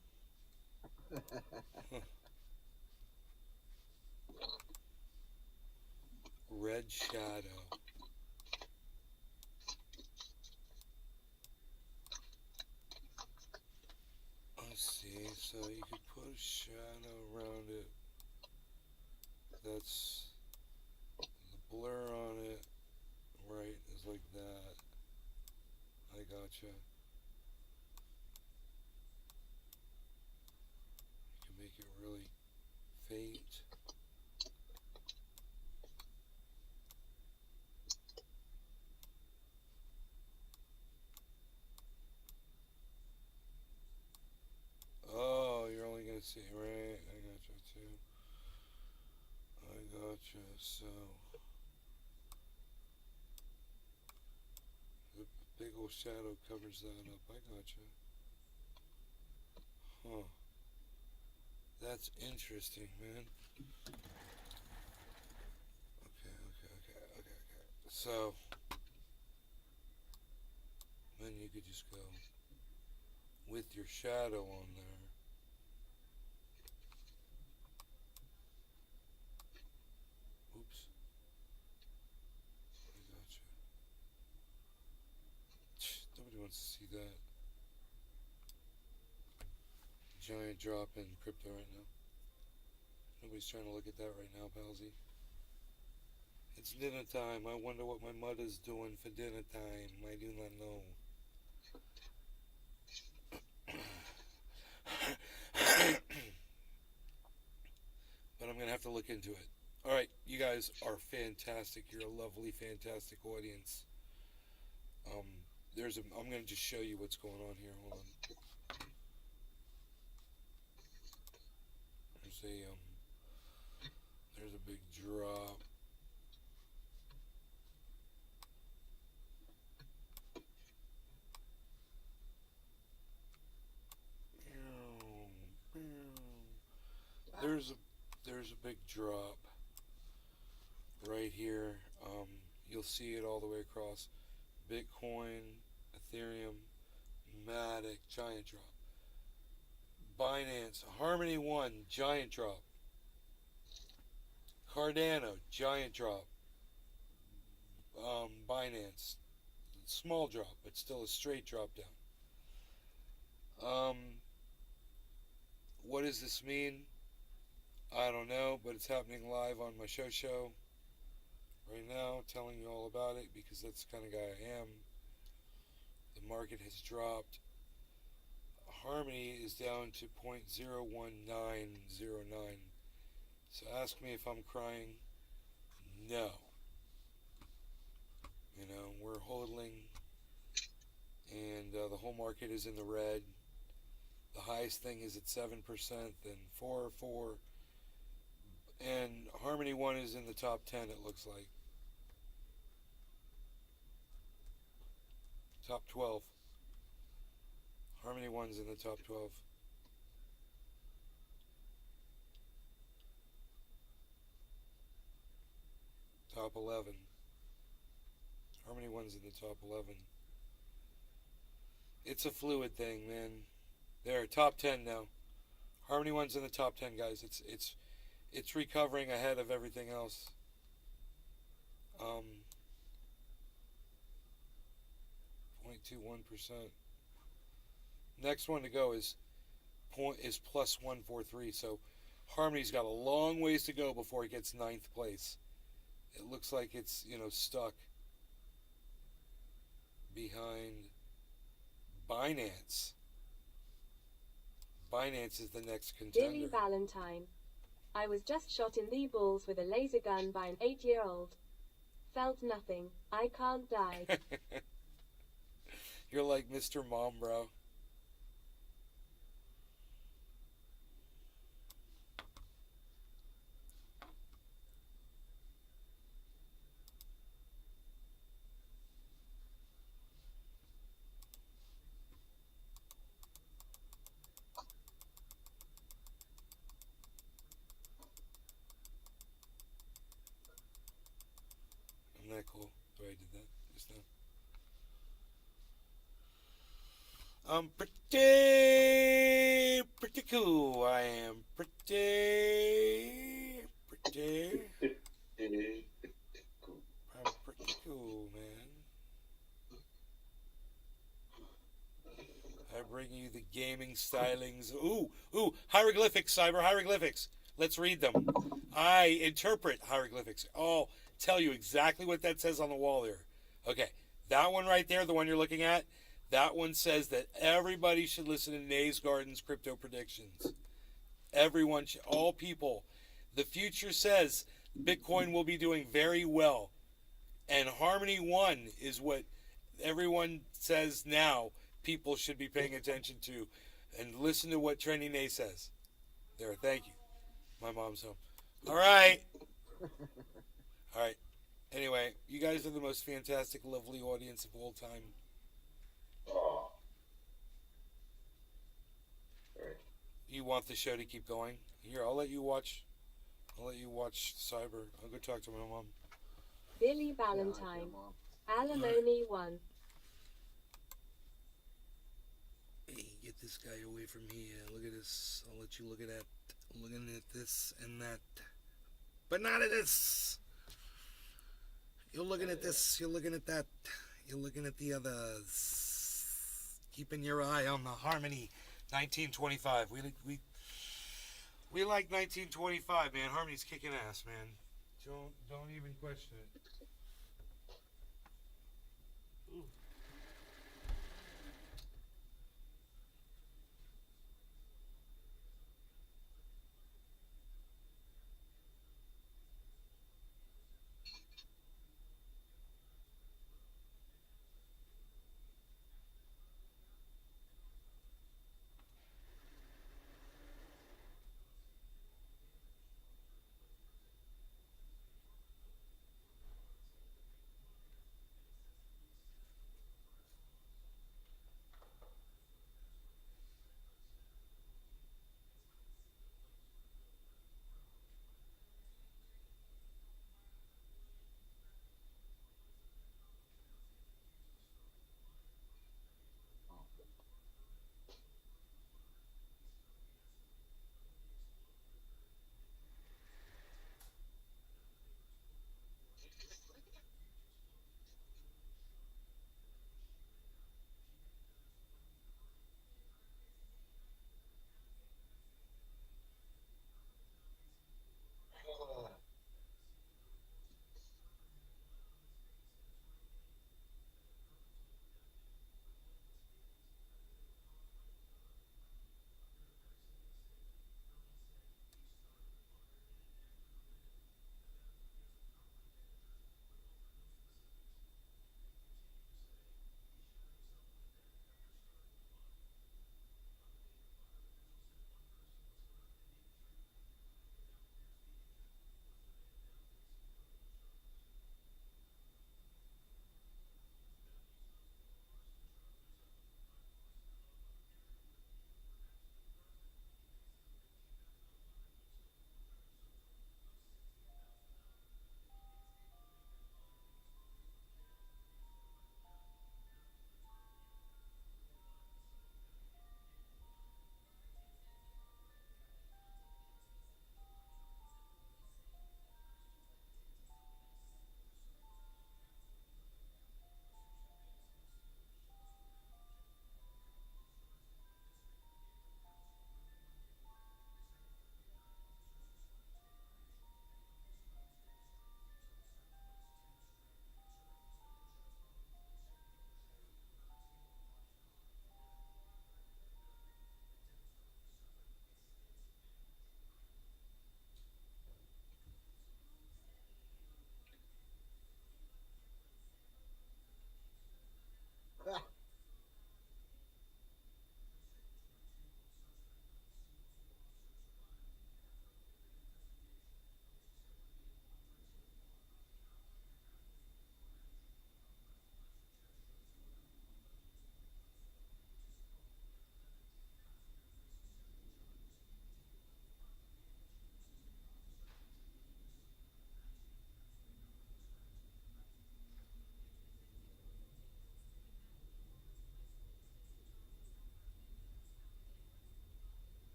Red shadow. you could put a shadow around it. That's the blur on it, right, is like that. I gotcha. You can make it really faint. Oh, you're only gonna see, right? I gotcha too. I gotcha. So the big old shadow covers that up. I gotcha. Huh. That's interesting, man. Okay. So then you could just go with your shadow on there. Oops. I gotcha. Nobody wants to see that. Giant drop in crypto right now. Nobody's trying to look at that right now, palsy. It's dinner time. I wonder what my mother's doing for dinner time. I do not know. But I'm going to have to look into it. Alright, you guys are fantastic. You're a lovely, fantastic audience. I'm going to just show you what's going on here. Hold on. There's a big drop. There's a big drop right here. You'll see it all the way across. Bitcoin, Ethereum, Matic, giant drop. Binance, Harmony One, giant drop. Cardano, giant drop. Binance, small drop, but still a straight drop down. What does this mean? I don't know, but it's happening live on my show right now, telling you all about it because that's the kind of guy I am. The market has dropped. Harmony is down to 0.01909. So ask me if I'm crying. No. You know, we're hodling, and the whole market is in the red. The highest thing is at 7%, then 4, and Harmony One is in the top 10. It looks like top 12. Harmony One's in the top 12. Top 11. Harmony One's in the top 11. It's a fluid thing, man. There, top 10 now. Harmony One's in the top 10, guys. It's recovering ahead of everything else. 0.21%. Next one to go is plus 143. So Harmony's got a long ways to go before it gets 9th place. It looks like it's, stuck behind Binance. Binance is the next contender. Billy Valentine. I was just shot in the balls with a laser gun by an 8-year-old. Felt nothing. I can't die. You're like Mr. Mom, bro. Isn't that cool the way I did that just now? I'm pretty cool. I am pretty. I'm pretty cool, man. I bring you the gaming stylings. Ooh, hieroglyphics, cyber hieroglyphics. Let's read them. I interpret hieroglyphics. Oh, tell you exactly what that says on the wall there. Okay, that one right there, the one you're looking at, that one says that everybody should listen to Nays Garden's crypto predictions. Everyone, all people. The future says Bitcoin will be doing very well. And Harmony 1 is what everyone says now people should be paying attention to. And listen to what Trendy Nay says. There, thank you. My mom's home. All right. All right. Anyway, you guys are the most fantastic, lovely audience of all time. Oh. All right. You want the show to keep going? Here, I'll let you watch Cyber. I'll go talk to my mom. Billy Valentine. Alimony 1. Hey, get this guy away from here. Look at this. I'll let you look at that. Looking at this and that. But not at this. You're looking at this. You're looking at that. You're looking at the others. Keeping your eye on the Harmony 1925. We like 1925, man. Harmony's kicking ass, man. Don't even question it. Ooh.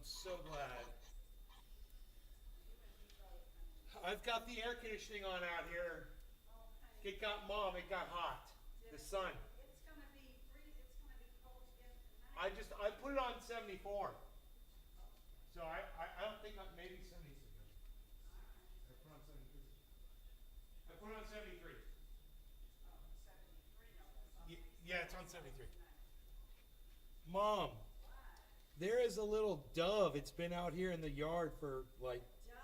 so glad. I've got the air conditioning on out here. It got hot. The sun. I put it on 74. So I don't think maybe 70 is good. I put on 73. I put it on 73. Yeah, it's on 73. Mom, there is a little dove. It's been out here in the yard for like. Dove?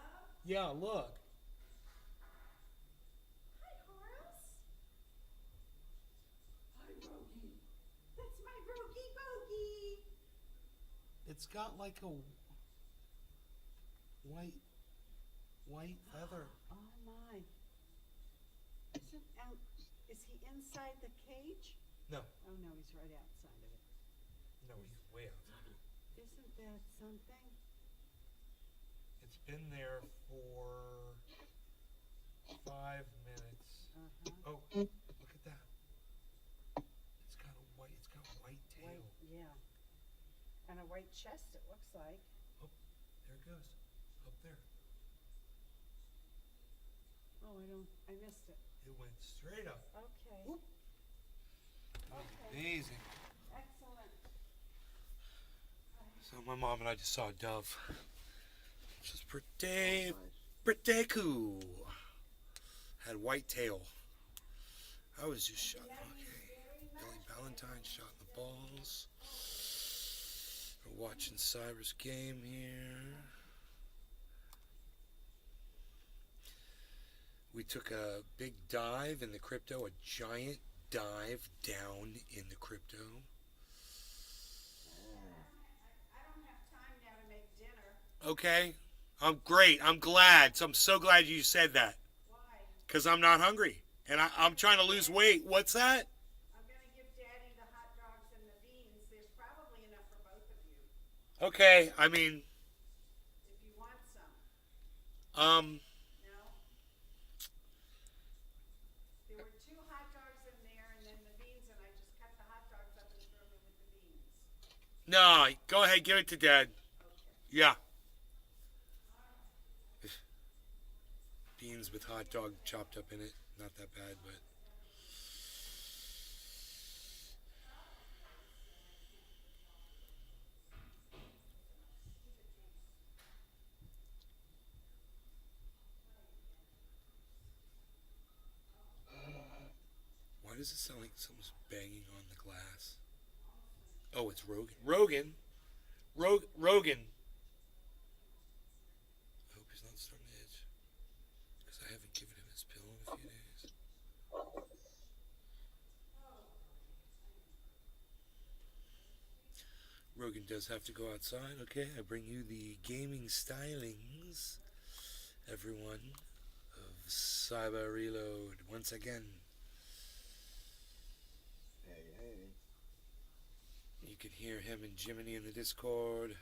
Yeah, look. Hi, Horace. Hi, Rogie. That's my Rogie Bogie. It's got like a white feather. Oh my. Is he inside the cage? No. Oh no, he's right outside of it. No, he's way outside. Isn't that something? It's been there for 5 minutes. Uh-huh. Oh, look at that. It's got white tail. White, yeah. And a white chest, it looks like. Oh, there it goes. Up there. Oh, I missed it. It went straight up. Okay. Whoop. Okay. Amazing. Excellent. So my mom and I just saw a dove. Which is pretty, Nice. pretty cool. Had white tail. I was just shot. Okay. Billy Valentine shot in the balls. We're watching Cyber's game here. We took a big dive in the crypto, a giant dive down in the crypto. I don't have time now to make dinner. Okay. I'm great. I'm glad. So I'm so glad you said that. Why? Because I'm not hungry. And I'm trying to lose weight. What's that? I'm going to give Daddy the hot dogs and the beans. There's probably enough for both of you. Okay. I mean, If you want some. um, No? There were 2 hot dogs in there and then the beans, and I just cut the hot dogs up and threw them in with the beans. no. Go ahead. Give it to Dad. Okay. Yeah. Beans with hot dog chopped up in it. Not that bad, but. Why does it sound like someone's banging on the glass? Oh, it's Rogan. Rogan? Rogan. I hope he's not starting to itch. Because I haven't given him his pill in a few days. Rogan does have to go outside. Okay, I bring you the gaming stylings, everyone, of Cyber Reload once again. Hey. You can hear him and Jiminy in the Discord.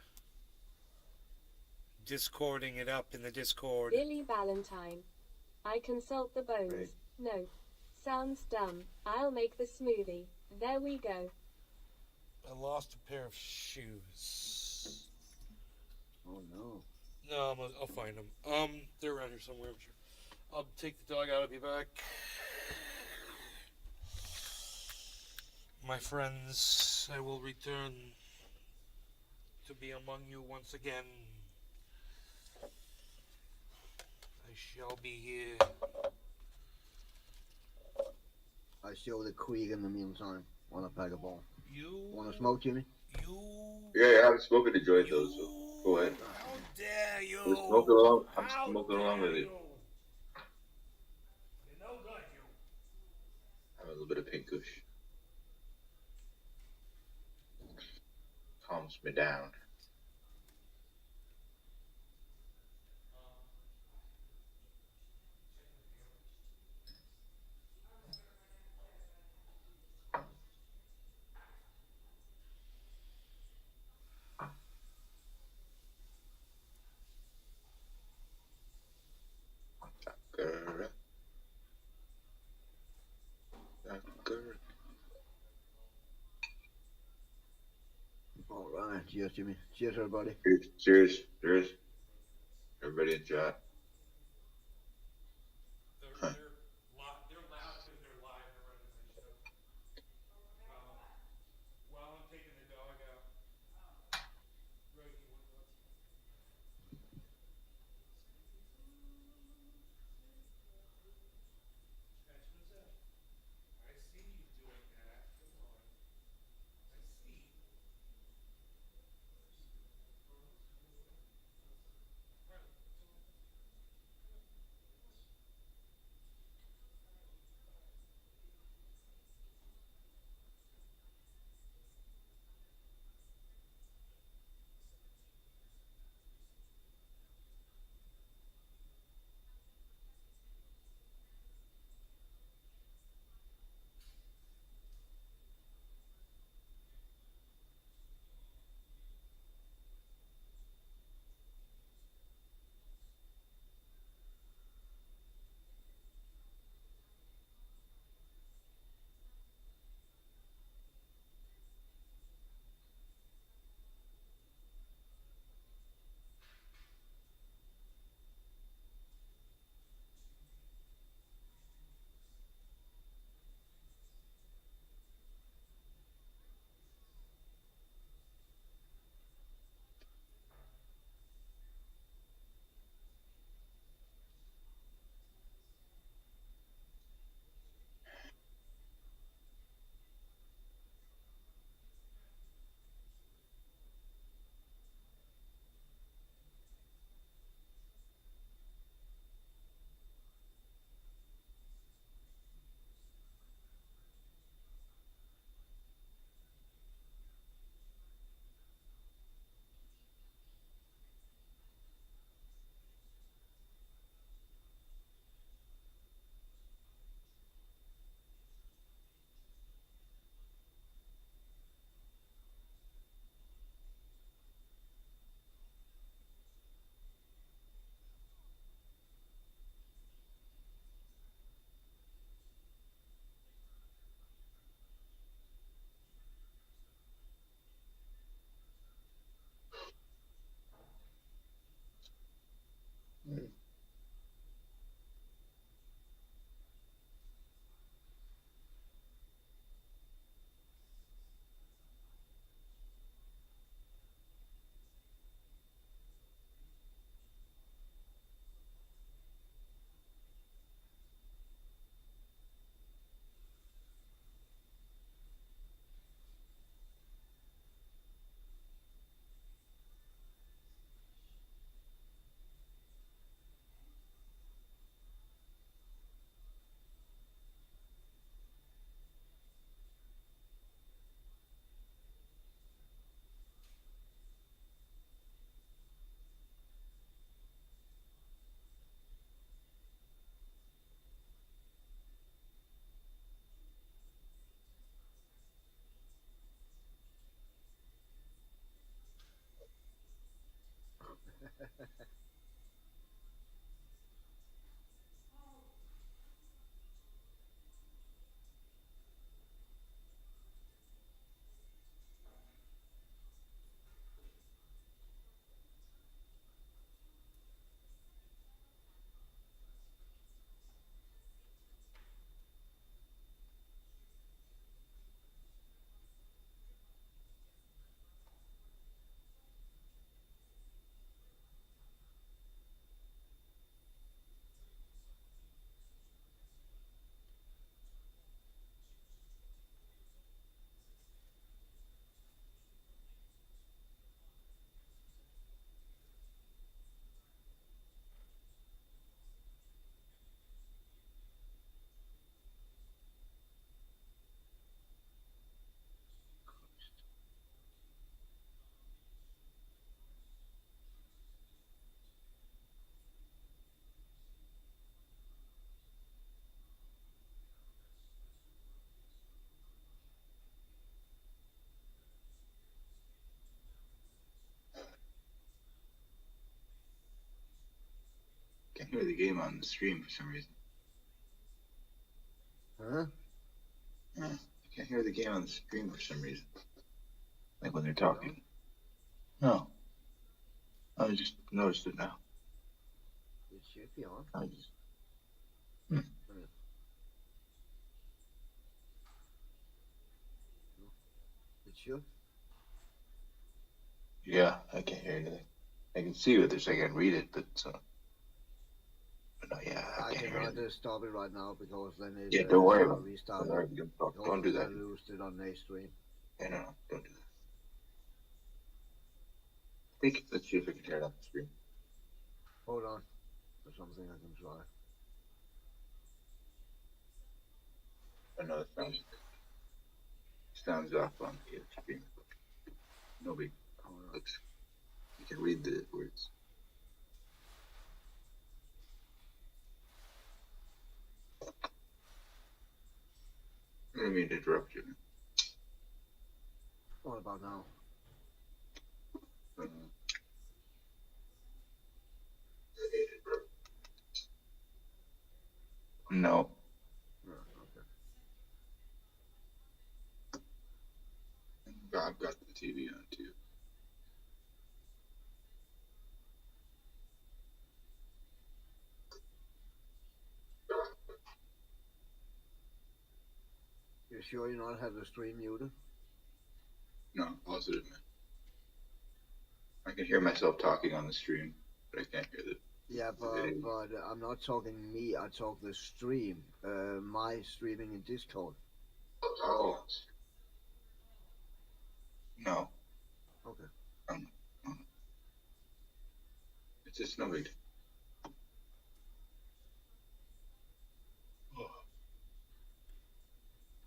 Discording it up in the Discord. Billy Valentine. I consult the bones. Great. No. Sounds dumb. I'll make the smoothie. There we go. I lost a pair of shoes. Oh no. No, I'll find them. They're around here somewhere, I'm sure. I'll take the dog out. I'll be back. My friends, I will return to be among you once again. I shall be here. I show the Queen in the meantime. Want a pack of ball? You. Want to smoke, Jimmy? You. Yeah, I haven't spoken to Joy though, so go ahead. How dare you? I'm smoking along. I'm How smoking along dare with you. You're no good, you. I have a little bit of pink kush. Calms me down. Girl. Girl. All right. Cheers, Jimmy. Cheers, everybody. Cheers. Cheers. Everybody in chat. They're loud because they're live. They're running my show. While I'm taking the dog out. Rosie, what's scratch myself? I see you doing that. Come on. I see. Can't hear the game on the stream for some reason. Huh? I can't hear the game on the stream for some reason. Like when they're talking. No, I just noticed it now. It should be on. I just. It should. Yeah, I can't hear anything. I can see what they're saying. I can read it, but no, yeah, I I can't hear cannot anything. stop it right now because then it Yeah, don't worry about it. restart. Don't worry, don't do that. I lost it on next stream. Yeah, no, don't do that. Let's see if I can hear it on the screen. Hold on. There's something I can try. I know it sounds off on the screen. Nobody looks. You can read the words. I didn't mean to interrupt you. What about now? No. Okay. I've got the TV on too. You sure you not have the stream muted? No, positive, man. I can hear myself talking on the stream, but I can't hear the. Yeah, but I'm not talking me. I talk the stream. My streaming in Discord. Oh. No. Okay. It's just no big.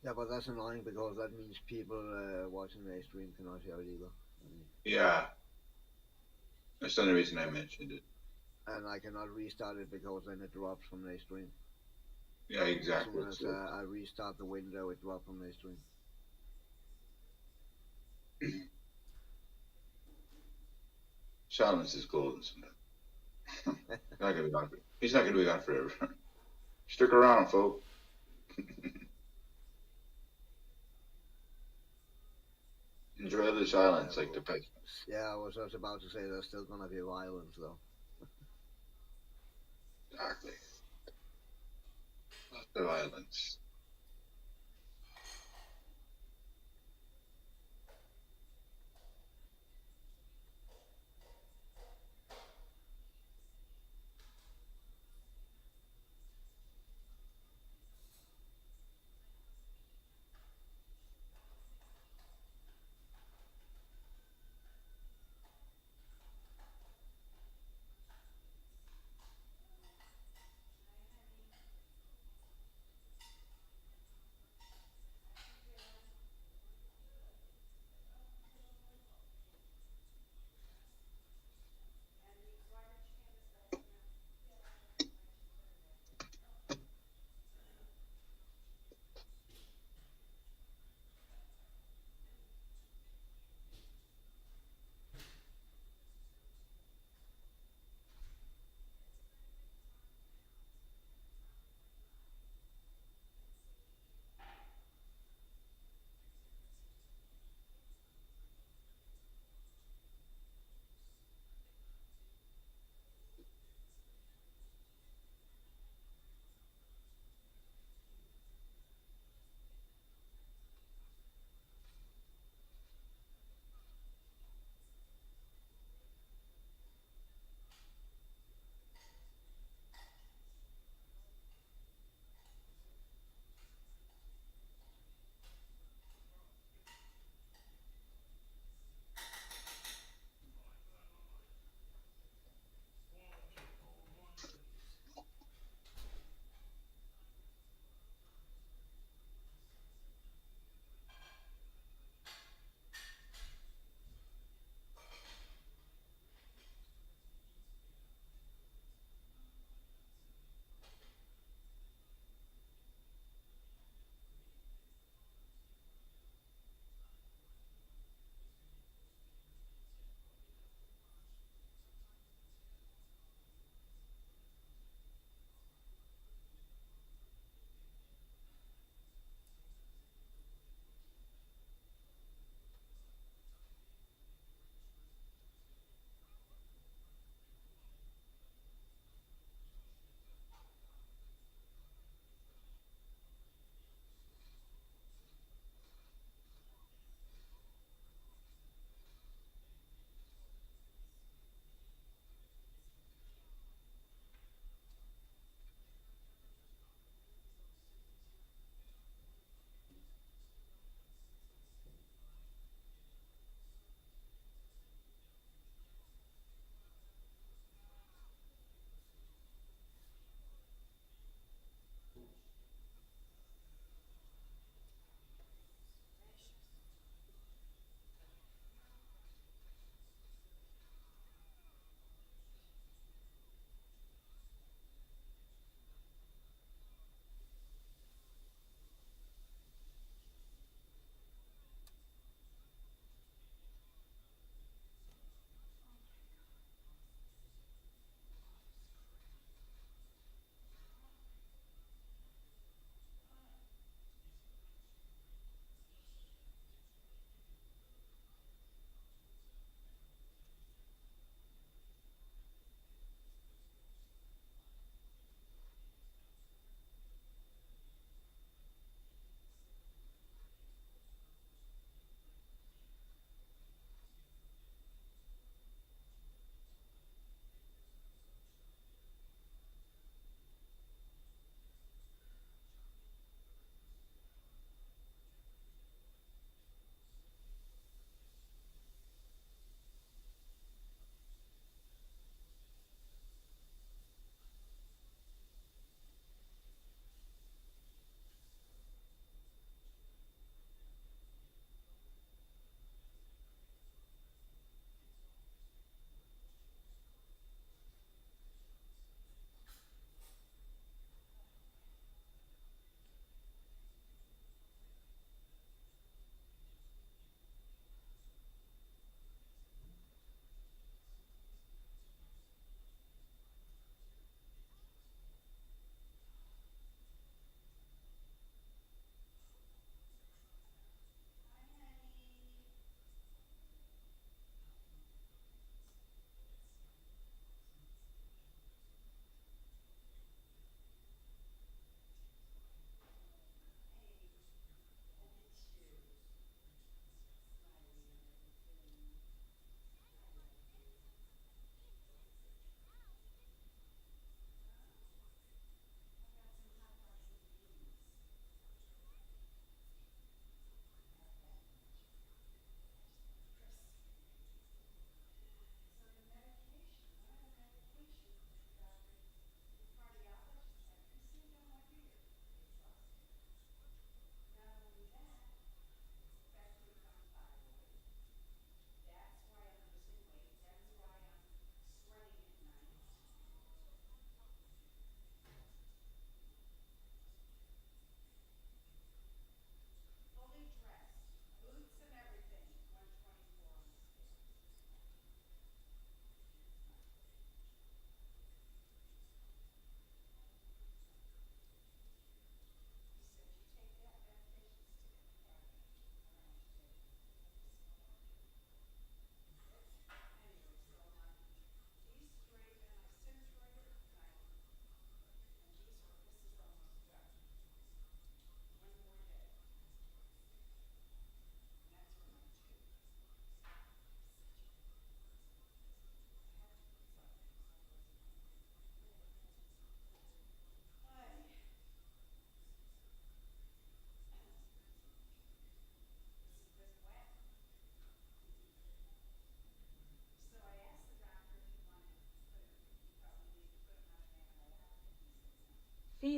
Yeah, but that's annoying because that means people watching the stream cannot hear it either. Yeah. That's the only reason I mentioned it. And I cannot restart it because then it drops from the stream. Yeah, exactly. As soon as I restart the window, it drops from the stream. Silence is golden sometimes. He's not gonna be gone forever. Stick around, folks. Enjoy the silence, like the pet. Yeah, I was just about to say there's still gonna be violence though. Exactly. Lots of violence.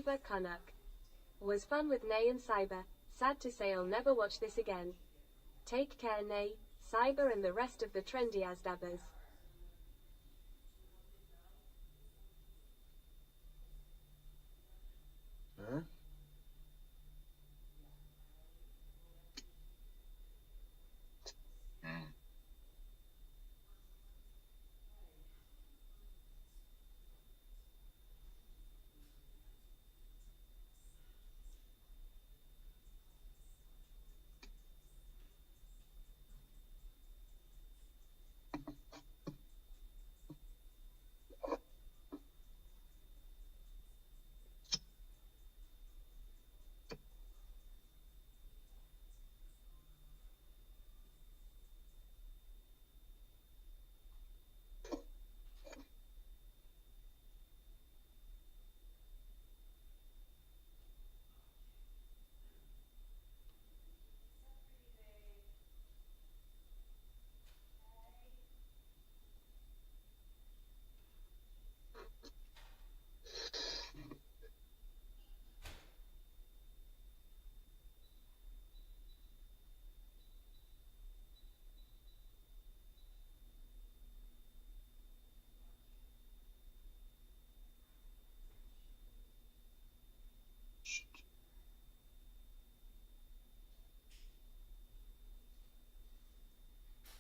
Cyber Canuck. Was fun with Nay and Cyber. Sad to say I'll never watch this again. Take care Nay, Cyber and the rest of the trendy Asdabbers. Huh? Mm.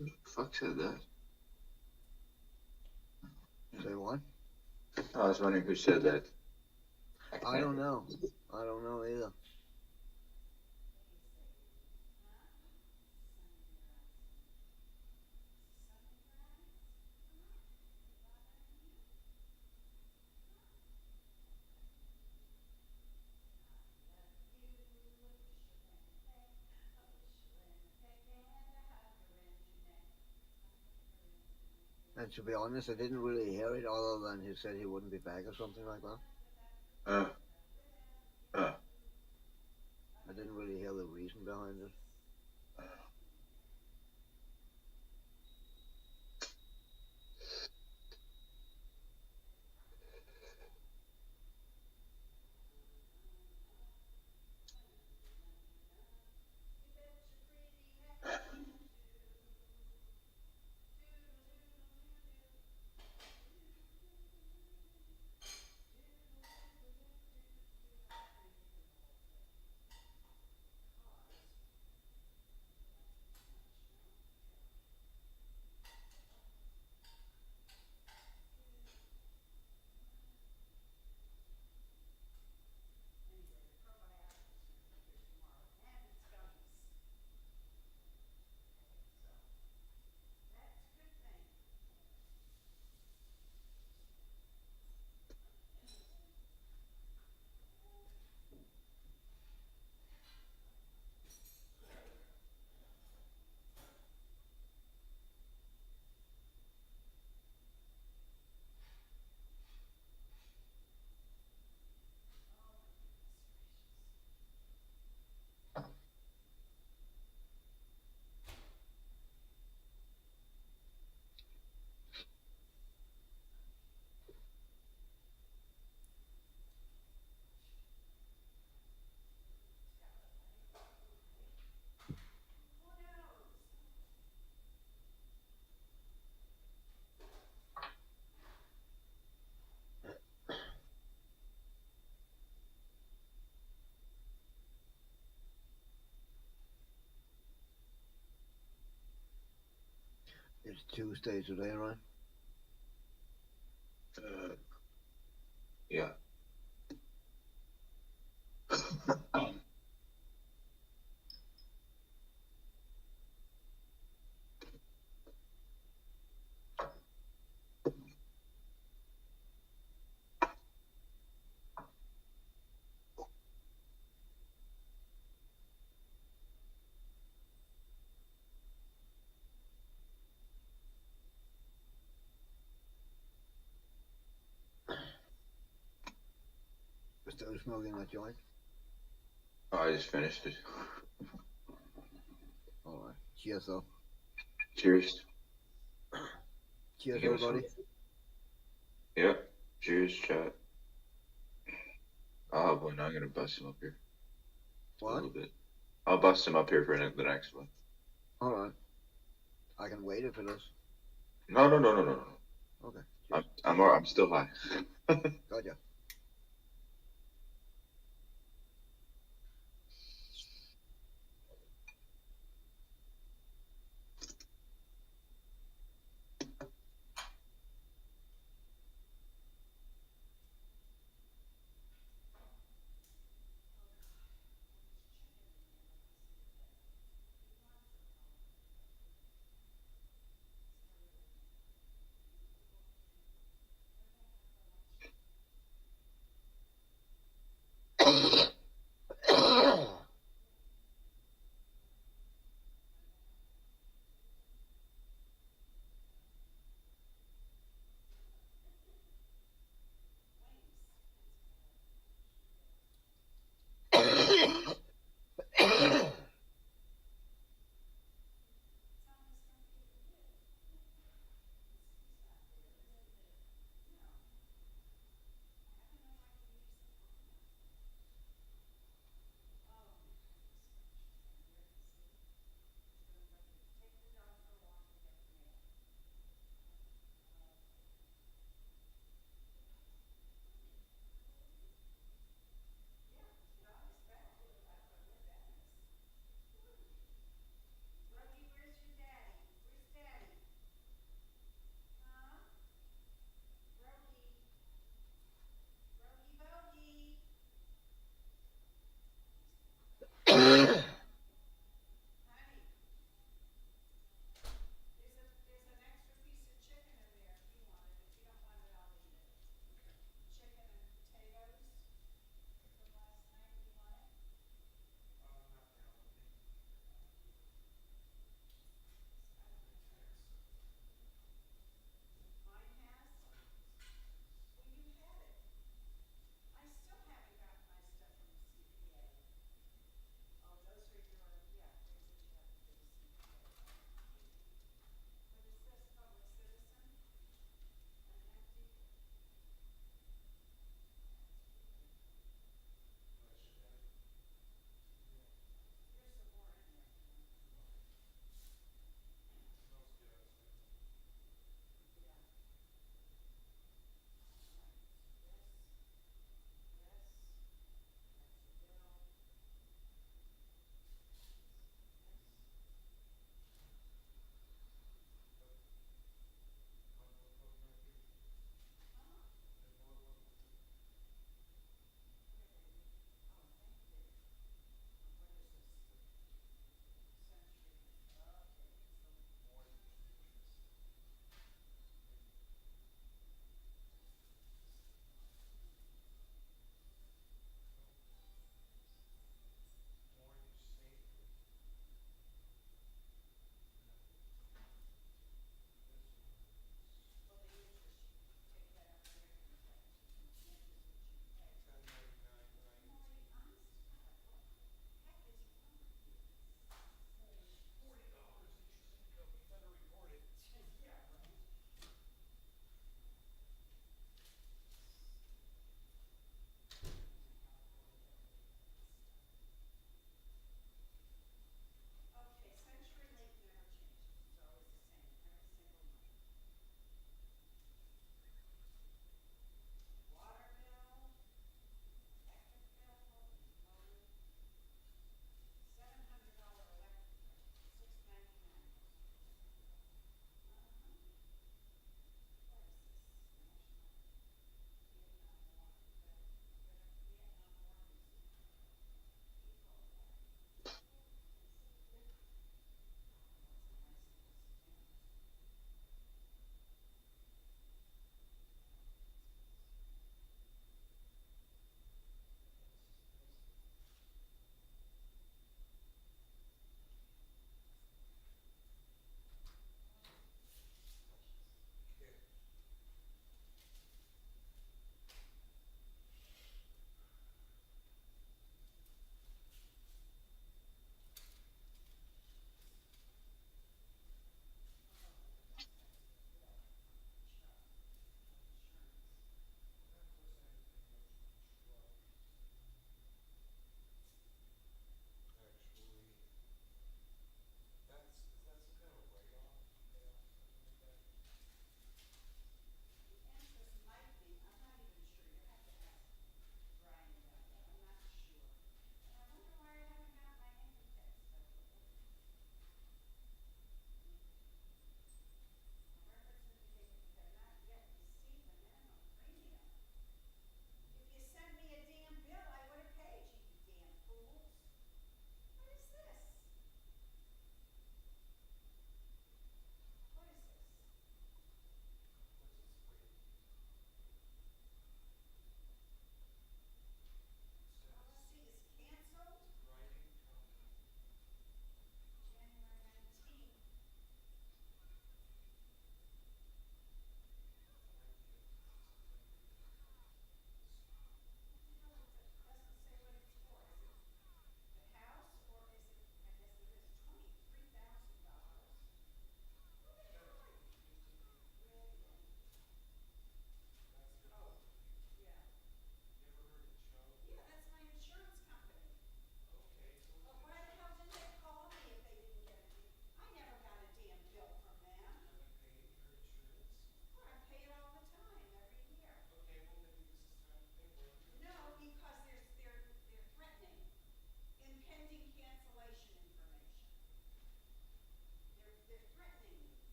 Who the fuck said that? Say what? I was wondering who said that. I don't know. I don't know either. And to be honest, I didn't really hear it other than he said he wouldn't be back or something like that. Uh, uh, I didn't really hear the reason behind it. It's Tuesday today, right? Yeah. Still smoking that joint? Oh, I just finished it. Alright. Cheers, though. Cheers. Cheers, Give us everybody. Yep. Cheers, chat. Oh boy, now I'm gonna bust him up here a What? little bit. I'll bust him up here for the next one. All right. I can wait if it is. No, no, no, no, no, no. Okay. I'm still high. Gotcha.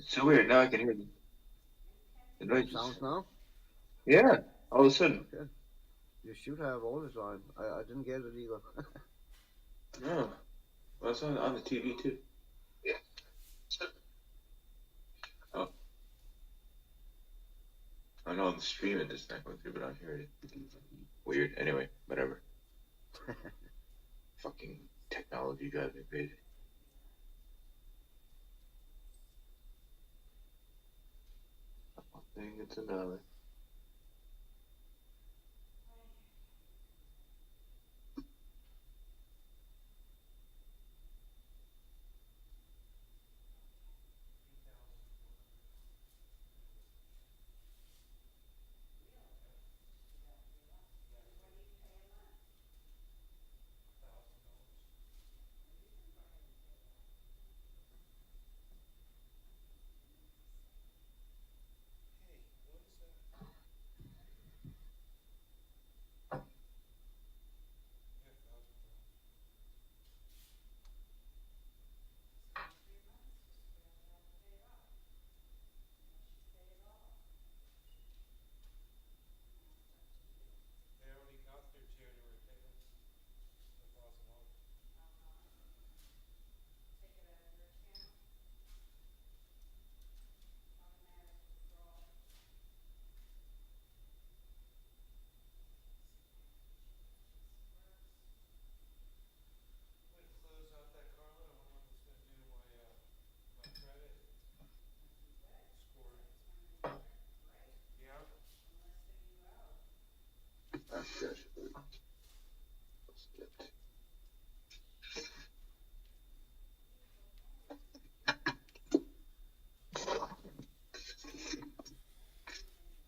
It's so weird. Now I can hear the noises. Sounds now? Yeah, all of a sudden. Okay. You should have all the time. I didn't get it either. No. Well, it's on the TV too. Yeah. Oh. I know on the stream it does not go through, but on here it is. Weird. Anyway, whatever. Fucking technology drives me crazy. One thing, it's another.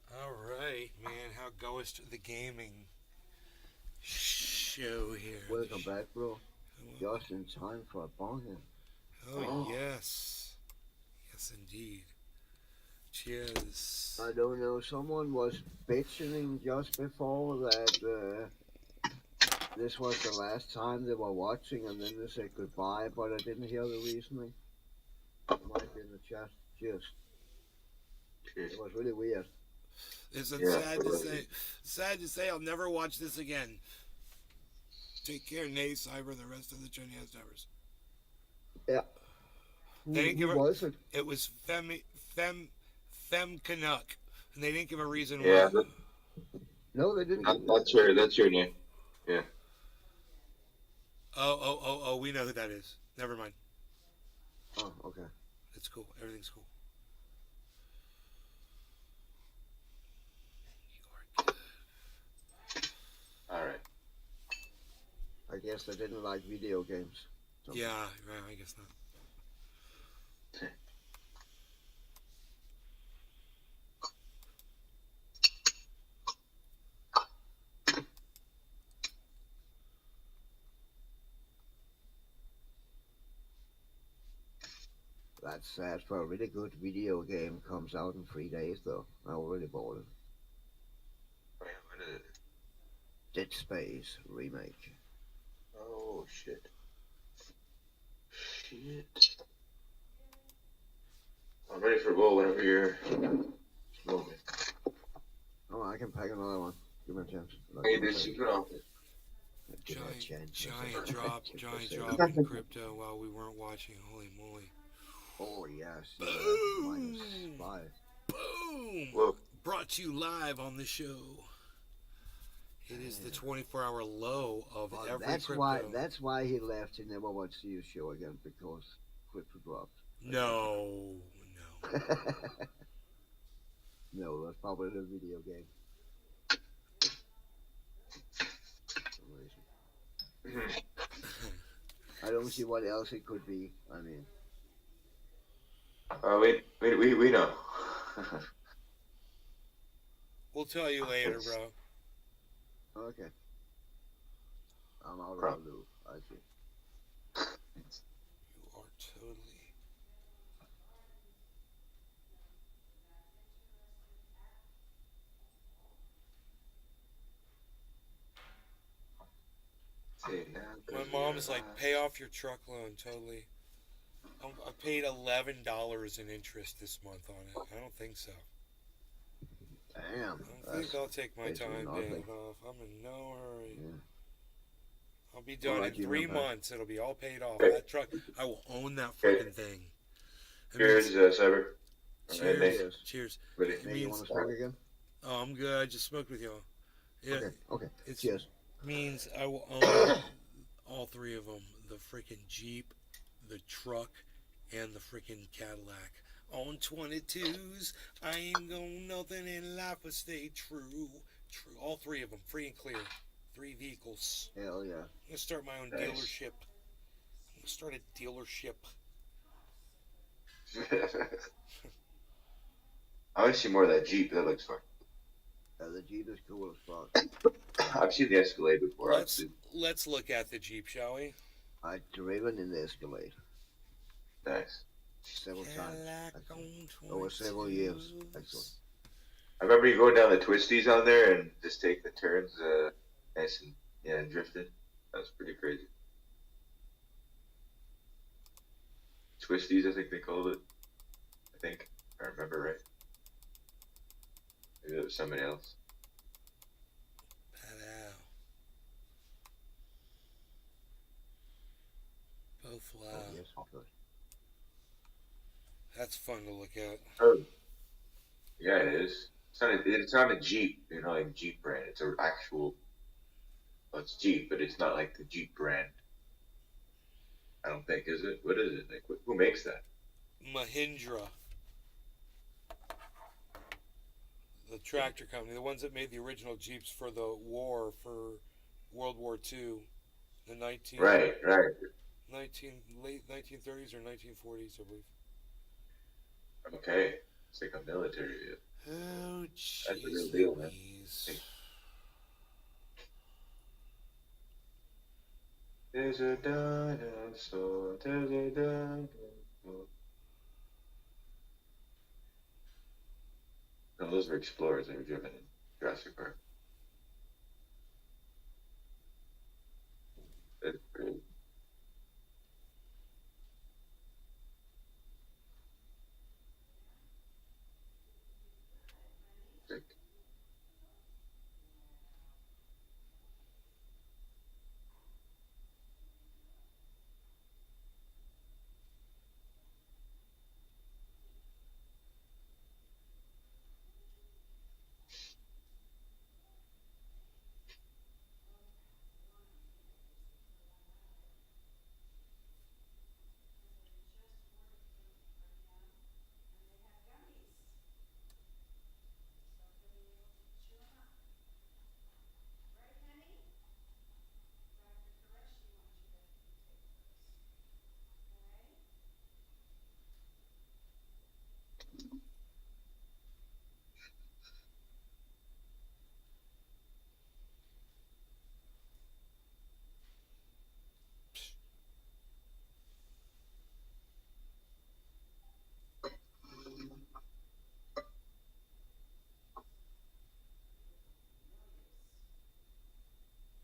All right, man. How goes the gaming show here? Welcome back, bro. Just in time for a bonus. Oh, yes. Yes, indeed. Cheers. I don't know. Someone was bitching just before that this was the last time they were watching, and then they said goodbye, but I didn't hear the reasoning. It might be in the chat. Cheers. It was really weird. It's sad to say. Sad to say, I'll never watch this again. Take care, Nay, Cyber, the rest of the Chinese Towers. Yeah. Who was it? It was Fem Canuck, and they didn't give a reason Yeah, why. No, they didn't. That's your name. Yeah. Oh, we know who that is. Never mind. Oh, okay. It's cool. Everything's cool. All right. I guess they didn't like video games. Yeah, right, I guess not. That's sad. For a really good video game comes out in 3 days, though. I already bought it. Wait, when is it? Dead Space remake. Oh, shit. Shit. I'm ready for a bowl whenever you're smoking. Oh, I can pack another one. Give me a chance. Hey, this is good office. Give me a chance. Giant drop in crypto while we weren't watching. Holy moly. Oh, yes. Boom! -5. Boom! Whoa. Brought to you live on the show. It is the 24-hour low of every crypto. That's why he left. He never watched your show again because crypto dropped. No. No, that's probably the video game. I don't see what else it could be. I mean. We know. We'll tell you later, bro. Okay. I'm out of the loop. I see. You are totally. My mom's like, pay off your truck loan, totally. I paid $11 in interest this month on it. I don't think so. Damn. I think I'll take my basically time nothing. paying it off. I'm in no hurry. Yeah. I'll be done Alright, in you 3 know, man. months. It'll be all paid off. That truck, I will own that freaking thing. It Cheers, means- Cyber. cheers. Nate. Cheers. Ready? It Nate, you means, want to smoke again? oh, I'm good. I just smoked with y'all. Yeah, Okay. it Cheers. means I will own all 3 of them. The freaking Jeep, the truck, and the freaking Cadillac. On 22s, I ain't gonna nothing in life but stay true. True. All 3 of them, free and clear. 3 vehicles. Hell yeah. I'm gonna start my own Nice. dealership. I'm gonna start a dealership. I want to see more of that Jeep. That looks fun. The Jeep is cool as fuck. I've seen the Escalade before. Let's look at the Jeep, shall we? I've driven in the Escalade Nice. several times. Cadillac Actually. on Over several years, 22s. actually. I remember you going down the twisties on there and just take the turns, nice and drifting. That was pretty crazy. Twisties, I think they called it. I think, if I remember right. Maybe it was somebody else. Wow. Both wow. Oh, yes, okay. That's fun to look at. Oh, yeah, it is. It's not a Jeep, like Jeep brand. It's an actual. Well, it's Jeep, but it's not like the Jeep brand. I don't think, is it? What is it? Like, who makes that? Mahindra. The tractor company, the ones that made the original Jeeps for the war, for World War II, the Right. late 1930s or 1940s, I believe. Okay. It's like a military. Oh, That's the real jeez deal, man. Louise. There's a dinosaur. There's a dinosaur. No, those were Explorers. They were driven in Jurassic Park. That's great. Sick.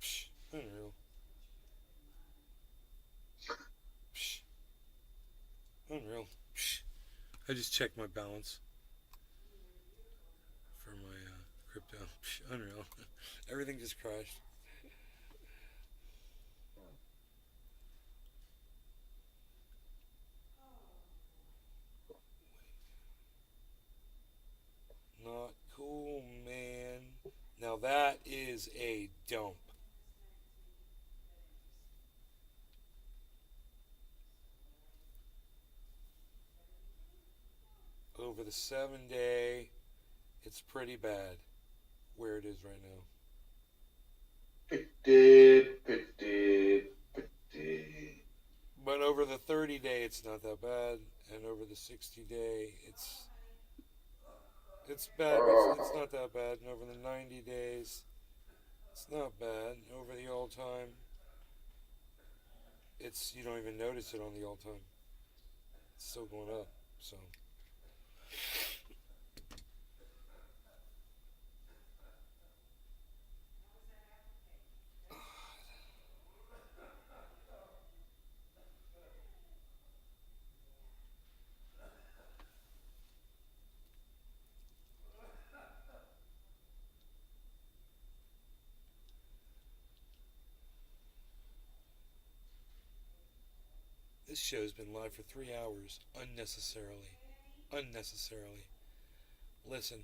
Psh, unreal. Psh, unreal. Psh. I just checked my balance for my crypto. Psh, unreal. Everything just crashed. Not cool, man. Now that is a dump. Over the 7-day, it's pretty bad where it is right now. Pretty. But over the 30-day, it's not that bad, and over the 60-day, it's bad, but it's not that bad. And over the 90 days, it's not bad. Over the all time, you don't even notice it on the all time. It's still going up. So. This show's been live for 3 hours unnecessarily. Unnecessarily. Listen,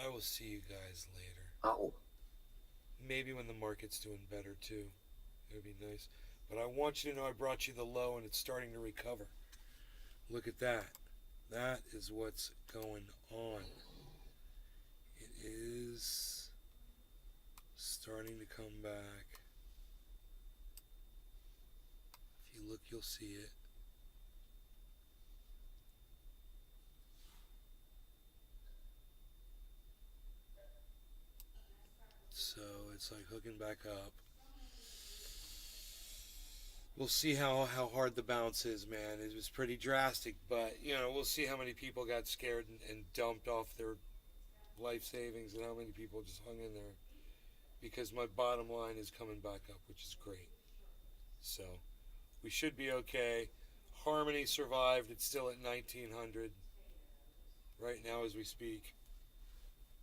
I will see you guys later. Oh. Maybe when the market's doing better too. It would be nice. But I want you to know I brought you the low and it's starting to recover. Look at that. That is what's going on. It is starting to come back. If you look, you'll see it. So it's like hooking back up. We'll see how hard the bounce is, man. It was pretty drastic, but, you know, we'll see how many people got scared and dumped off their life savings and how many people just hung in there. Because my bottom line is coming back up, which is great. So, we should be okay. Harmony survived. It's still at 1900 right now as we speak.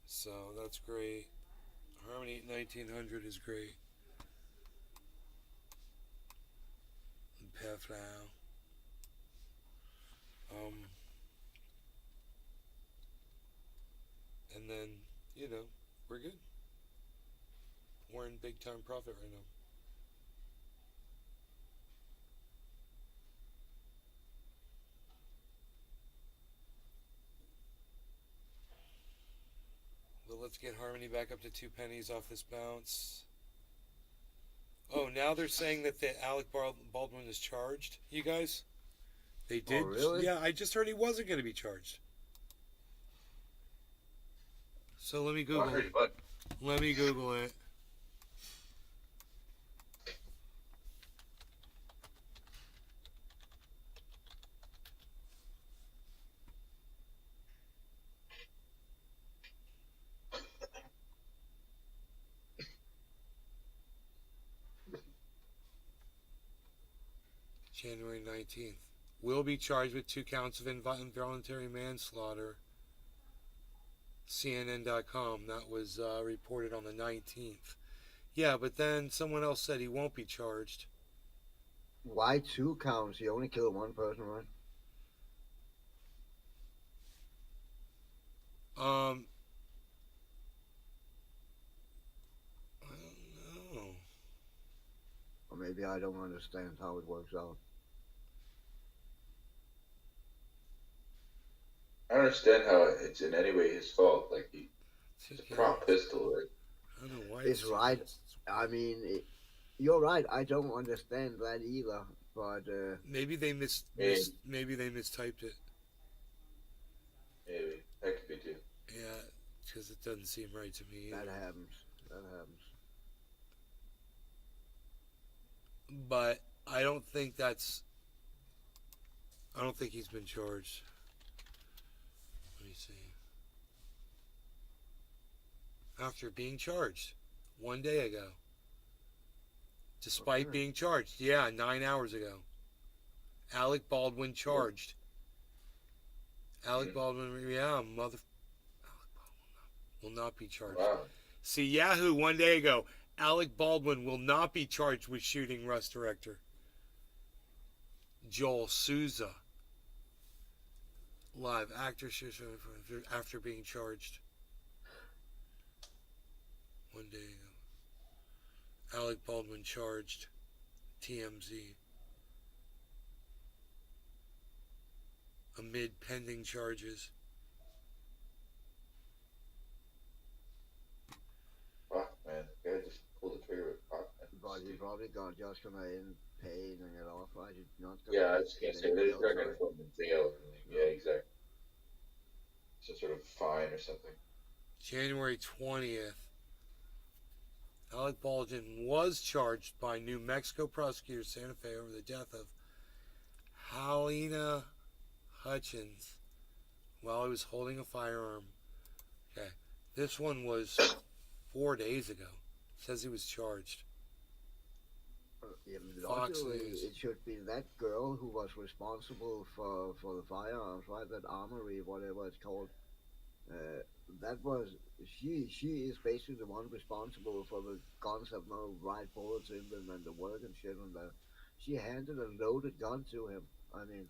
So, that's great. Harmony at 1900 is great. Perfect. And then, you know, we're good. We're in big time profit right now. Well, let's get Harmony back up to 2 pennies off this bounce. Oh, now they're saying that the Alec Baldwin is charged, you guys? They did? Oh, really? Yeah, I just heard he wasn't going to be charged. So let me Google it. Let me Google it. January 19th. Will be charged with 2 counts of involuntary manslaughter. CNN.com. That was reported on the 19th. Yeah, but then someone else said he won't be charged. Why 2 counts? He only killed 1 person, right? I don't know. Or maybe I don't understand how it works out. I don't understand how it's in any way his fault. Like, it's a prop pistol, right? I don't know why It's right. I mean, you're right. I don't understand that either. But maybe they maybe they mistyped it. Maybe that could be too. Yeah, because it doesn't seem right to me either. that happens. That happens. But I don't think he's been charged. Let me see. After being charged 1 day ago. Despite being charged. Yeah, 9 hours ago. Alec Baldwin charged. Alec Baldwin, Alec Baldwin will not be charged. Wow. See, Yahoo 1 day ago. Alec Baldwin will not be charged with shooting Rust director Joel Souza. Live actor after being charged 1 day ago. Alec Baldwin charged. TMZ. Amid pending charges. Fuck, man. The guy just pulled the trigger with cock, man. But he probably just gonna end paying it off, right? He's not gonna. Yeah, I was gonna say they're not gonna put him in jail or anything. Yeah, exactly. Some sort of fine or something. January 20th. Alec Baldwin was charged by New Mexico prosecutor Santa Fe over the death of Helena Hutchins while he was holding a firearm. Okay. This one was 4 days ago. Says he was charged. Yeah, Fox logically, News. it should be that girl who was responsible for the firearms, right? That armory, whatever it's called. That was she is basically the one responsible for the guns have no right bullets in them and the work and shit on that. She handed a loaded gun to him. I mean,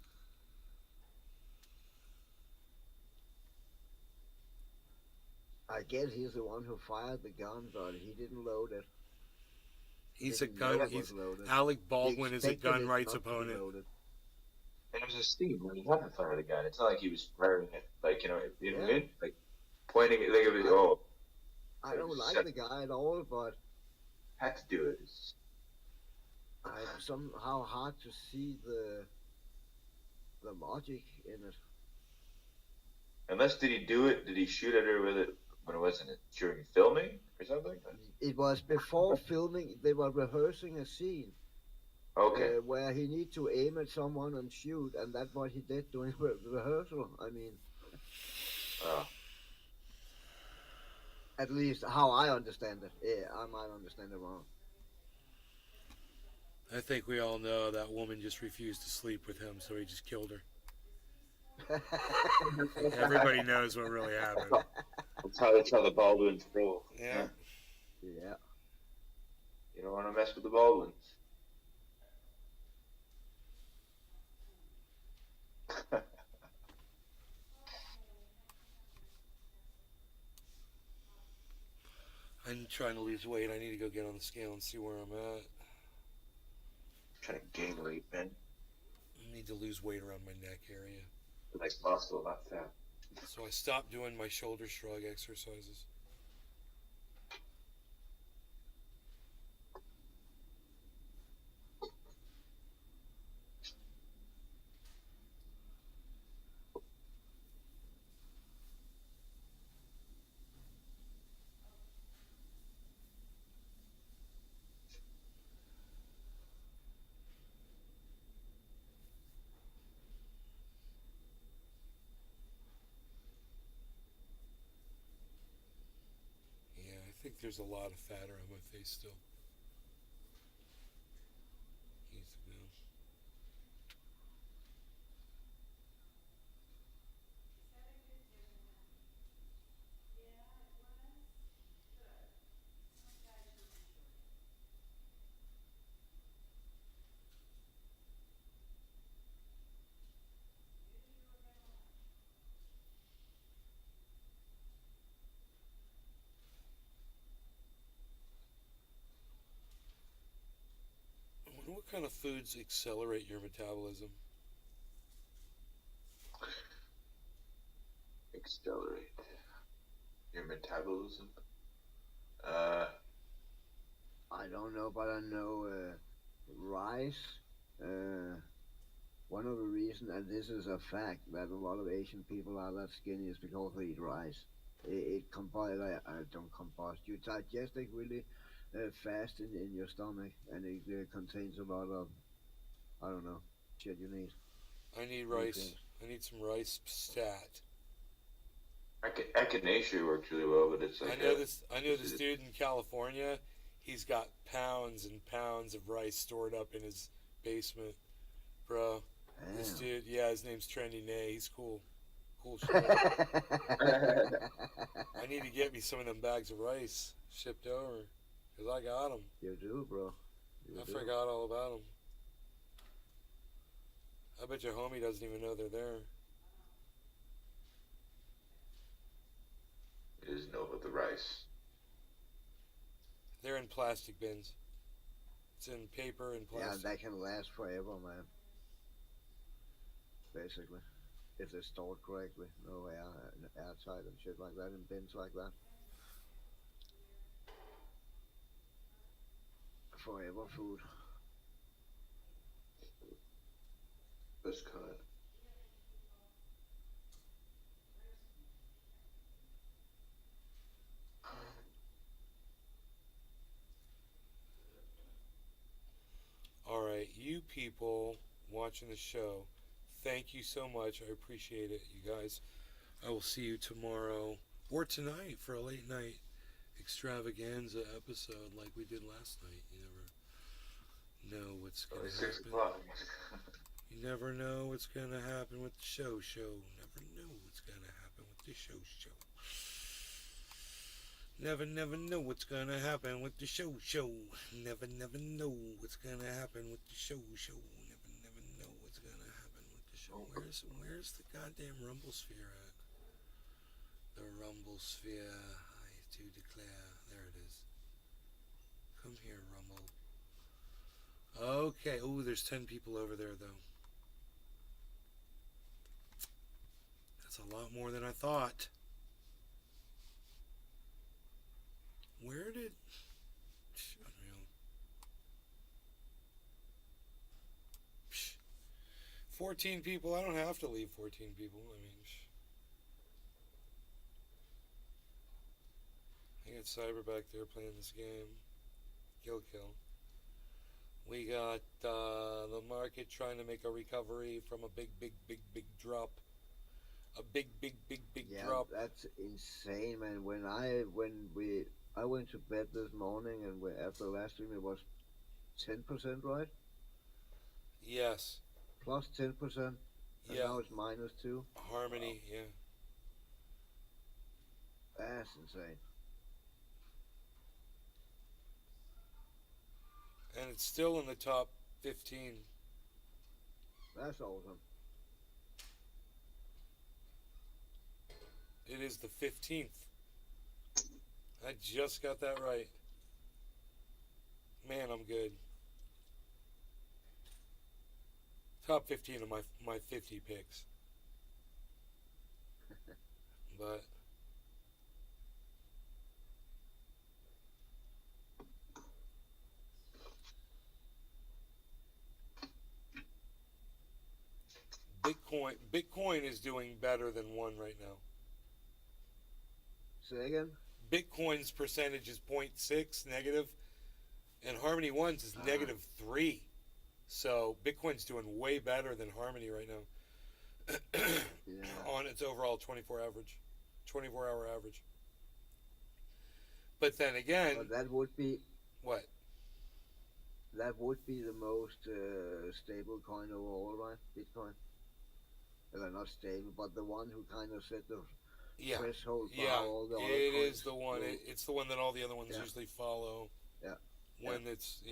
I guess he's the one who fired the gun, but he didn't load it. He's a Didn't know gun. it was He's loaded. Alec He Baldwin is a expected gun it rights not to be opponent. loaded. And it was a Steve when he had to fire the gun. It's not like he was firing it, like, you know, in Yeah. wind, like pointing it, like it was, oh, I don't like the guy at all, but had to do it. It's, I'm somehow hard to see the logic in it. unless did he do it? Did he shoot at her with it when it wasn't during filming or something? It was before filming. They were rehearsing a scene Okay. where he need to aim at someone and shoot, and that's what he did during rehearsal. I mean, Oh. at least how I understand it. Yeah, I might understand it wrong. I think we all know that woman just refused to sleep with him, so he just killed her. Everybody knows what really happened. That's how the Baldwins roll. Yeah. Yeah. You don't want to mess with the Baldwins. I'm trying to lose weight. I need to go get on the scale and see where I'm at. Trying to gain weight, man. I need to lose weight around my neck area. Like muscle, not fat. So I stopped doing my shoulder shrug exercises. I think there's a lot of fat around my face still. Needs to go. I wonder what kind of foods accelerate your metabolism. Accelerate your metabolism. I don't know, but I know rice. One of the reasons, and this is a fact, that a lot of Asian people are that skinny is because they eat rice. It don't combust. You digest it really fast in your stomach, and it contains a lot of, I don't know, shit you need. I need rice. I need some rice stat. Echinacea works really well, but it's like I know this dude in California. He's got pounds and pounds of rice stored up in his basement, bro. Damn. This dude, yeah, his name's Trendy Nay. He's cool. Cool shit. I need to get me some of them bags of rice shipped over, because I got them. You do, bro. I forgot all about them. I bet your homie doesn't even know they're there. He doesn't know about the rice. They're in plastic bins. It's in paper and Yeah, plastic. that can last forever, man. Basically. If they're stored correctly. No airtight and shit like that in bins like that. Forever food. Best kind. Alright, you people watching the show, thank you so much. I appreciate it, you guys. I will see you tomorrow or tonight for a late night extravaganza episode like we did last night. You never know what's going to 6 happen. o'clock. You never know what's going to happen with the show. Never know what's going to happen with the show. Never know what's gonna happen with the show. Never know what's gonna happen with the show. Never know what's gonna happen with the show. Where's the goddamn rumble sphere at? The rumble sphere, I do declare. There it is. Come here, rumble. Okay. Oh, there's 10 people over there, though. That's a lot more than I thought. Where did... Unreal. 14 people. I don't have to leave 14 people. I mean... I got Cyber back there playing this game. Kill. We got the market trying to make a recovery from a big drop. A big drop. That's insane, man. I went to bed this morning, and after last stream it was 10%, right? Yes. Plus 10%. And Yeah. now it's -2. Harmony, wow. yeah. That's insane. And it's still in the top 15. That's awesome. It is the 15th. I just got that right. Man, I'm good. Top 15 of my 50 picks. But Bitcoin is doing better than 1 right now. Say again? Bitcoin's percentage is 0.6 negative, and Harmony One's is -3. So Bitcoin's doing way better than Harmony right now. Yeah. On its overall 24-hour average. But then again, But that would be what? That would be the most stable coin overall, right? Bitcoin. Well, not stable, but the one who kind of set the threshold for all the other it coins. is the one. It's the one that all the other ones usually follow. Yeah. When it's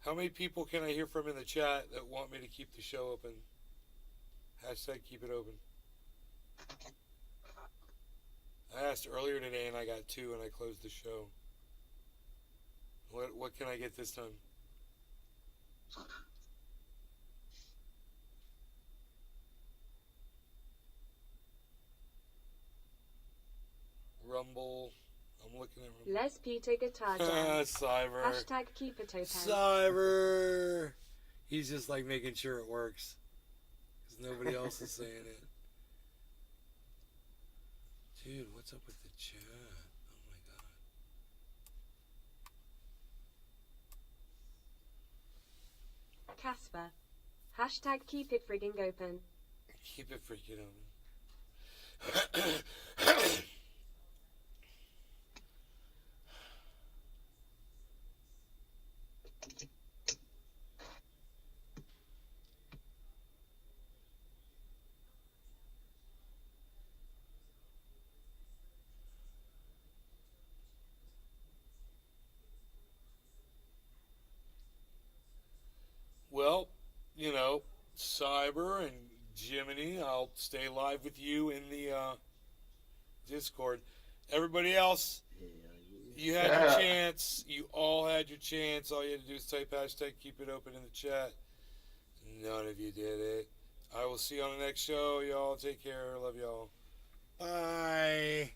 How many people can I hear from in the chat that want me to keep the show open? Hashtag keep it open. I asked earlier today and I got 2 and I closed the show. What can I get this time? Rumble. I'm looking at Rumble. Les Peter Guitar Jam. Cyber. Hashtag keep it open. Cyber. He's just like making sure it works. Because nobody else is saying it. Dude, what's up with the chat? Oh my god. Casper. Hashtag keep it frigging open. Keep it freaking open. Well, Cyber and Jiminy, I'll stay live with you in the Discord. Everybody else, you had your chance. You all had your chance. All you had to do is type hashtag keep it open in the chat. None of you did it. I will see you on the next show. Y'all take care. Love y'all. Bye.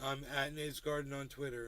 I'm at Nate's Garden on Twitter.